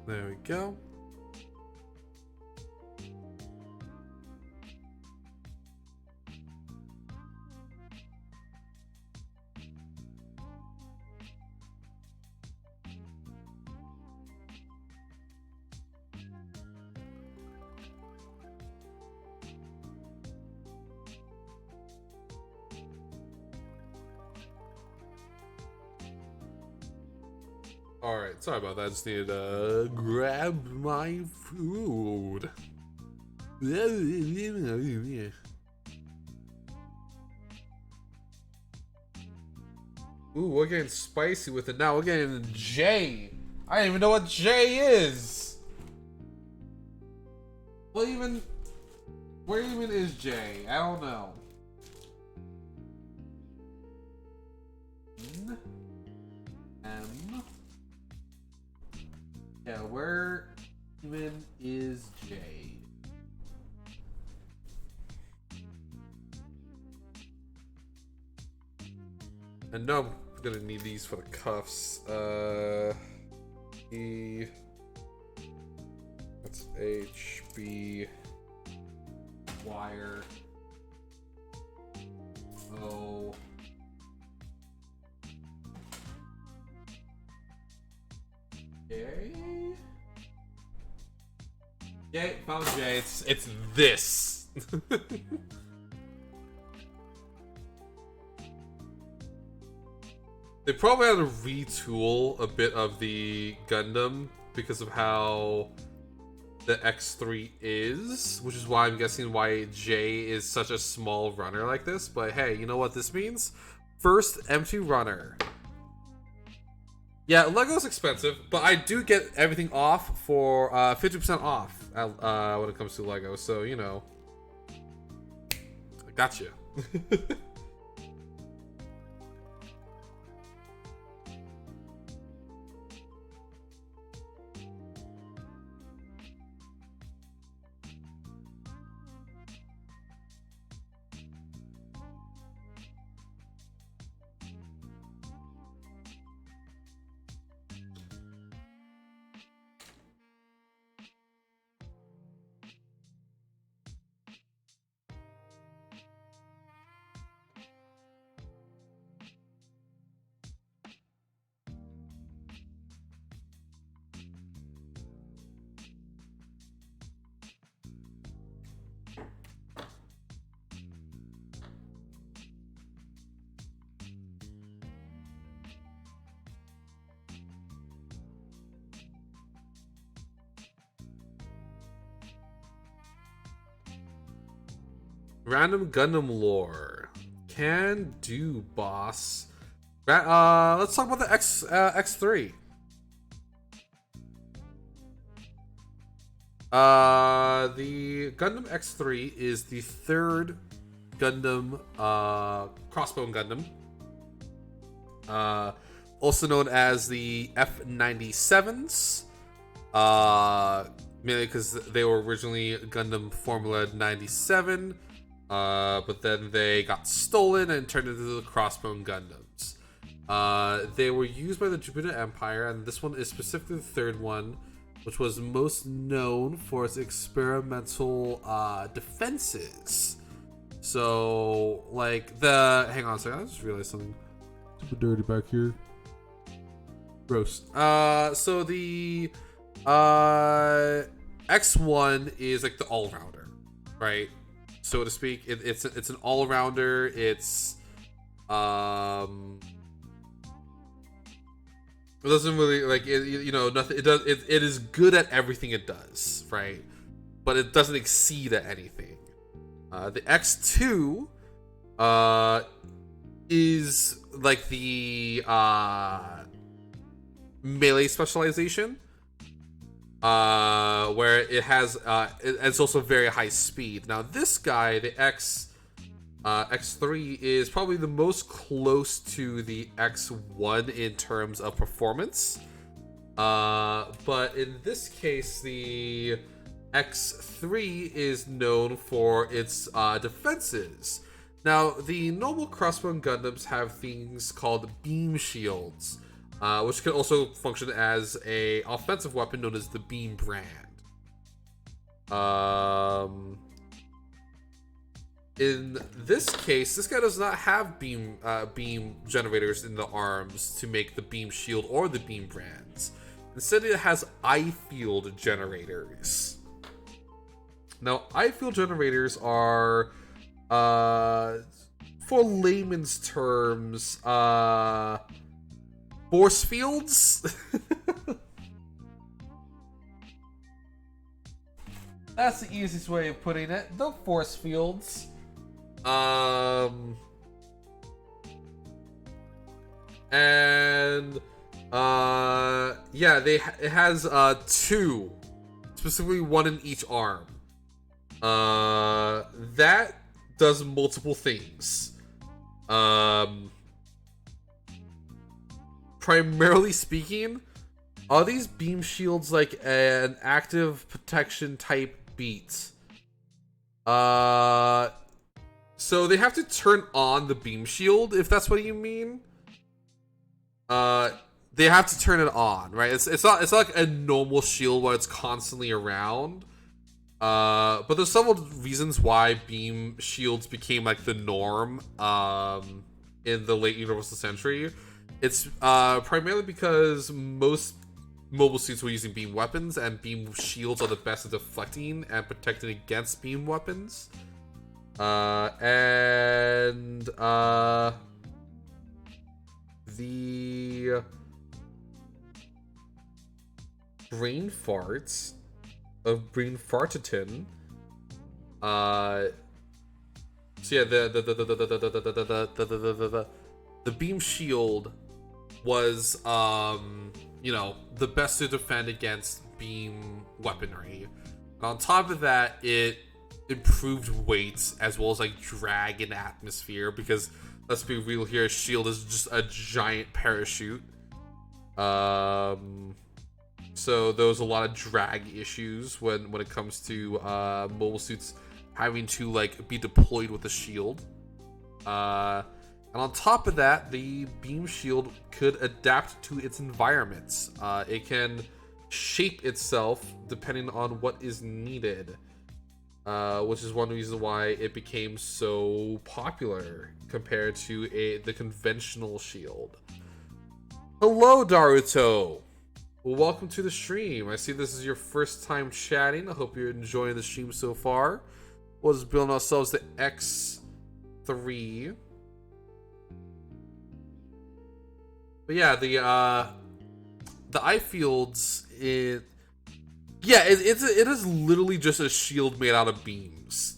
There we go. Alright, sorry about that. I just needed to grab my food. Ooh, we're getting spicy with it now. We're getting J. I don't even know what J is. Where even is J? I don't know. N M. Yeah, where even is J? And no, I'm gonna need these for the cuffs. E. That's H, B, wire, O. J. J, found J. It's this. They probably had to retool a bit of the Gundam because of how the X3 is, which is why I'm guessing why J is such a small runner like this. But hey, you know what this means? First M2 runner. Yeah, Lego's expensive, but I do get everything off for 50% off when it comes to Lego. So, you know, I got you. Random Gundam lore. Can do, boss. Let's talk about the X3. The Gundam X3 is the third Gundam, Crossbone Gundam. Also known as the F97s. Mainly because they were originally Gundam Formula 97, but then they got stolen and turned into the Crossbone Gundams. They were used by the Jupiter Empire, and this one is specifically the third one, which was most known for its experimental defenses. So, like hang on a second, I just realized something super dirty back here. Gross. So the X1 is like the all-rounder, right? So to speak, it's an all-rounder. It's it doesn't really like it, you know, nothing. It is good at everything it does, right? But it doesn't exceed at anything. The X2 is like the melee specialization, where it has it's also very high speed. Now this guy, the X3, is probably the most close to the X1 in terms of performance, but in this case the X3 is known for its defenses. Now the normal Crossbone Gundams have things called beam shields, which can also function as a offensive weapon known as the beam brand. In this case, this guy does not have beam generators in the arms to make the beam shield or the beam brands. Instead, it has eye field generators. Now, eye field generators are, for layman's terms, force fields. That's the easiest way of putting it. The force fields. And yeah, it has two, specifically one in each arm. That does multiple things. Primarily speaking, are these beam shields like an active protection type beat? So they have to turn on the beam shield, if that's what you mean. They have to turn it on, right? It's not like a normal shield where it's constantly around. But there's several reasons why beam shields became like the norm in the late Universal Century. It's primarily because most mobile suits were using beam weapons, and beam shields are the best at deflecting and protecting against beam weapons. The brain farts of Brain Fartitan. So yeah, the beam shield was you know, the best to defend against beam weaponry. And on top of that, it improved weight as well as like drag in atmosphere, because let's be real here, a shield is just a giant parachute. So there was a lot of drag issues when it comes to mobile suits having to like be deployed with a shield. And on top of that, the beam shield could adapt to its environments. It can shape itself depending on what is needed, which is one reason why it became so popular compared to the conventional shield. Hello, Daruto. Well, welcome to the stream. I see this is your first time chatting. I hope you're enjoying the stream so far. We'll just build ourselves the X3. But yeah, the eye fields, it is literally just a shield made out of beams.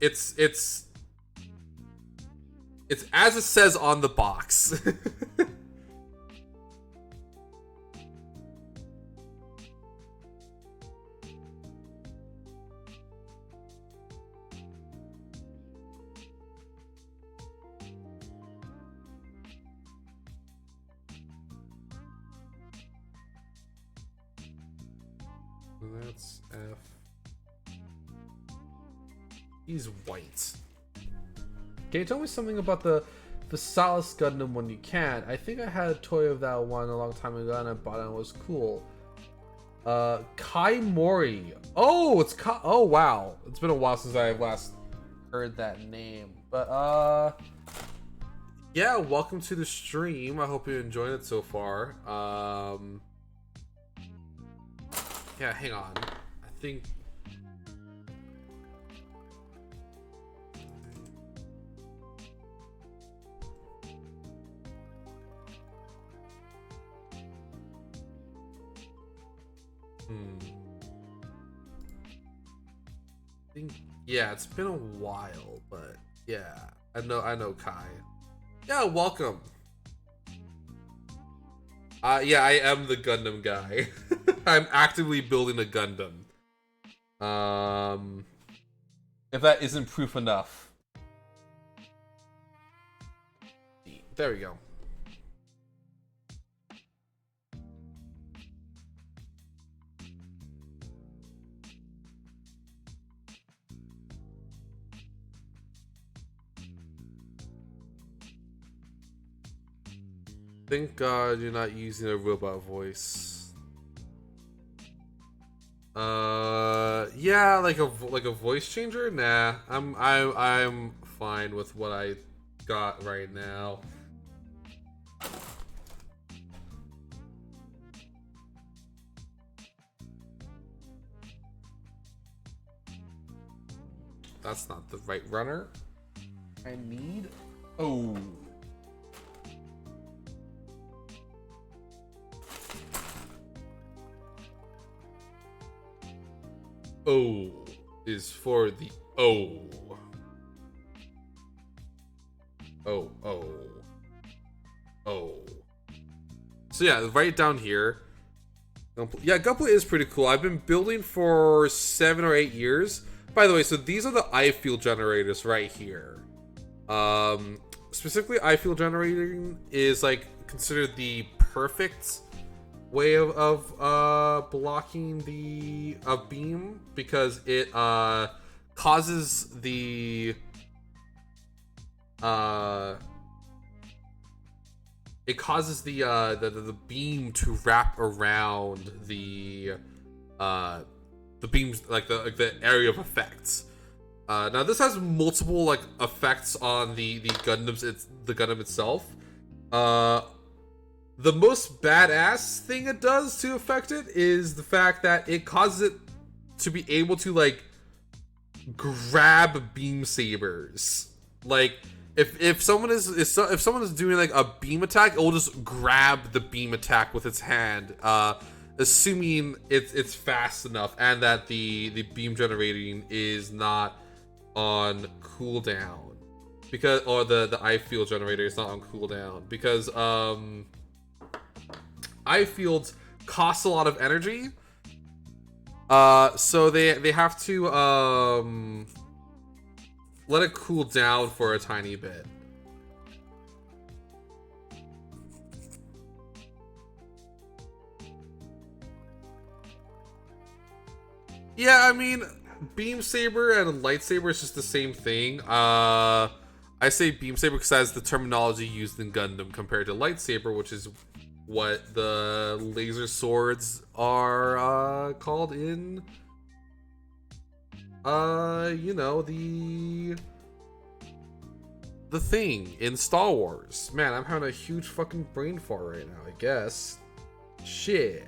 It's as it says on the box. That's F. He's white. Can you tell me something about the Solace Gundam when you can? I think I had a toy of that one a long time ago and I bought it and it was cool. Kai Mori. Oh, it's Kai. Oh, wow. It's been a while since I last heard that name. But, yeah, welcome to the stream. I hope you enjoyed it so far. Yeah, hang on. I think... Yeah, it's been a while, but yeah, I know Kai. Yeah, welcome. Yeah, I am the Gundam guy. I'm actively building a Gundam. If that isn't proof enough. There we go. Thank God you're not using a robot voice. Yeah, like a voice changer? Nah, I'm fine with what I got right now. That's not the right runner. I need. Oh. O is for the O. O. So yeah, right down here. Yeah, Gunpla is pretty cool. I've been building for 7 or 8 years. By the way, so these are the I-field generators right here. Specifically, I-field generating is like considered the perfect way of blocking the beam because it causes the the beam to wrap around the beams, like the area of effects. Now this has multiple like effects on the Gundam itself. The most badass thing it does to affect it is the fact that it causes it to be able to like grab beam sabers. Like if someone is doing like a beam attack, it will just grab the beam attack with its hand, assuming it's fast enough and that the beam generating is not on cooldown, because the I-field generator is not on cooldown because I-fields cost a lot of energy, so they have to let it cool down for a tiny bit. Yeah, I mean, beam saber and lightsaber is just the same thing. I say beam saber because that's the terminology used in Gundam compared to lightsaber, which is what the laser swords are called in you know, the thing in Star Wars. Man, I'm having a huge fucking brain fart right now, I guess. Shit.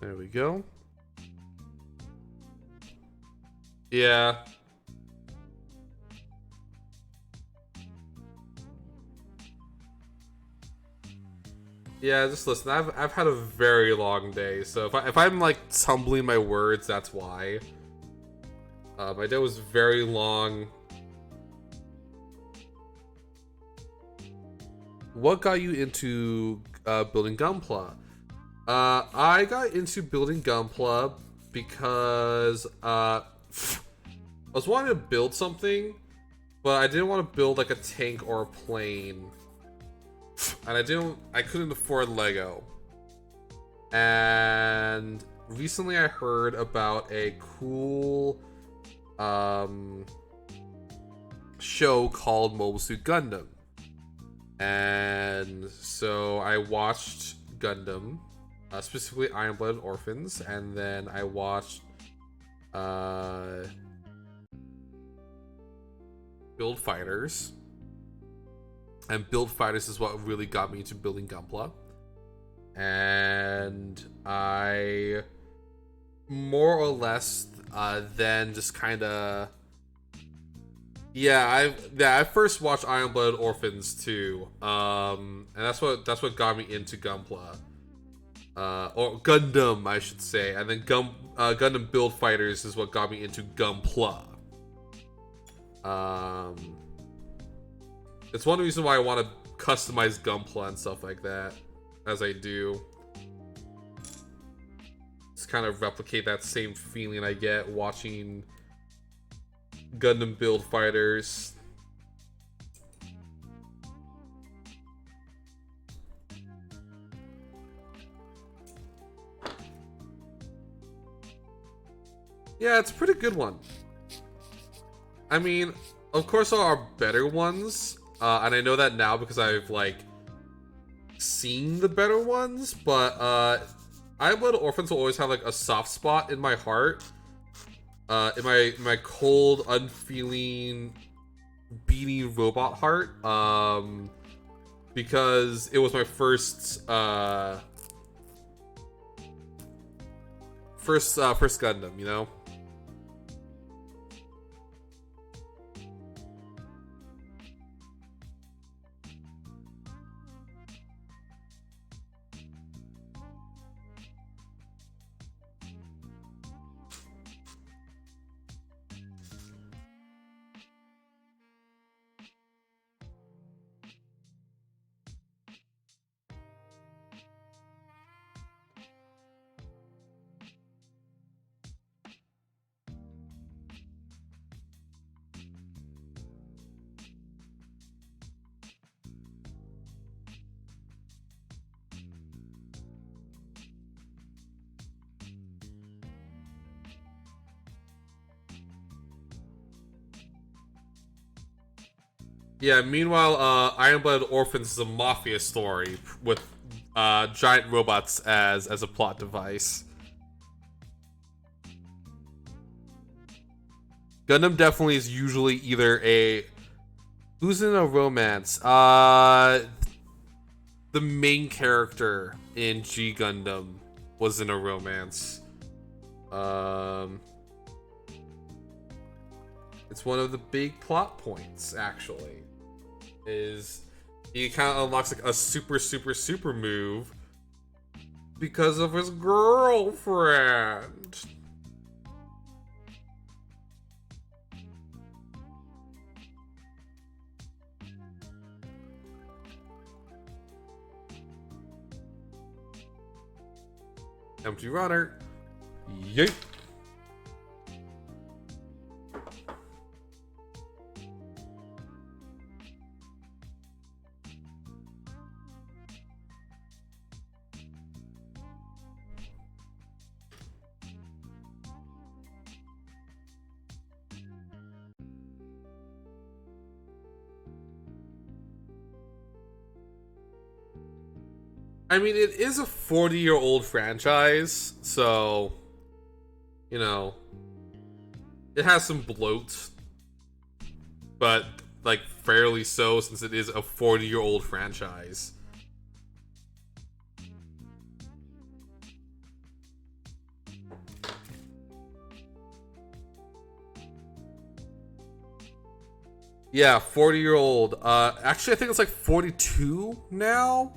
There we go. Yeah. Yeah, just listen. I've had a very long day, so if I'm like tumbling my words, that's why. My day was very long. What got you into building Gunpla? I got into building Gunpla because I was wanting to build something, but I didn't want to build like a tank or a plane. And I couldn't afford Lego. And recently I heard about a cool show called Mobile Suit Gundam. And so I watched Gundam, specifically Iron Blooded Orphans, and then I watched Build Fighters. And Build Fighters is what really got me into building Gunpla. And I more or less then just kind of... I first watched Iron Blooded Orphans too. And that's what got me into Gunpla. Or Gundam, I should say. And then Gundam Build Fighters is what got me into Gunpla. It's one reason why I want to customize Gunpla and stuff like that, as I do. Just kind of replicate that same feeling I get watching Gundam Build Fighters. Yeah, it's a pretty good one. I mean, of course there are better ones. And I know that now because I've, like, seen the better ones, but, I Blood Orphans will always have, like, a soft spot in my heart. In my cold, unfeeling, beating robot heart. Because it was my first Gundam, you know? Yeah, meanwhile, Iron Blooded Orphans is a mafia story with giant robots as a plot device. Gundam definitely is usually either a... Who's in a romance? The main character in G Gundam was in a romance. It's one of the big plot points, actually. Is he kind of unlocks like a super move because of his girlfriend. Empty runner. Yeet. I mean, it is a 40-year-old franchise, so, you know, it has some bloat, but, like, fairly so, since it is a 40-year-old franchise. Yeah, 40-year-old. Actually, I think it's like 42 now.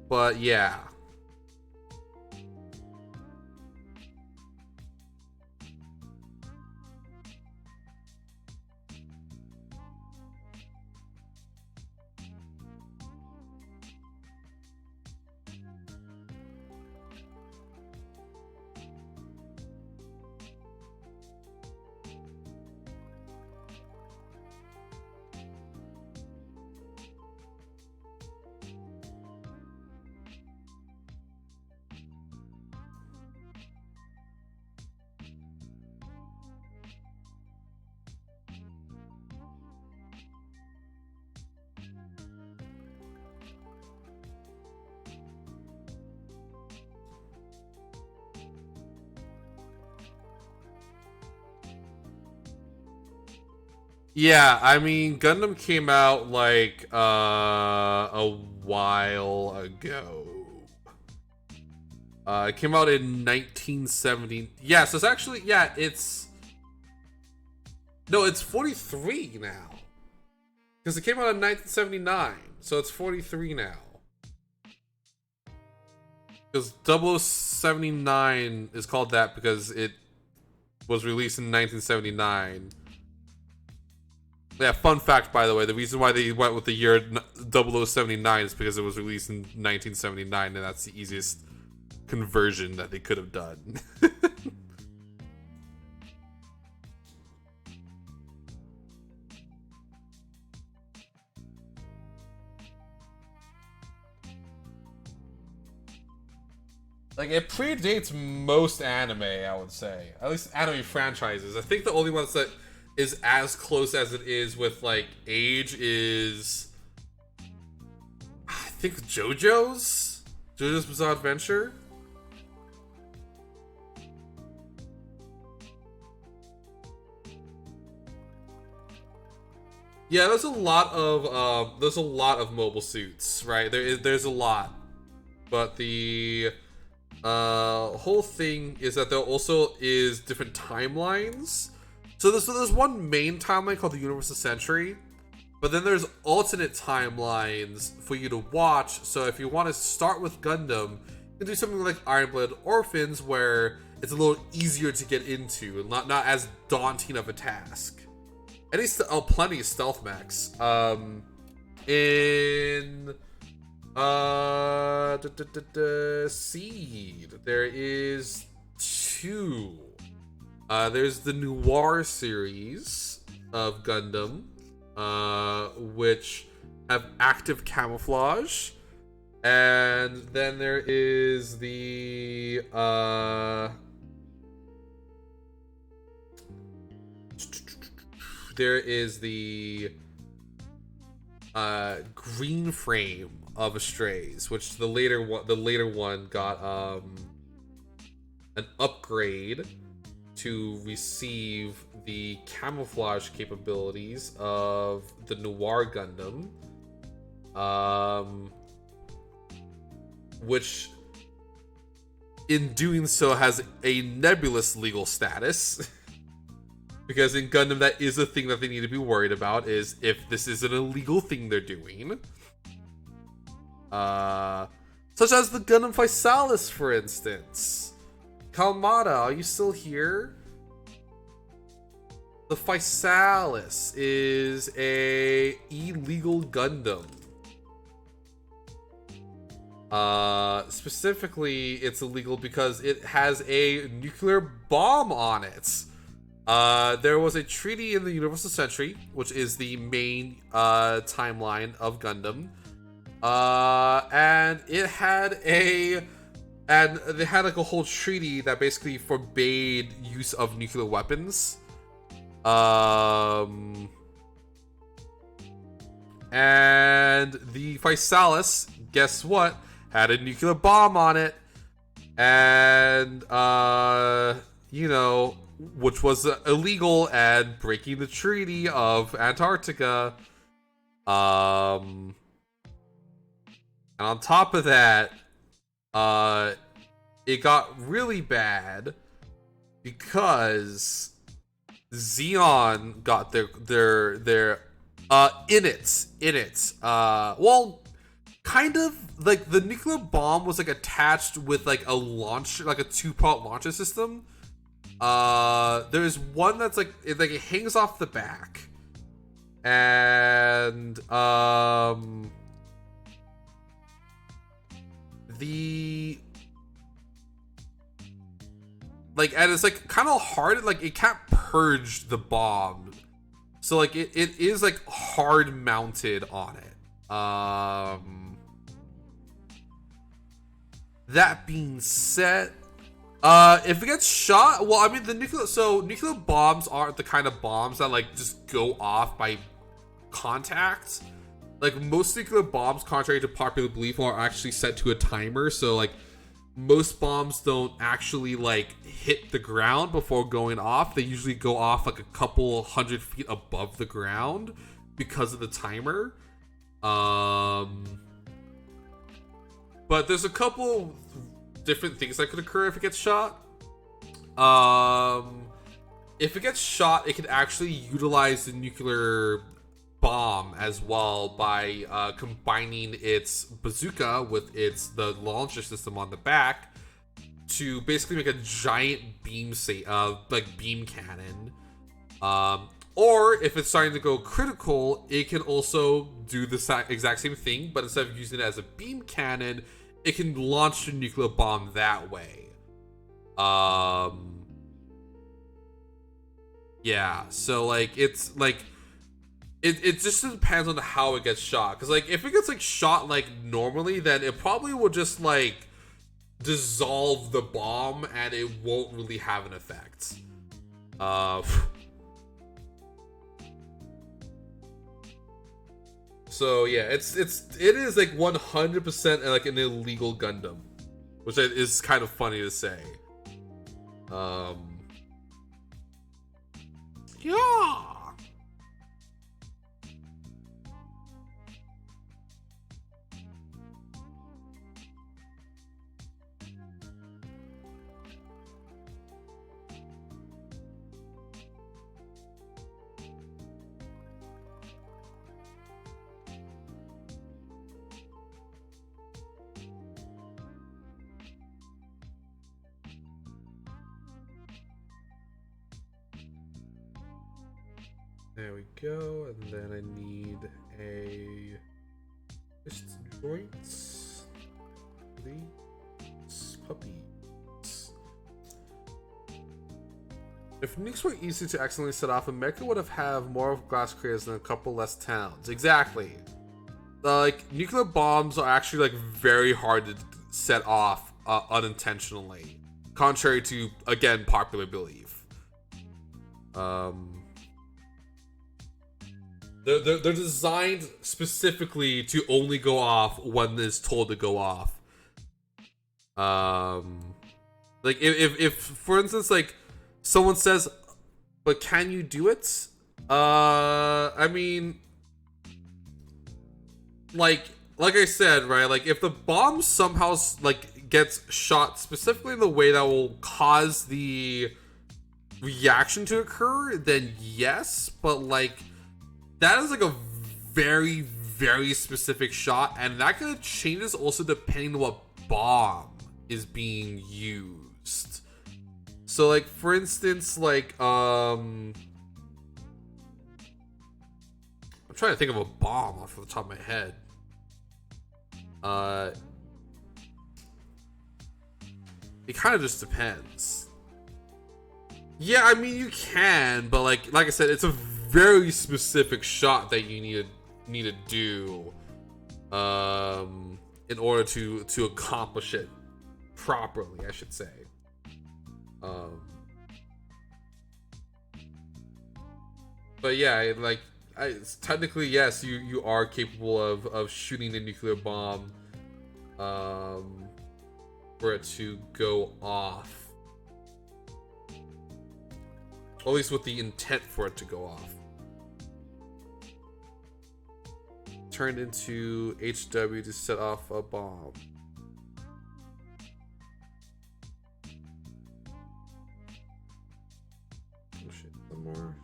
But yeah. Yeah, I mean, Gundam came out like a while ago. It came out in 1970. Yeah, so it's actually, yeah, it's 43 now. Because it came out in 1979, so it's 43 now. Because 0079 is called that because it was released in 1979. Yeah, fun fact, by the way, the reason why they went with the year 0079 is because it was released in 1979, and that's the easiest conversion that they could have done. Like, it predates most anime, I would say. At least anime franchises. I think the only ones that is as close as it is with, like, age is... I think JoJo's Bizarre Adventure. Yeah, there's a lot of mobile suits, right? There's a lot, but the whole thing is that there also is different timelines. So there's one main timeline called the Universal Century, but then there's alternate timelines for you to watch. So if you want to start with Gundam, you can do something like Iron Blooded Orphans, where it's a little easier to get into and not as daunting of a task. And it's plenty of stealth mechs. In Seed, there is 2. There's the Noir series of Gundam, which have active camouflage, and then there is the green frame of Astrays, which the later one got an upgrade to receive the camouflage capabilities of the Noir Gundam, which in doing so has a nebulous legal status. Because in Gundam, that is a thing that they need to be worried about, is if this is an illegal thing they're doing. Such as the Gundam Physalis, for instance. Kalmata, are you still here? The Physalis is a illegal Gundam. Specifically, it's illegal because it has a nuclear bomb on it. There was a treaty in the Universal Century, which is the main timeline of Gundam, and they had like a whole treaty that basically forbade use of nuclear weapons. And the Physalis, guess what, had a nuclear bomb on it, and you know, which was illegal and breaking the Treaty of Antarctica. And on top of that, it got really bad because Xeon got their Well, kind of like the nuclear bomb was like attached with like a launch, like a two-part launcher system. There's one that's like it hangs off the back, and and it's like kind of hard, like it can't purge the bomb, so like it is like hard mounted on it. That being said, if it gets shot, well, I mean nuclear bombs aren't the kind of bombs that like just go off by contact. Like most nuclear bombs, contrary to popular belief, are actually set to a timer, so like most bombs don't actually like hit the ground before going off. They usually go off like a couple 100 feet above the ground because of the timer. But there's a couple different things that could occur if it gets shot. If it gets shot, it can actually utilize the nuclear bomb as well by combining its bazooka with the launcher system on the back to basically make a giant beam cannon. Or if it's starting to go critical, it can also do the exact same thing, but instead of using it as a beam cannon, it can launch a nuclear bomb that way. Yeah, so like it's like it just depends on how it gets shot. Because like if it gets like shot like normally, then it probably will just like dissolve the bomb and it won't really have an effect. So yeah, it is like 100% like an illegal Gundam, which is kind of funny to say. Yeah. There we go, and then I need a wrist joints. These puppies. If nukes were easy to accidentally set off, America would have more glass craters than a couple less towns. Exactly. Like nuclear bombs are actually like very hard to set off unintentionally, contrary to again popular belief. They're designed specifically to only go off when it's told to go off. Like if for instance like someone says, "But can you do it?" I mean, like I said, right? Like if the bomb somehow like gets shot specifically in the way that will cause the reaction to occur, then yes, but like that is like a very, very specific shot, and that kind of changes also depending on what bomb is being used. So like for instance, like I'm trying to think of a bomb off the top of my head. It kind of just depends. Yeah, I mean you can, but like I said, it's a very specific shot that you need to do in order to accomplish it properly, I should say. But yeah, technically yes, you are capable of shooting a nuclear bomb for it to go off, or at least with the intent for it to go off. Turned into HW to set off a bomb. Oh shit, one more.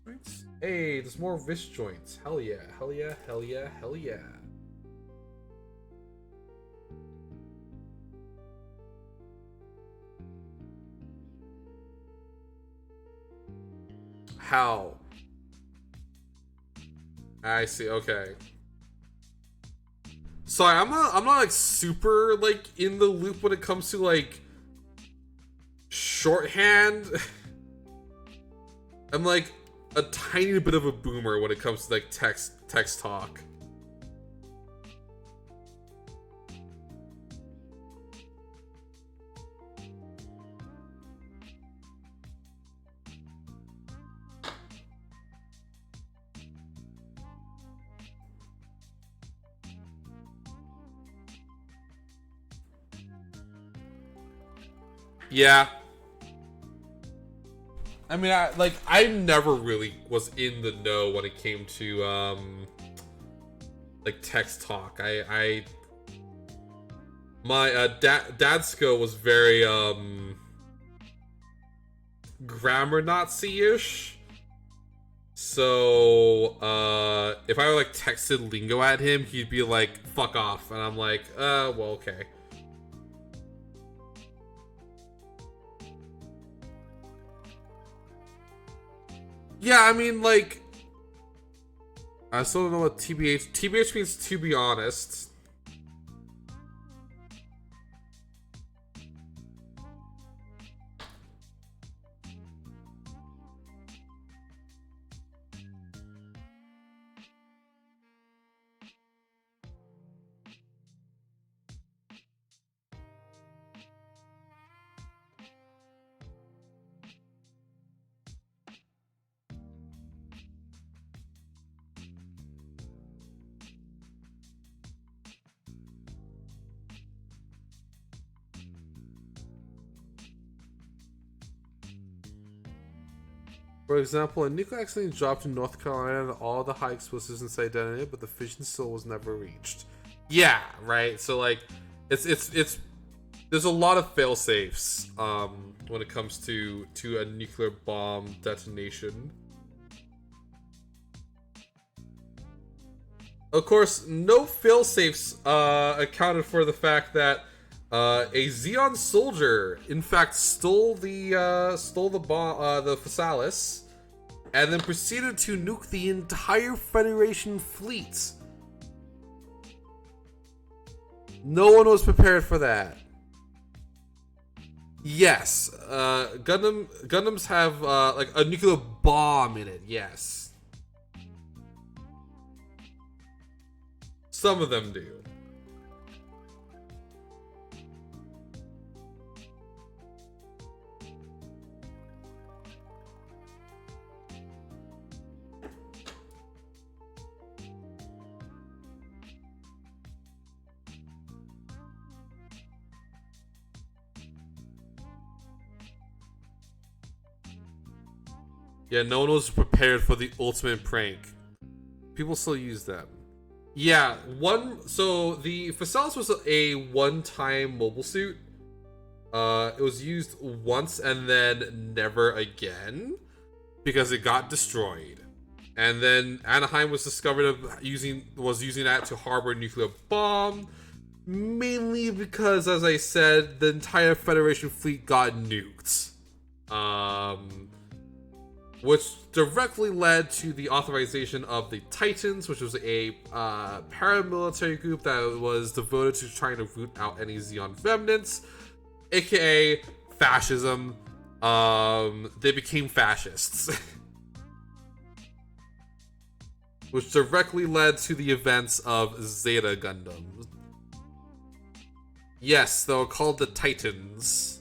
Right. Hey. Hey, there's more wrist joints. Hell yeah, hell yeah, hell yeah, hell yeah. How? I see, okay. Sorry, I'm not like super like in the loop when it comes to like shorthand. I'm like a tiny bit of a boomer when it comes to like text talk. Yeah. I mean, I never really was in the know when it came to like text talk. My Dadsco was very grammar Nazi-ish. So if I like texted lingo at him, he'd be like, "Fuck off," and I'm like, well, okay." Yeah, I mean, like, I still don't know what TBH. TBH means to be honest. For example, a nuclear accident dropped in North Carolina and all the high explosives inside detonated, but the fission still was never reached. Yeah, right. So like, it's there's a lot of fail safes when it comes to a nuclear bomb detonation. Of course, no fail safes accounted for the fact that a Xeon soldier, in fact, stole the bomb, the Phasalis, and then proceeded to nuke the entire Federation fleet. No one was prepared for that. Yes, Gundams have like a nuclear bomb in it. Yes, some of them do. Yeah, no one was prepared for the ultimate prank. People still use them. Yeah, so the Phasalis was a one-time mobile suit. It was used once and then never again because it got destroyed. And then Anaheim was discovered using that to harbor a nuclear bomb, mainly because, as I said, the entire Federation fleet got nuked. Which directly led to the authorization of the Titans, which was a paramilitary group that was devoted to trying to root out any Xeon remnants, aka fascism. They became fascists. Which directly led to the events of Zeta Gundam. Yes, they were called the Titans.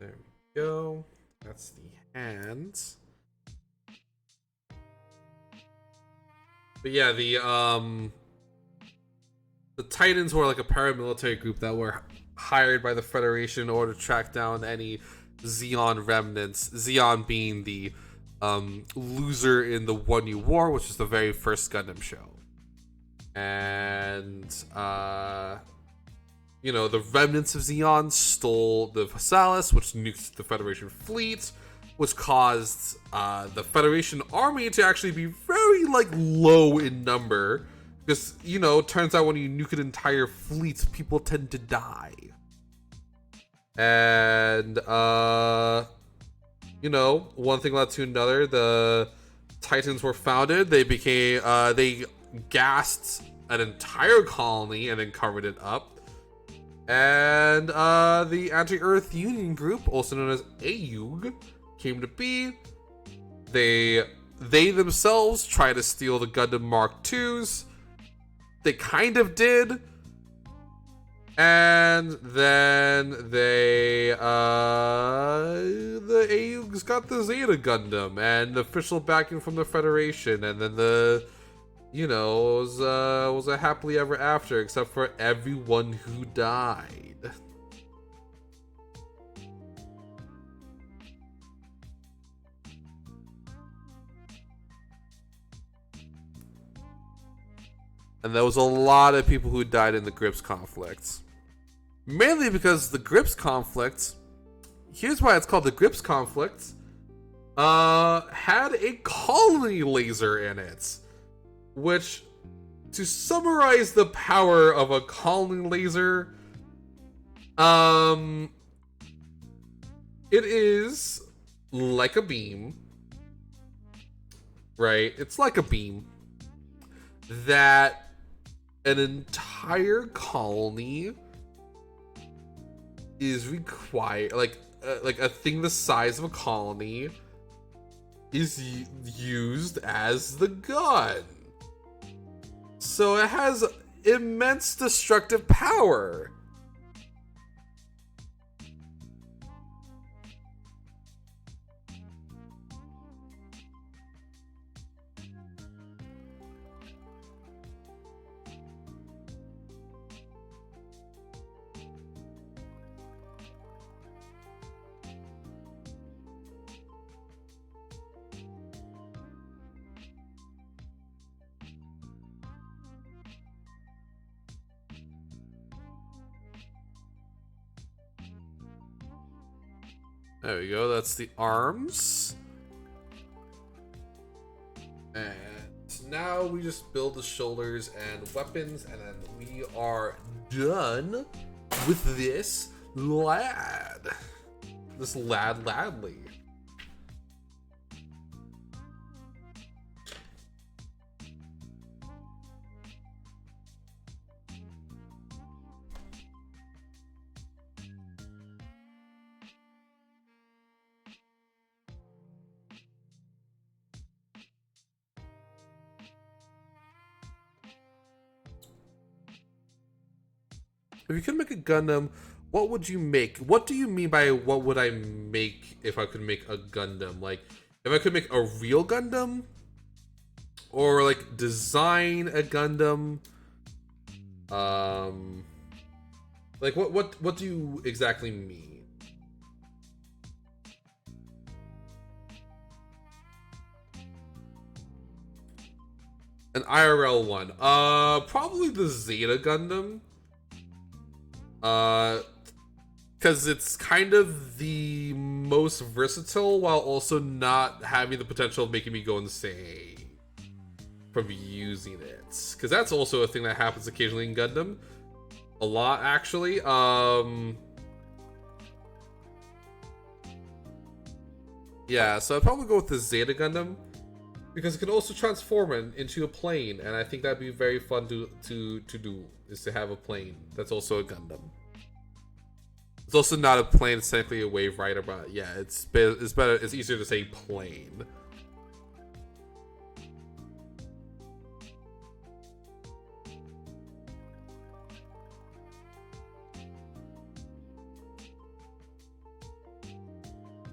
There we go. That's the hands. But yeah, the Titans were like a paramilitary group that were hired by the Federation in order to track down any Zeon remnants. Zeon being the loser in the One New War, which is the very first Gundam show. And you know, the remnants of Zeon stole the Phasalis, which nuked the Federation fleet, which caused the Federation army to actually be very like low in number. Because, you know, it turns out when you nuke an entire fleet, people tend to die. And, you know, one thing led to another. The Titans were founded. They became, they gassed an entire colony and then covered it up. And the Anti-Earth Union Group, also known as ENVtuber, came to be. They themselves tried to steal the Gundam Mark IIs. They kind of did, and then the ENVtuber got the Zeta Gundam and official backing from the Federation, and then it was a happily ever after, except for everyone who died. And there was a lot of people who died in the Grips conflict. Mainly because the Grips conflict, here's why it's called the Grips conflict, had a colony laser in it. Which, to summarize the power of a colony laser, it is like a beam. Right? It's like a beam that an entire colony is required, like a thing the size of a colony is used as the gun. So it has immense destructive power. There we go, that's the arms. And now we just build the shoulders and weapons, and then we are done with this lad. This ladly. If you could make a Gundam, what would you make? What do you mean by what would I make if I could make a Gundam? Like, if I could make a real Gundam? Or, like, design a Gundam? Like, what do you exactly mean? An IRL one. Probably the Zeta Gundam. Because it's kind of the most versatile while also not having the potential of making me go insane from using it. Because that's also a thing that happens occasionally in Gundam. A lot, actually. Yeah, so I'd probably go with the Zeta Gundam. Because it can also transform into a plane, and I think that'd be very fun to do, is to have a plane that's also a Gundam. It's also not a plane, it's technically a wave rider, but yeah, it's better, it's easier to say plane.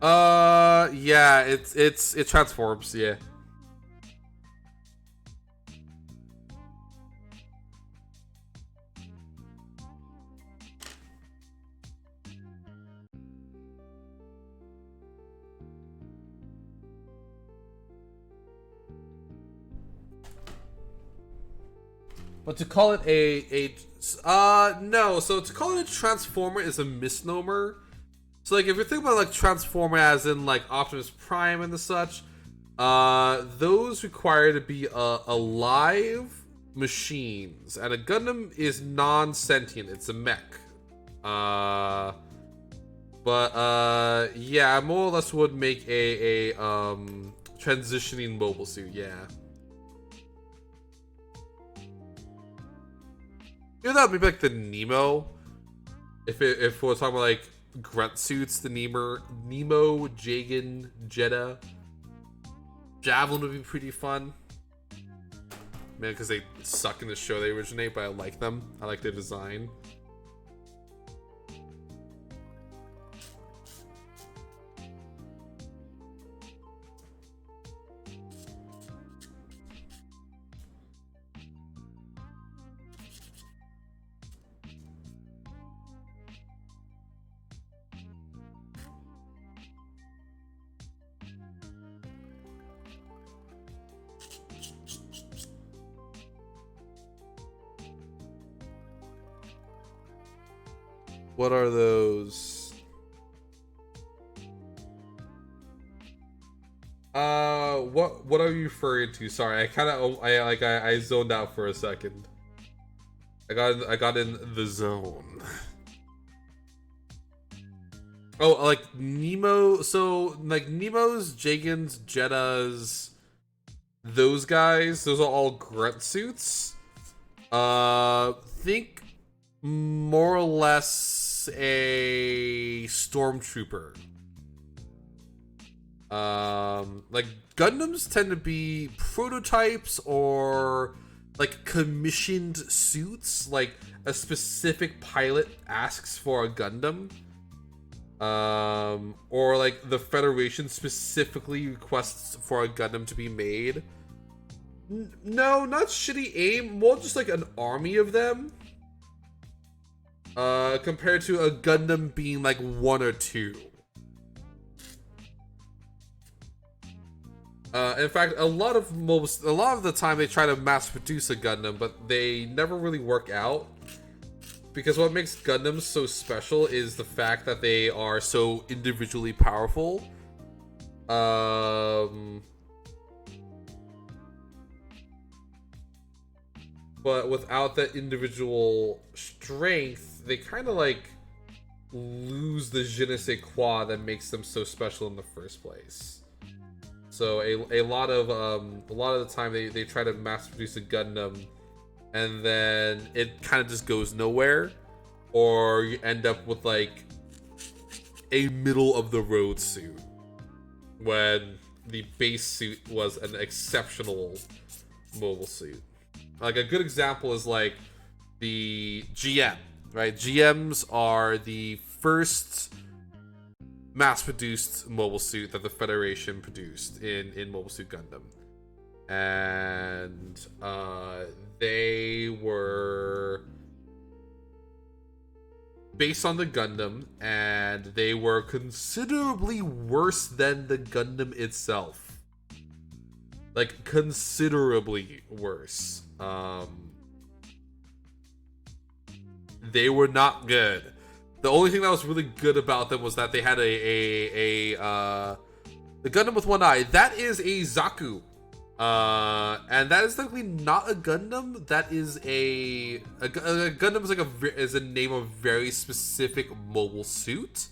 Yeah, it transforms, yeah. But to call it no, so to call it a transformer is a misnomer. So like if you're thinking about like transformer as in like Optimus Prime and the such, those require to be alive machines, and a Gundam is non-sentient. It's a mech. Yeah, I more or less would make a transitioning mobile suit. Yeah. You know, that would be like the Nemo. If we're talking about like grunt suits, the Nemo, Jagan, Jeddah, Javelin would be pretty fun. Man, because they suck in the show they originate, but I like them. I like their design. What are those? What are you referring to? Sorry, I zoned out for a second. I got in the zone. Oh, like Nemo. So like Nemo's, Jagan's, Jeddah's, those guys. Those are all grunt suits. Think more or less a stormtrooper. Like Gundams tend to be prototypes or like commissioned suits, like a specific pilot asks for a Gundam. Or like the Federation specifically requests for a Gundam to be made. No, not shitty aim, more just like an army of them. Compared to a Gundam being like one or two. In fact, a lot of the time they try to mass produce a Gundam, but they never really work out. Because what makes Gundams so special is the fact that they are so individually powerful. But without that individual strength, they kind of like lose the je ne sais quoi that makes them so special in the first place. So a lot of the time they try to mass produce a Gundam, and then it kind of just goes nowhere, or you end up with like a middle of the road suit when the base suit was an exceptional mobile suit. Like a good example is like the GM, right? GMs are the first mass-produced mobile suit that the Federation produced in Mobile Suit Gundam. And they were based on the Gundam, and they were considerably worse than the Gundam itself. Like, considerably worse. They were not good. The only thing that was really good about them was that they had the Gundam with one eye. That is a Zaku. And that is technically not a Gundam. That is a Gundam is like is a name of a very specific mobile suit.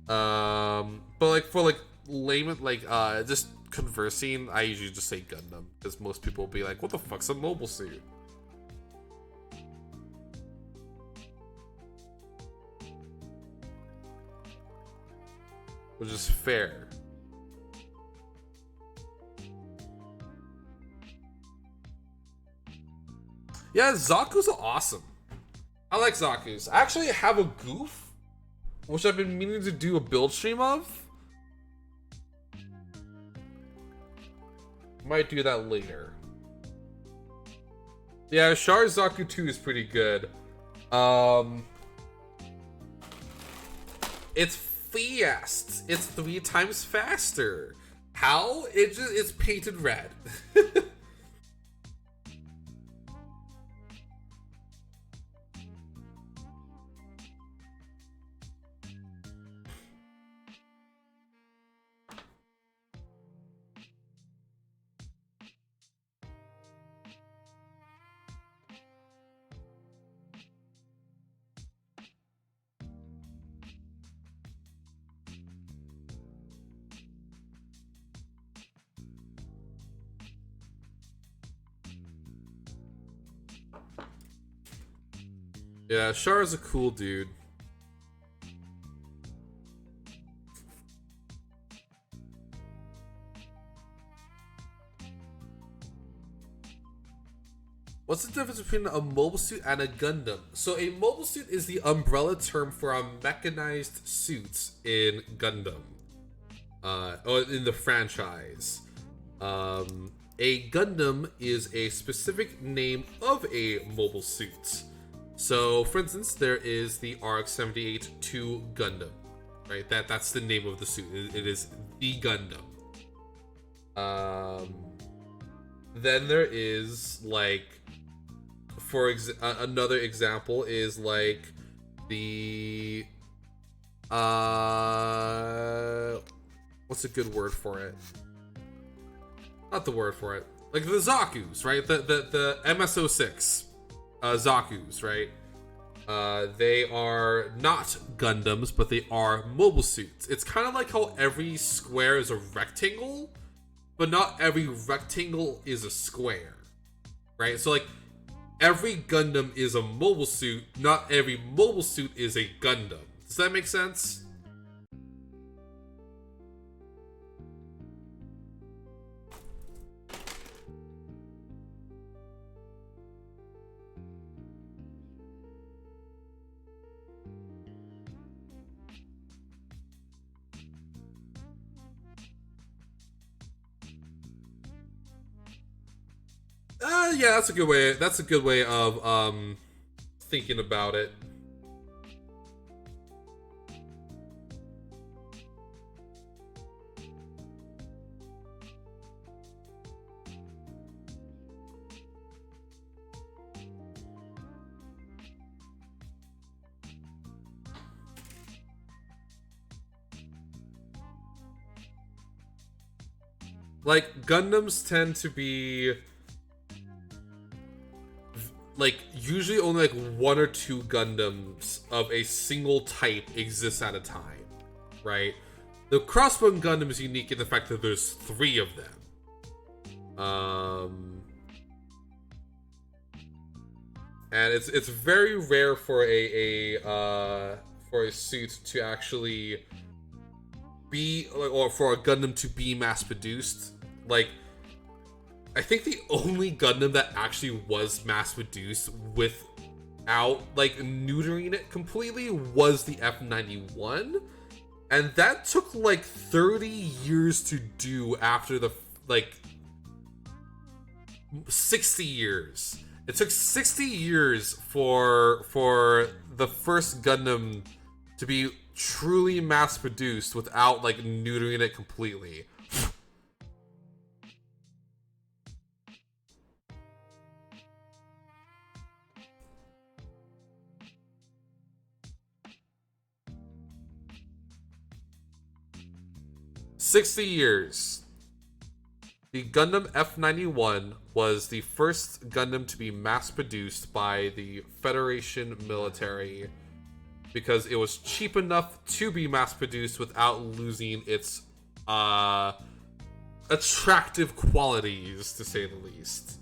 But like for like layman, like just conversing, I usually just say Gundam because most people will be like, "What the fuck's a mobile suit?" Which is fair. Yeah, Zaku's awesome. I like Zaku's. I actually have a goof which I've been meaning to do a build stream of. Might do that later. Yeah, Sharizaku 2 is pretty good. It's fast. It's 3 times faster. How? It's painted red. Yeah, Char is a cool dude. What's the difference between a mobile suit and a Gundam? So a mobile suit is the umbrella term for a mechanized suits in Gundam. Or in the franchise. A Gundam is a specific name of a mobile suit. So, for instance, there is the RX-78-2 Gundam, right? That's the name of the suit. It is the Gundam. Then there is like, another example is like the what's a good word for it? Not the word for it. Like the Zaku's, right? The MSO6. Zaku's, right? They are not Gundams, but they are mobile suits. It's kind of like how every square is a rectangle, but not every rectangle is a square, right? So like every Gundam is a mobile suit, not every mobile suit is a Gundam. Does that make sense? Yeah, that's a good way. That's a good way of thinking about it. Like Gundams tend to be like usually only like 1 or 2 Gundams of a single type exists at a time, right? The Crossbone Gundam is unique in the fact that there's 3 of them. And it's very rare for a suit to actually be, or for a Gundam to be mass produced. Like, I think the only Gundam that actually was mass produced without like neutering it completely was the F91, and that took like 30 years to do after the 60 years. It took 60 years for the first Gundam to be truly mass produced without like neutering it completely. 60 years. The Gundam F91 was the first Gundam to be mass-produced by the Federation military because it was cheap enough to be mass-produced without losing its attractive qualities, to say the least.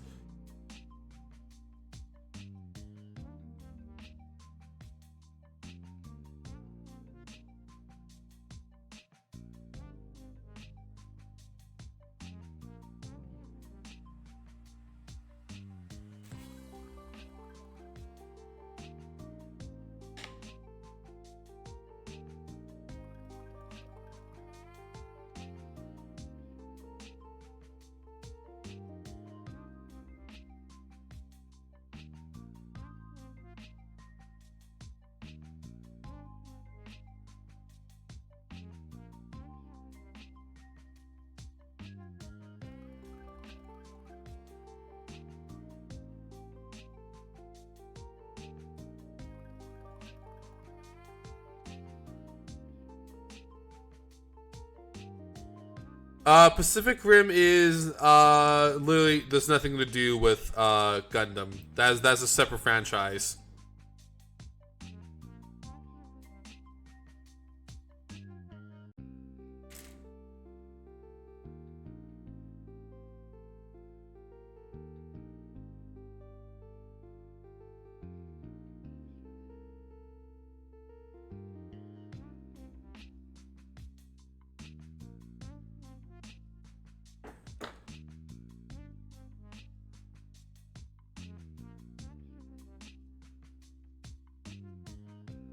Pacific Rim is literally there's nothing to do with Gundam. That's a separate franchise.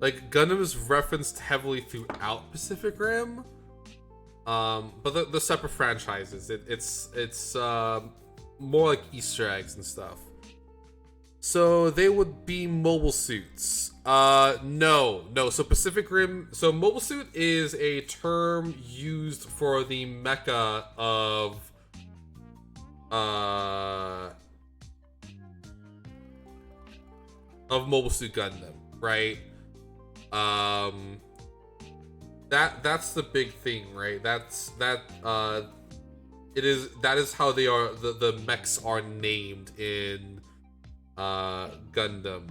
Like, Gundam is referenced heavily throughout Pacific Rim, but the separate franchises. It's more like Easter eggs and stuff. So they would be mobile suits. No. So Pacific Rim. So mobile suit is a term used for the mecha of Mobile Suit Gundam, right? That's the big thing, right? That is how they are, the mechs are named in Gundam.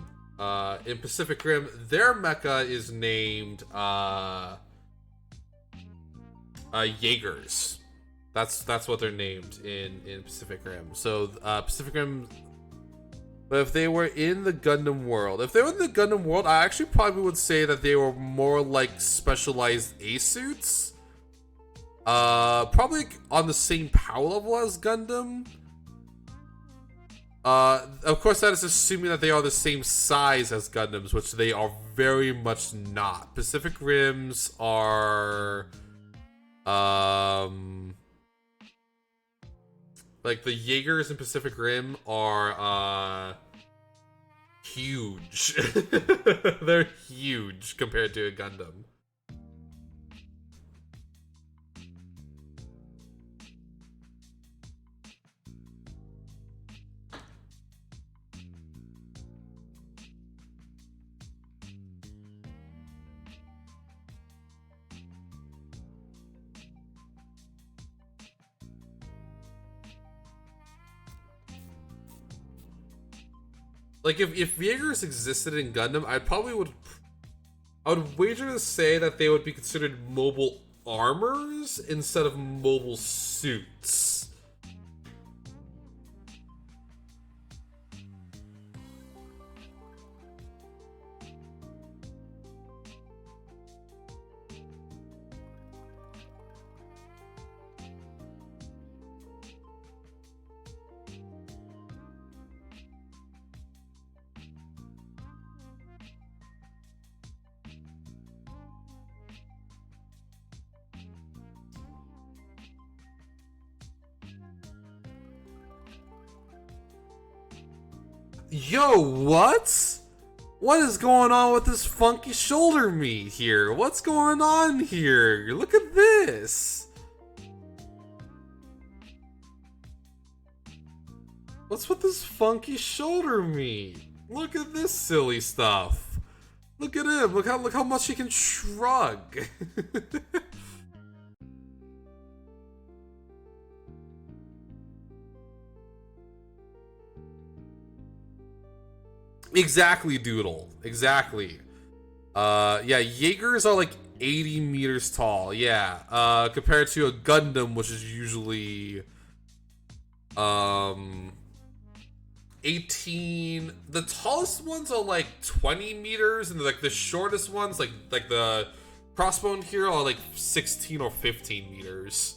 In Pacific Rim, their mecha is named Jaegers. That's what they're named in Pacific Rim. So Pacific Rim. But if they were in the Gundam world, I actually probably would say that they were more like specialized A-suits. Probably on the same power level as Gundam. Of course, that is assuming that they are the same size as Gundams, which they are very much not. Pacific Rims are, like, the Jaegers in Pacific Rim are, huge. They're huge compared to a Gundam. Like, if Jaegers existed in Gundam, I would wager to say that they would be considered mobile armors instead of mobile suits. Yo, what? What is going on with this funky shoulder meat here? What's going on here? Look at this. What's with this funky shoulder meat? Look at this silly stuff. Look at him. Look how much he can shrug. Exactly, Doodle. Exactly. Yeah, Jaegers are like 80 meters tall. Yeah. Compared to a Gundam, which is usually 18. The tallest ones are like 20 meters, and like the shortest ones, like the Crossbone here, are like 16 or 15 meters.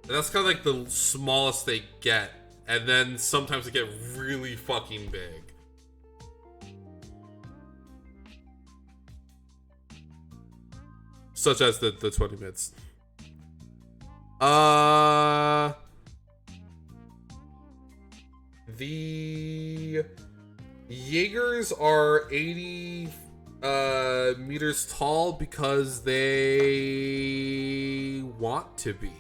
And that's kind of like the smallest they get. And then sometimes they get really fucking big. Such as the 20 minutes. The Jaegers are 80 meters tall because they want to be.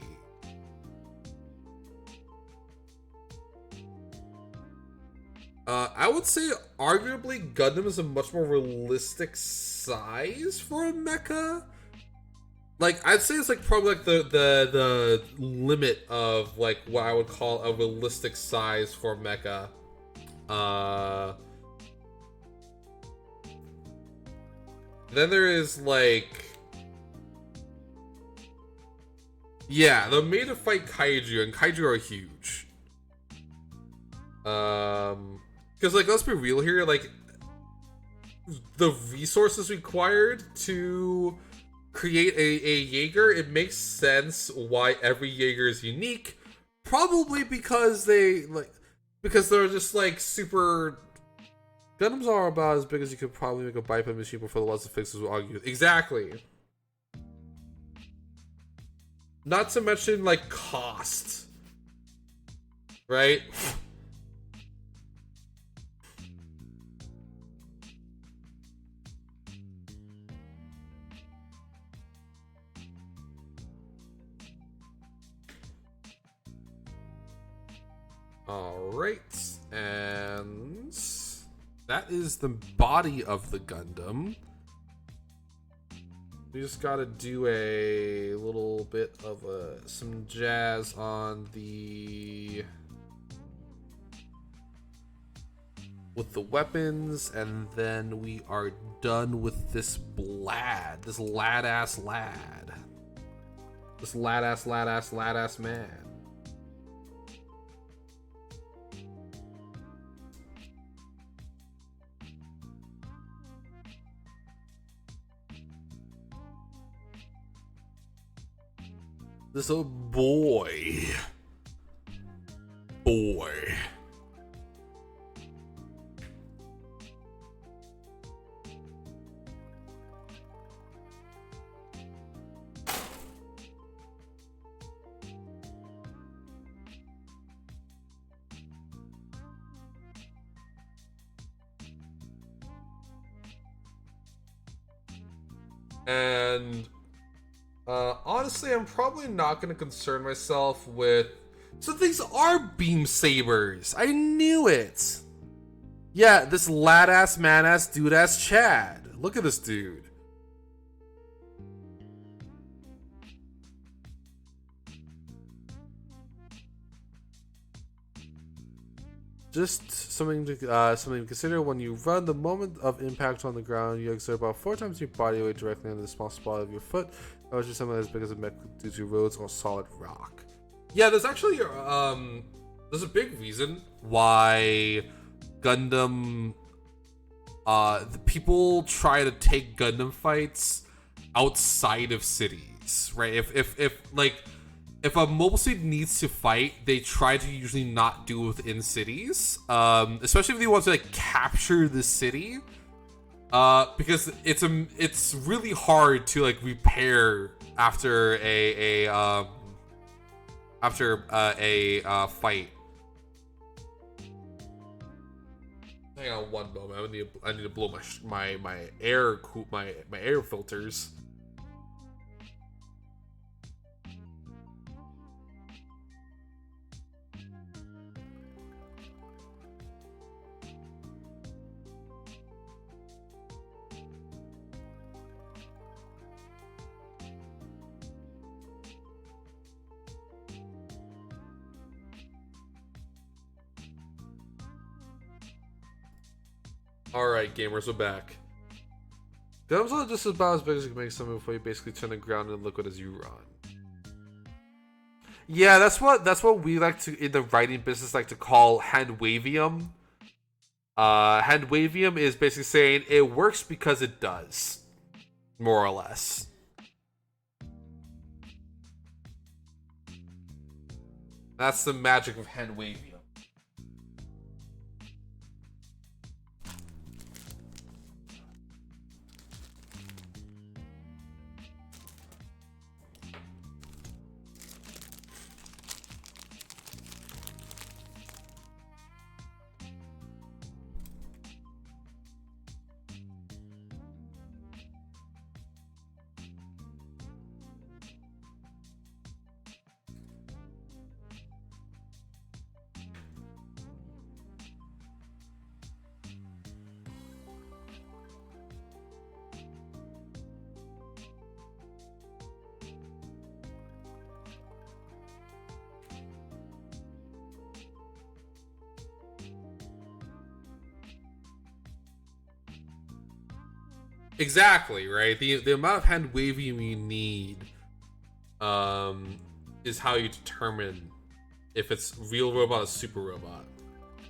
I would say arguably Gundam is a much more realistic size for a mecha. like I'd say it's like probably like the limit of like what I would call a realistic size for mecha. Then there is like, yeah, they're made to fight kaiju, and kaiju are huge. Because like let's be real here, like the resources required to create a Jaeger, it makes sense why every Jaeger is unique. Probably because because they're just like super. Gundams are about as big as you could probably make a biped machine before the lots of fixes will argue. Exactly. Not to mention like cost, right? Alright, and that is the body of the Gundam. We just gotta do a little bit of some jazz on with the weapons, and then we are done with this lad. This lad-ass man. This little boy. And honestly, I'm probably not going to concern myself with. So these are beam sabers. I knew it. Yeah, this lad-ass, man-ass, dude-ass Chad. Look at this dude. Just something to consider when you run. The moment of impact on the ground, you exert about 4 times your body weight directly on the small spot of your foot, which is something as big as a mech due to roads or solid rock. Yeah, there's actually there's a big reason why Gundam the people try to take Gundam fights outside of cities, right? If a mobile suit needs to fight, they try to usually not do it within cities, especially if they want to like capture the city, because it's really hard to like repair after a fight. Hang on one moment. I need to blow my air filters. Alright, gamers, we're back. Gundams are just about as big as you can make something before you basically turn the ground and liquid as you run. Yeah, that's what we like to, in the writing business, like to call handwavium. Handwavium is basically saying it works because it does. More or less. That's the magic of handwavium. Exactly, right? The amount of hand waving you need is how you determine if it's real robot or super robot.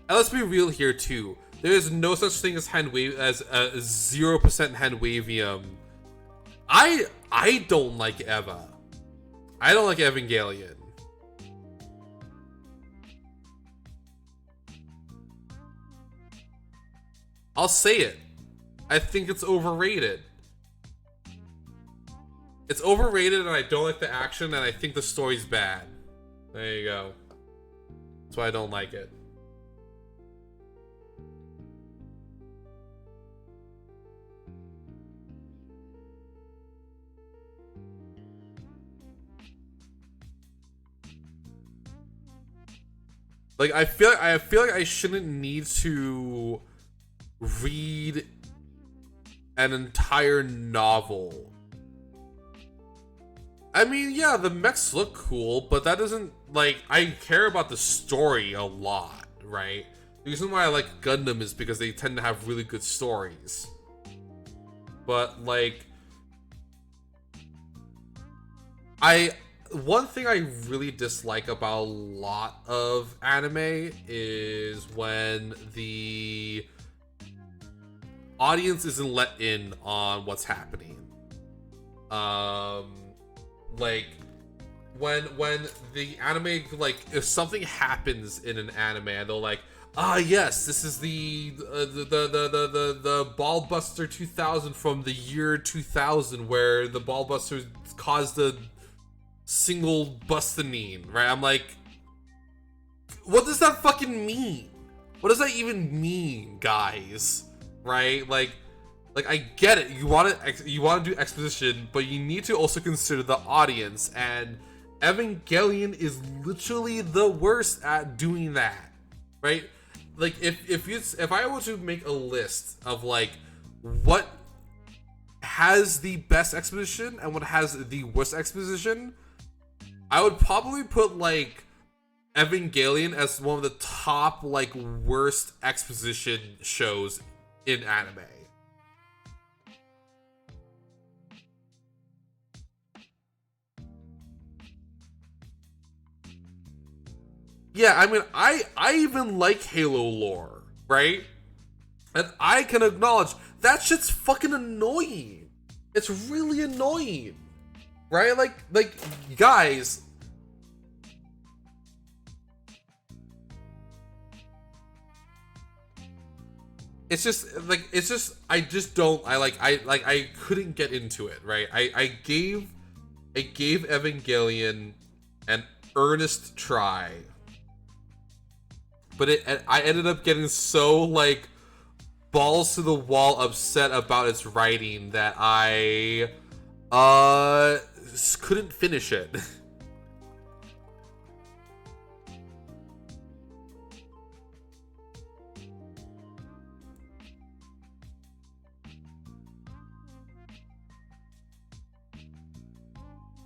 And let's be real here too. There is no such thing as hand wave as a 0% hand wavium. I don't like Eva. I don't like Evangelion. I'll say it. I think it's overrated. It's overrated and I don't like the action and I think the story's bad. There you go. That's why I don't like it. Like I feel like I shouldn't need to read an entire novel. I mean, yeah, the mechs look cool, but that doesn't, like, I care about the story a lot, right? The reason why I like Gundam is because they tend to have really good stories. But, like, one thing I really dislike about a lot of anime is when the audience isn't let in on what's happening. Like when the anime, like, if something happens in an anime and they're like, yes, this is the Ballbuster 2000 from the year 2000 where the Ballbuster caused a single bustinine, right? I'm like, what does that fucking mean? What does that even mean, guys? Right? Like I get it. You want to do exposition, but you need to also consider the audience. And Evangelion is literally the worst at doing that, right? Like if I were to make a list of like what has the best exposition and what has the worst exposition, I would probably put like Evangelion as one of the top like worst exposition shows in anime. Yeah, I mean, I even like Halo lore, right? And I can acknowledge that shit's fucking annoying. It's really annoying, right? Like guys, it's just I couldn't get into it, right? I gave Evangelion an earnest try, but I ended up getting so like balls to the wall upset about its writing that I couldn't finish it.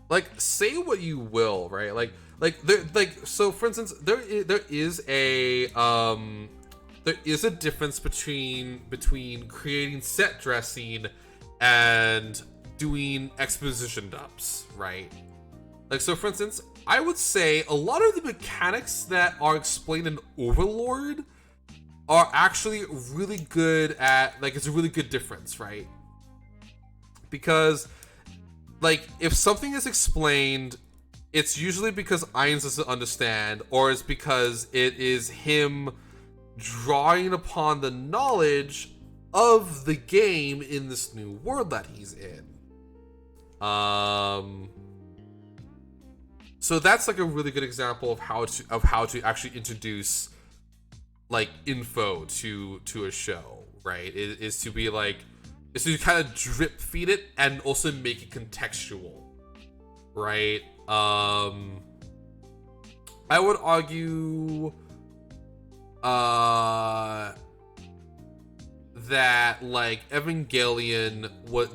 Like, say what you will, right? So for instance, there is a difference between creating set dressing and doing exposition dumps, right? Like, so for instance, I would say a lot of the mechanics that are explained in Overlord are actually really good at, like, it's a really good difference, right? Because, like, if something is explained, it's usually because Ainz doesn't understand, or it's because it is him drawing upon the knowledge of the game in this new world that he's in. So that's like a really good example of how to actually introduce like info to a show, right? Is to be like, is to kind of drip feed it and also make it contextual, right? I would argue that like Evangelion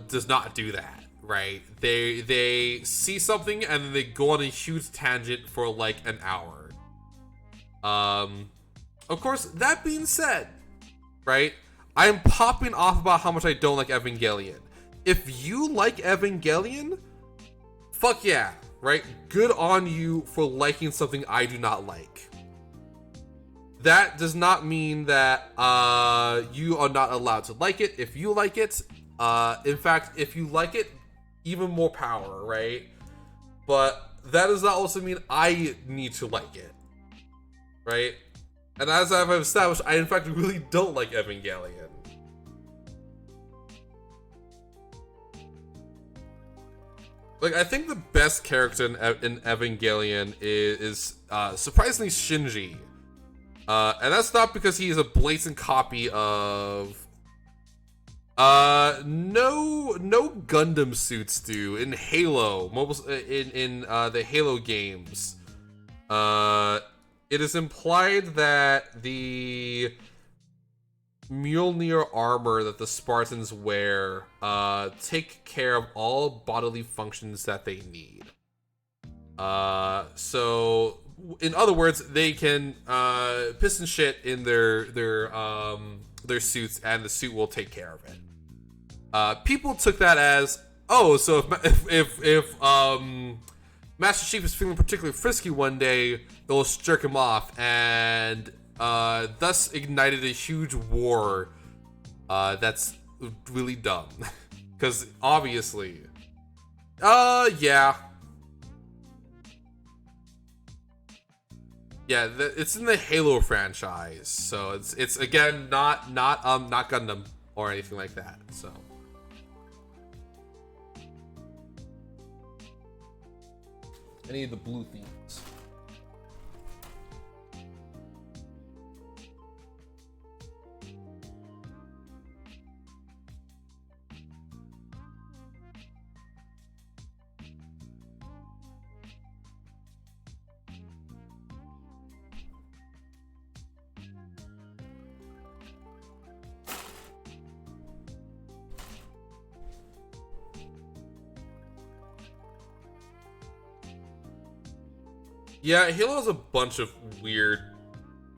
does not do that, right? They see something and then they go on a huge tangent for like an hour. Of course, that being said, right, I'm popping off about how much I don't like Evangelion. if you like Evangelion, fuck yeah, right? Good on you for liking something I do not like. That does not mean that you are not allowed to like it if you like it. In fact, if you like it, even more power, right? But that does not also mean I need to like it, right? And as I've established, I in fact really don't like Evangelion. Like, I think the best character in Evangelion is surprisingly Shinji. And that's not because he is a blatant copy of... no Gundam suits do in Halo, in the Halo games. It is implied that the Mjolnir armor that the Spartans wear take care of all bodily functions that they need. So in other words, they can piss and shit in their suits, and the suit will take care of it. People took that as, oh, so if Master Chief is feeling particularly frisky one day, they'll jerk him off, and thus ignited a huge war. That's really dumb, because obviously, yeah. Yeah, it's in the Halo franchise, so it's again not Gundam or anything like that. So any of the blue themes. Yeah, Halo has a bunch of weird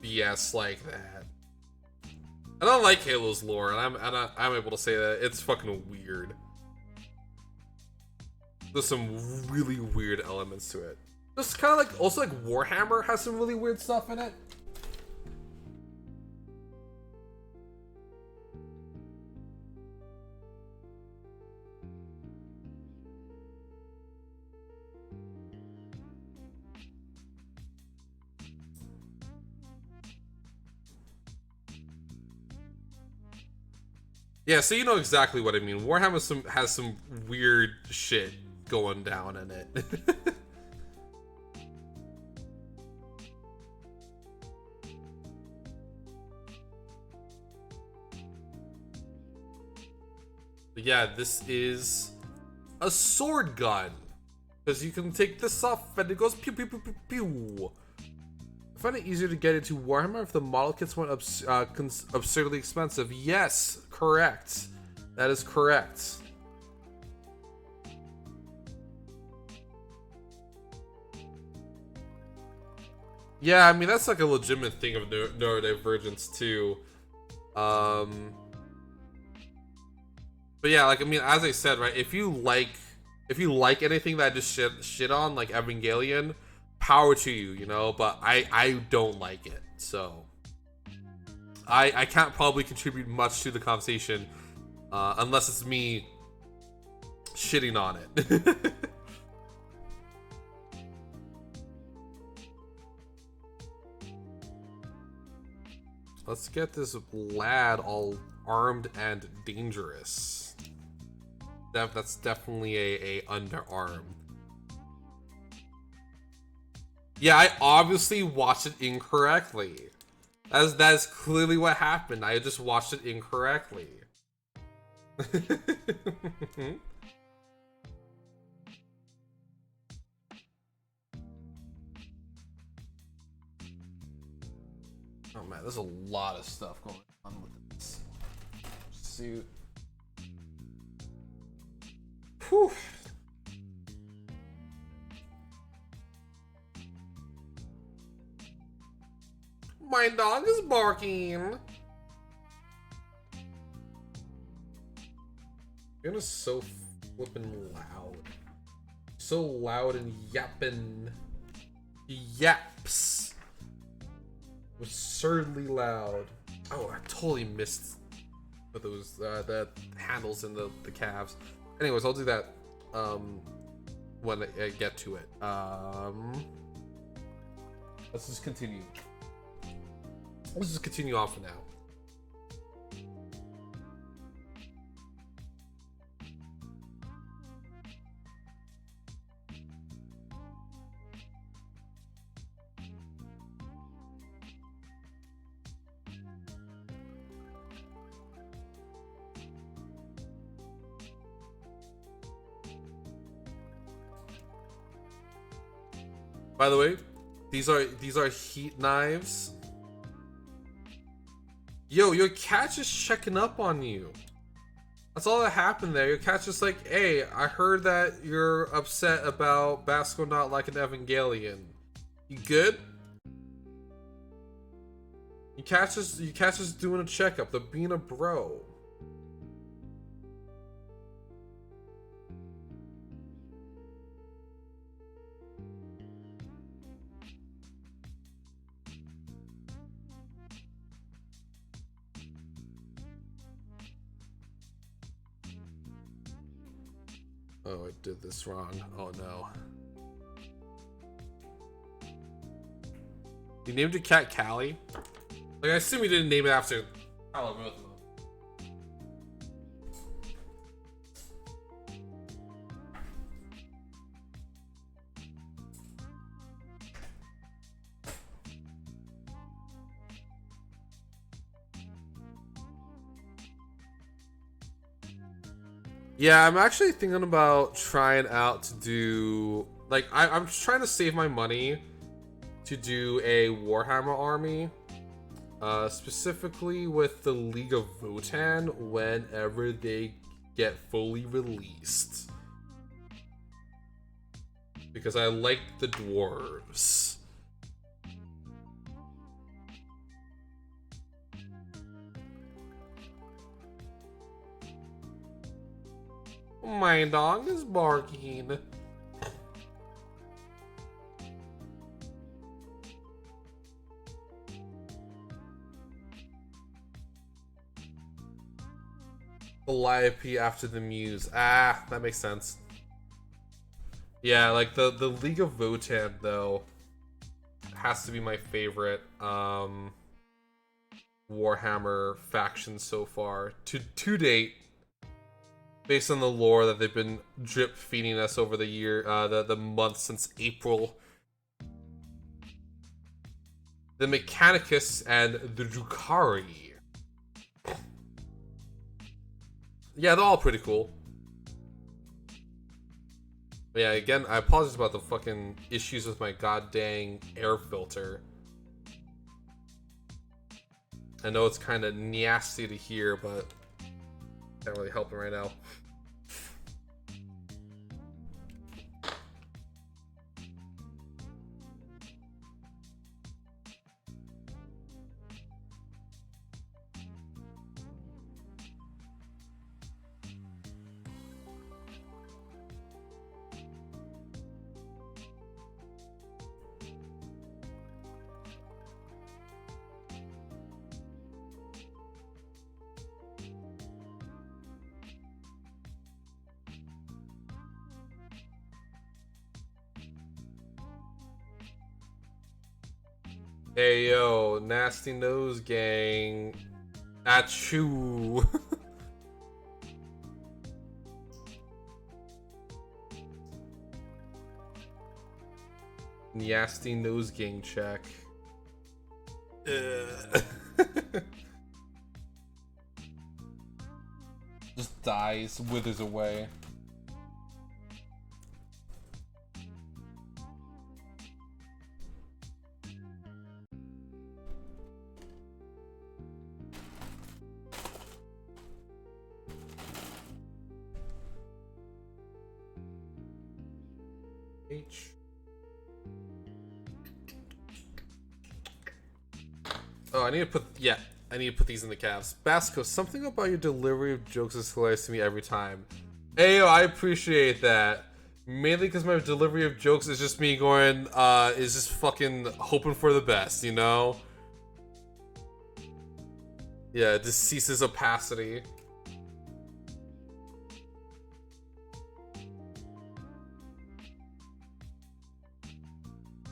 BS like that. I don't like Halo's lore, and I'm able to say that it's fucking weird. There's some really weird elements to it. Just kind of like, also like Warhammer has some really weird stuff in it. Yeah, so you know exactly what I mean. Warhammer has some weird shit going down in it. But yeah, this is a sword gun, because you can take this off and it goes pew pew pew pew pew. I find it easier to get into Warhammer if the model kits weren't absurdly expensive. Yes, correct. That is correct. Yeah, I mean, that's like a legitimate thing of neurodivergence too. But yeah, like, I mean, as I said, right, if you like anything that I just shit on, like Evangelion, power to you, you know, but I don't like it, so I can't probably contribute much to the conversation unless it's me shitting on it. Let's get this lad all armed and dangerous. That's definitely a underarm. Yeah, I obviously watched it incorrectly. That is clearly what happened. I just watched it incorrectly. Oh man, there's a lot of stuff going on with this suit. Whew. My dog is barking. You're just so flippin' loud. So loud and yappin'. Yaps. Absurdly loud. Oh, I totally missed with those the handles and the calves. Anyways, I'll do that when I get to it. Let's just continue. Let's just continue on for now. By the way, these are heat knives. Yo, your cat just checking up on you. That's all that happened there. Your cat's just like, hey, I heard that you're upset about Basco not liking Evangelion. You good? Your cat's just doing a checkup. They're being a bro. Oh, I did this wrong. Oh no. You named your cat Callie? Like, I assume you didn't name it after Alabama. Yeah, I'm actually thinking about trying out to do, like, I'm just trying to save my money to do a Warhammer army, specifically with the League of Votan whenever they get fully released. Because I like the dwarves. My dog is barking. Calliope after the muse. Ah, that makes sense. Yeah, like the League of Votan though has to be my favorite Warhammer faction so far to date. Based on the lore that they've been drip feeding us over the year, the month since April. The Mechanicus and the Drukhari. Yeah, they're all pretty cool. But yeah, again, I apologize about the fucking issues with my goddamn air filter. I know it's kind of nasty to hear, but can't really help it right now. Hey yo, Nasty Nose Gang. Achoo. Nasty Nose Gang check. Just dies, withers away. H. Oh, I need to put, yeah, I need to put these in the caps. Basco, something about your delivery of jokes is hilarious to me every time. Ayo, I appreciate that. Mainly because my delivery of jokes is just me going, is just fucking hoping for the best, you know? Yeah, it just ceases opacity.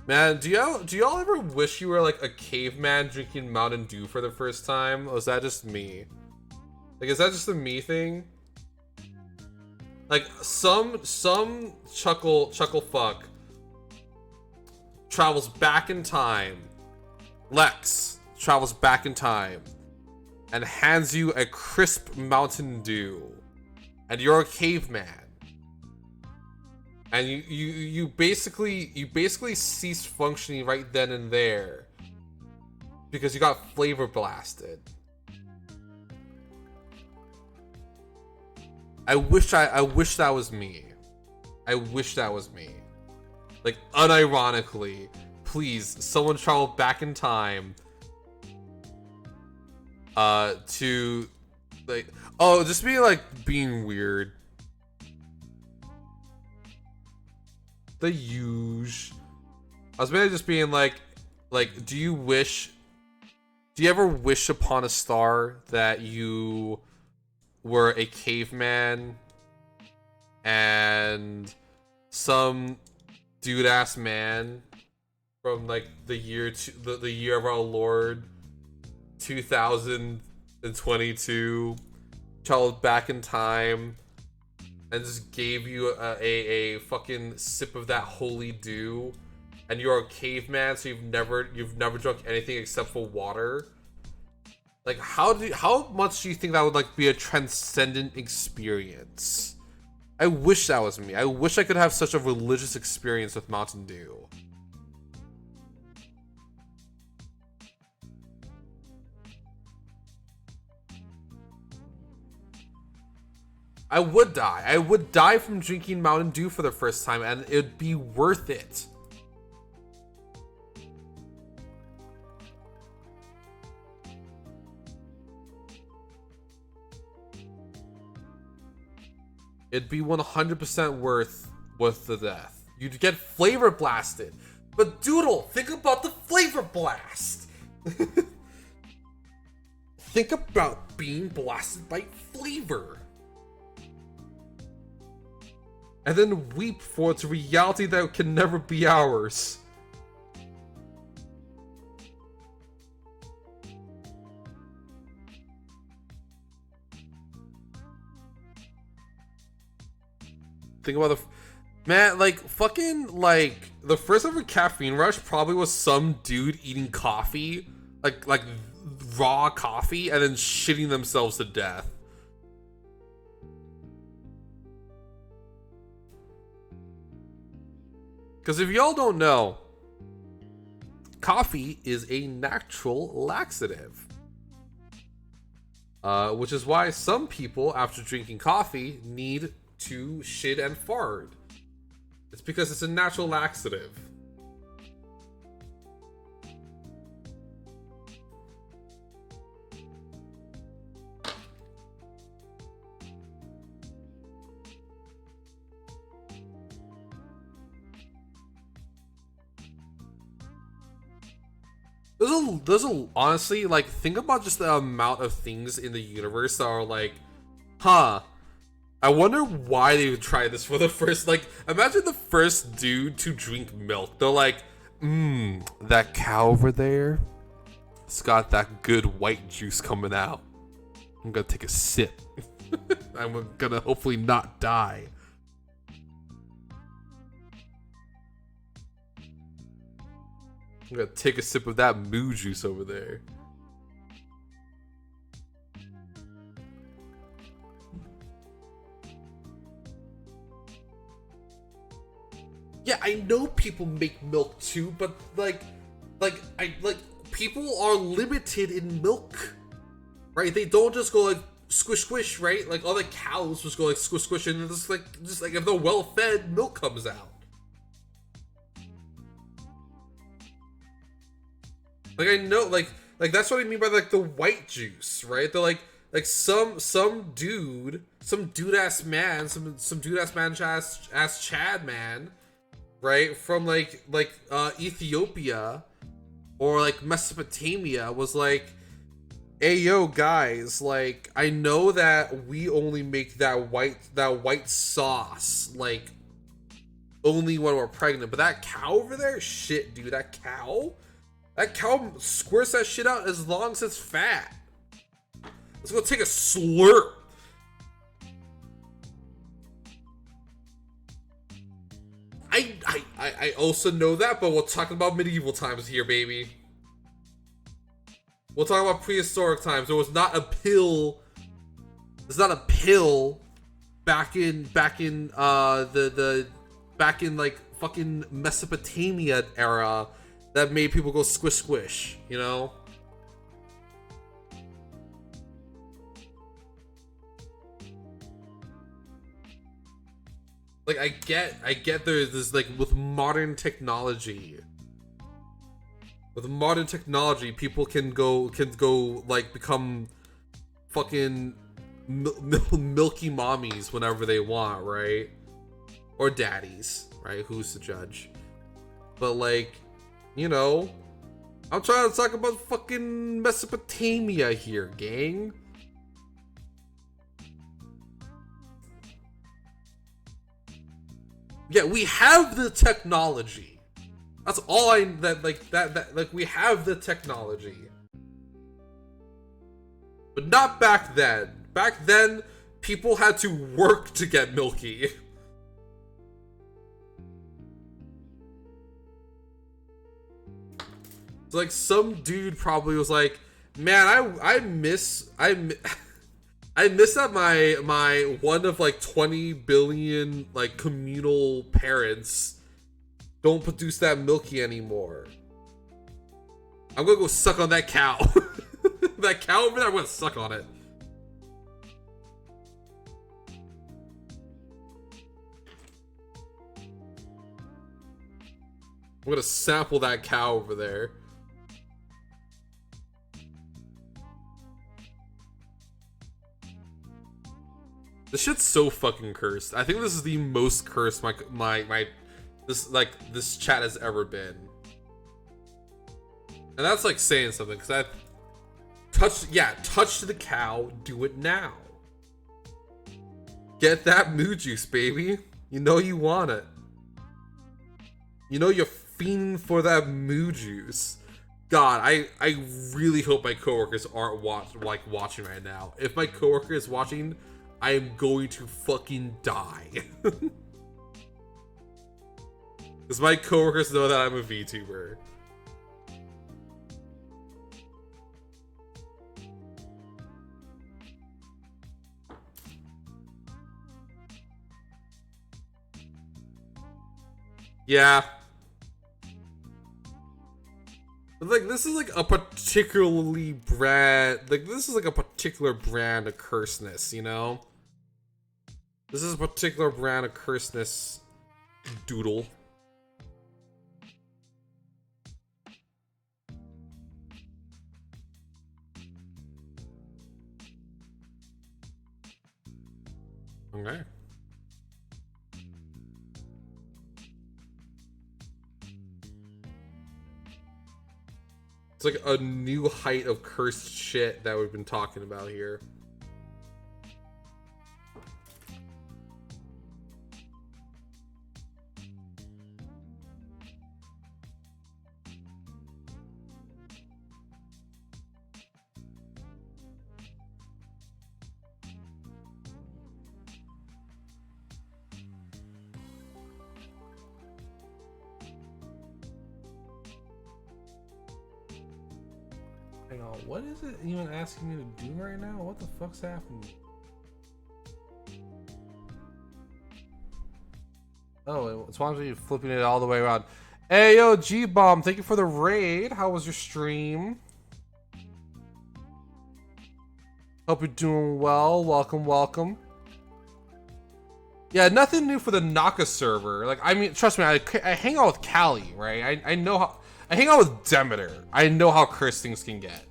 Man, do y'all ever wish you were like a caveman drinking Mountain Dew for the first time? Or is that just me? Like, is that just a me thing? Like, some chuckle fuck travels back in time. Lex travels back in time and hands you a crisp Mountain Dew, and you're a caveman. And you basically ceased functioning right then and there because you got flavor blasted. I wish that was me. I wish that was me. Like, unironically, please, someone travel back in time to like, oh, just be like being weird. The huge. I was mainly just being like, do you ever wish upon a star that you were a caveman and some dude ass man from like the year of our Lord 2022 traveled back in time and just gave you a fucking sip of that holy dew, and you're a caveman, so you've never drunk anything except for water. Like, how much do you think that would like be a transcendent experience? I wish that was me. I wish I could have such a religious experience with Mountain Dew. I would die. I would die from drinking Mountain Dew for the first time, and it'd be worth it. It'd be 100% worth the death. You'd get flavor blasted. But Doodle, think about the flavor blast. Think about being blasted by flavor. And then weep for its reality that can never be ours. Think about man, like, fucking, like, the first ever caffeine rush probably was some dude eating coffee, like raw coffee, and then shitting themselves to death. Because if y'all don't know, coffee is a natural laxative. Which is why some people, after drinking coffee, need to shit and fart. It's because it's a natural laxative. There's a honestly, like, think about just the amount of things in the universe that are like, huh, I wonder why they would try this for the first, like, imagine the first dude to drink milk. They're like, that cow over there, it's got that good white juice coming out. I'm gonna take a sip. I'm gonna hopefully not die. I'm gonna take a sip of that moo juice over there. Yeah, I know people make milk too, but people are limited in milk, right? They don't just go like squish squish, right? Like all the cows just go like squish squish, and just like if they're well fed, milk comes out. Like I know, like Like that's what I mean by like the white juice, right? They're like some dude ass man, some dude ass man ass Chad man, right? From like Ethiopia or like Mesopotamia was like, hey yo guys, like I know that we only make that white sauce like only when we're pregnant, but that cow over there, shit dude, that cow squirts that shit out as long as it's fat. Let's go take a slurp. I also know that, but we're talking about medieval times here, baby. We'll talk about prehistoric times. There was not a pill. There's not a pill back in like fucking Mesopotamia era that made people go squish squish, you know? Like I get there's this like with modern technology. With modern technology, people can go like become fucking milky mommies whenever they want, right? Or daddies, right? Who's to judge? But like, you know, I'm trying to talk about fucking Mesopotamia here, gang. Yeah, we have the technology. That's all that we have the technology. But not back then. Back then, people had to work to get milky. So like some dude probably was like, man, I miss that my one of like 20 billion like communal parents don't produce that milky anymore. I'm gonna go suck on that cow. That cow over there, I'm gonna suck on it. I'm gonna sample that cow over there. This shit's so fucking cursed. I think this is the most cursed this chat has ever been. And that's like saying something, because I touch the cow, do it now. Get that moo juice, baby. You know you want it. You know you're fiending for that moo juice. God, I really hope my coworkers aren't watching right now. If my coworker is watching, I am going to fucking die. Because my coworkers know that I'm a VTuber. Yeah. But like this is like a particularly this is like a particular brand of curseness, you know? This is a particular brand of curseness doodle. Okay. It's like a new height of cursed shit that we've been talking about here. Hang on, what is it even asking me to do right now? What the fuck's happening? Oh, it's wants me flipping it all the way around. Hey, yo, G-Bomb, thank you for the raid. How was your stream? Hope you're doing well. Welcome, welcome. Yeah, nothing new for the Naka server. Like, I mean, trust me, I hang out with Callie, right? I know how... I hang out with Demeter. I know how cursed things can get.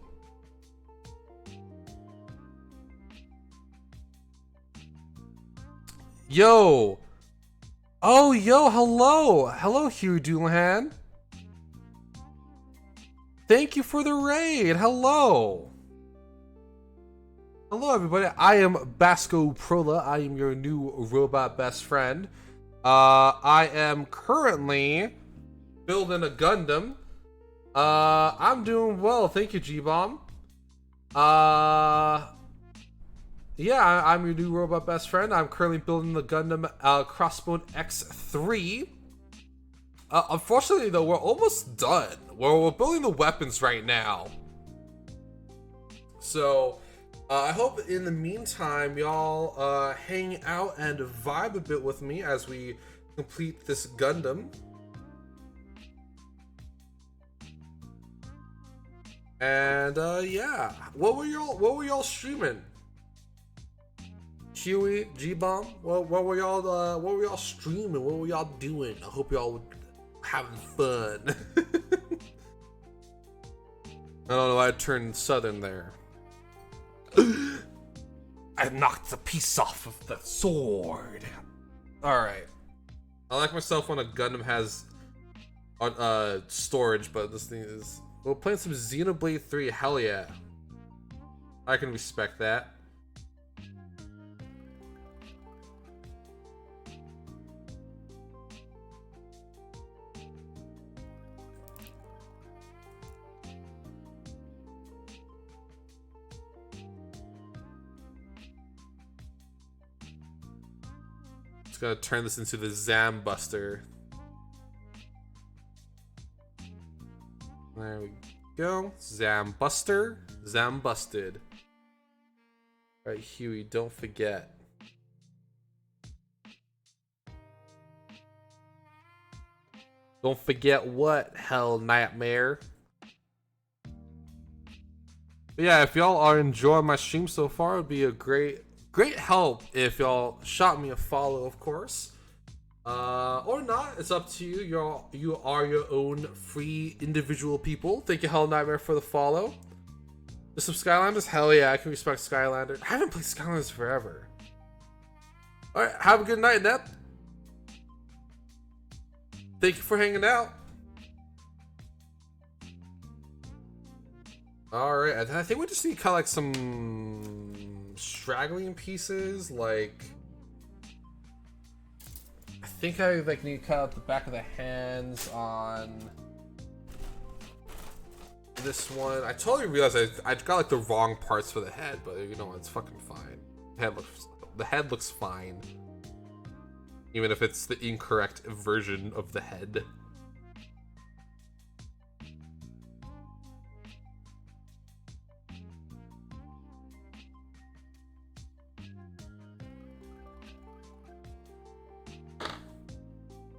Yo. Oh, yo, hello. Hello, Hugh Doulahan. Thank you for the raid. Hello. Hello, everybody. I am Basco Prola. I am your new robot best friend. I am currently building a Gundam. I'm doing well. Thank you, G-Bomb. Yeah, I'm your new robot best friend. I'm currently building the Gundam Crossbone X3. Unfortunately, though, we're almost done. We're building the weapons right now. So, I hope in the meantime, y'all hang out and vibe a bit with me as we complete this Gundam. And yeah, what were y'all streaming? Huey, G-Bomb, what were y'all streaming? What were y'all doing? I hope y'all were having fun. I don't know why I turned southern there. I knocked the piece off of the sword. Alright. I like myself when a Gundam has storage, but this thing is... We're playing some Xenoblade 3, hell yeah. I can respect that. Just gotta turn this into the Zambuster. There we go. Zambuster. Zambusted. Alright, Huey, don't forget. Don't forget what, Hell Nightmare. But yeah, if y'all are enjoying my stream so far, it would be a great help if y'all shot me a follow, of course. Or not, it's up to you. You are your own free individual people. Thank you, Hell Nightmare, for the follow. There's some Skylanders? Hell yeah, I can respect Skylander. I haven't played Skylanders forever. Alright, have a good night, Nep. Thank you for hanging out. Alright, I think we just need kind of like some straggling pieces, like... I think I like need to cut out the back of the hands on this one. I totally realized I got like the wrong parts for the head, but you know, it's fucking fine. The head looks fine. Even if it's the incorrect version of the head.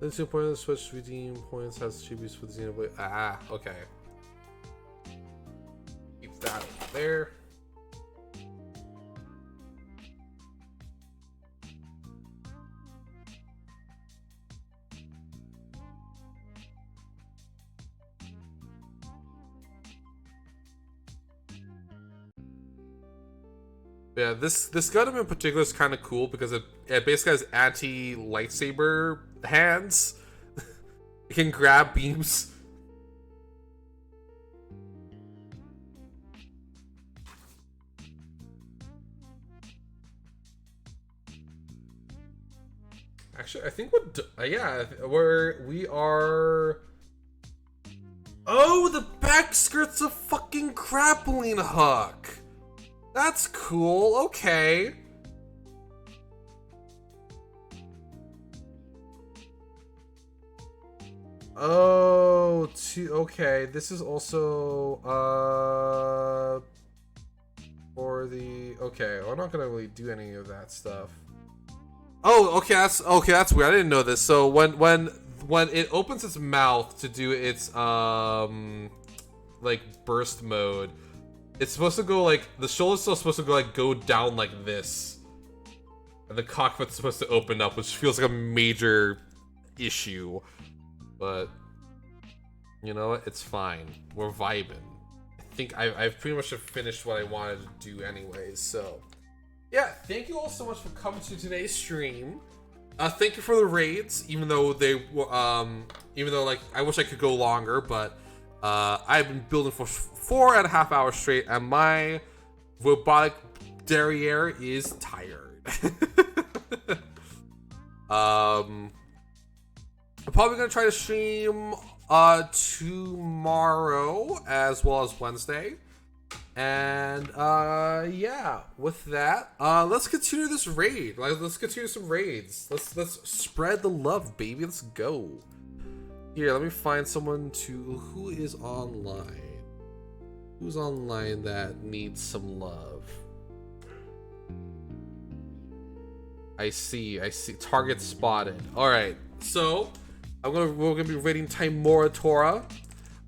Then 2 point of the Switch redeem points has attributes for the Xenoblade. Ah, okay. Keep that over there. Yeah, this Gundam in particular is kind of cool because it basically has anti-lightsaber hands. It can grab beams. Actually, I think we are. Oh, the back skirt's a fucking grappling hook. That's cool, okay. Oh, okay. This is also, for the, okay, we're not gonna really do any of that stuff. Oh, okay, that's weird. I didn't know this. So when it opens its mouth to do its, like, burst mode, it's supposed to go like, the shoulder's still supposed to go down like this. And the cockpit's supposed to open up, which feels like a major issue. But, you know what? It's fine. We're vibing. I think I've pretty much finished what I wanted to do anyways, so. Yeah, thank you all so much for coming to today's stream. Thank you for the raids, even though like I wish I could go longer, but I've been building for 4.5 hours straight, and my robotic derriere is tired. I'm probably gonna try to stream tomorrow as well as Wednesday. And yeah, with that, let's continue this raid. Let's continue some raids. Let's spread the love, baby. Let's go. Here, let me find someone who is online. Who's online that needs some love? I see. Target spotted. All right. So, we're gonna be raiding Timora Tora.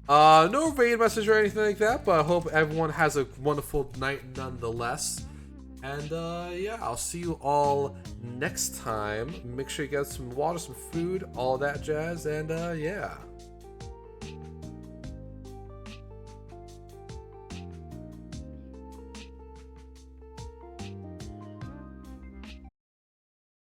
No raid message or anything like that, but I hope everyone has a wonderful night nonetheless. And yeah, I'll see you all next time. Make sure you get some water, some food, all that jazz, and yeah.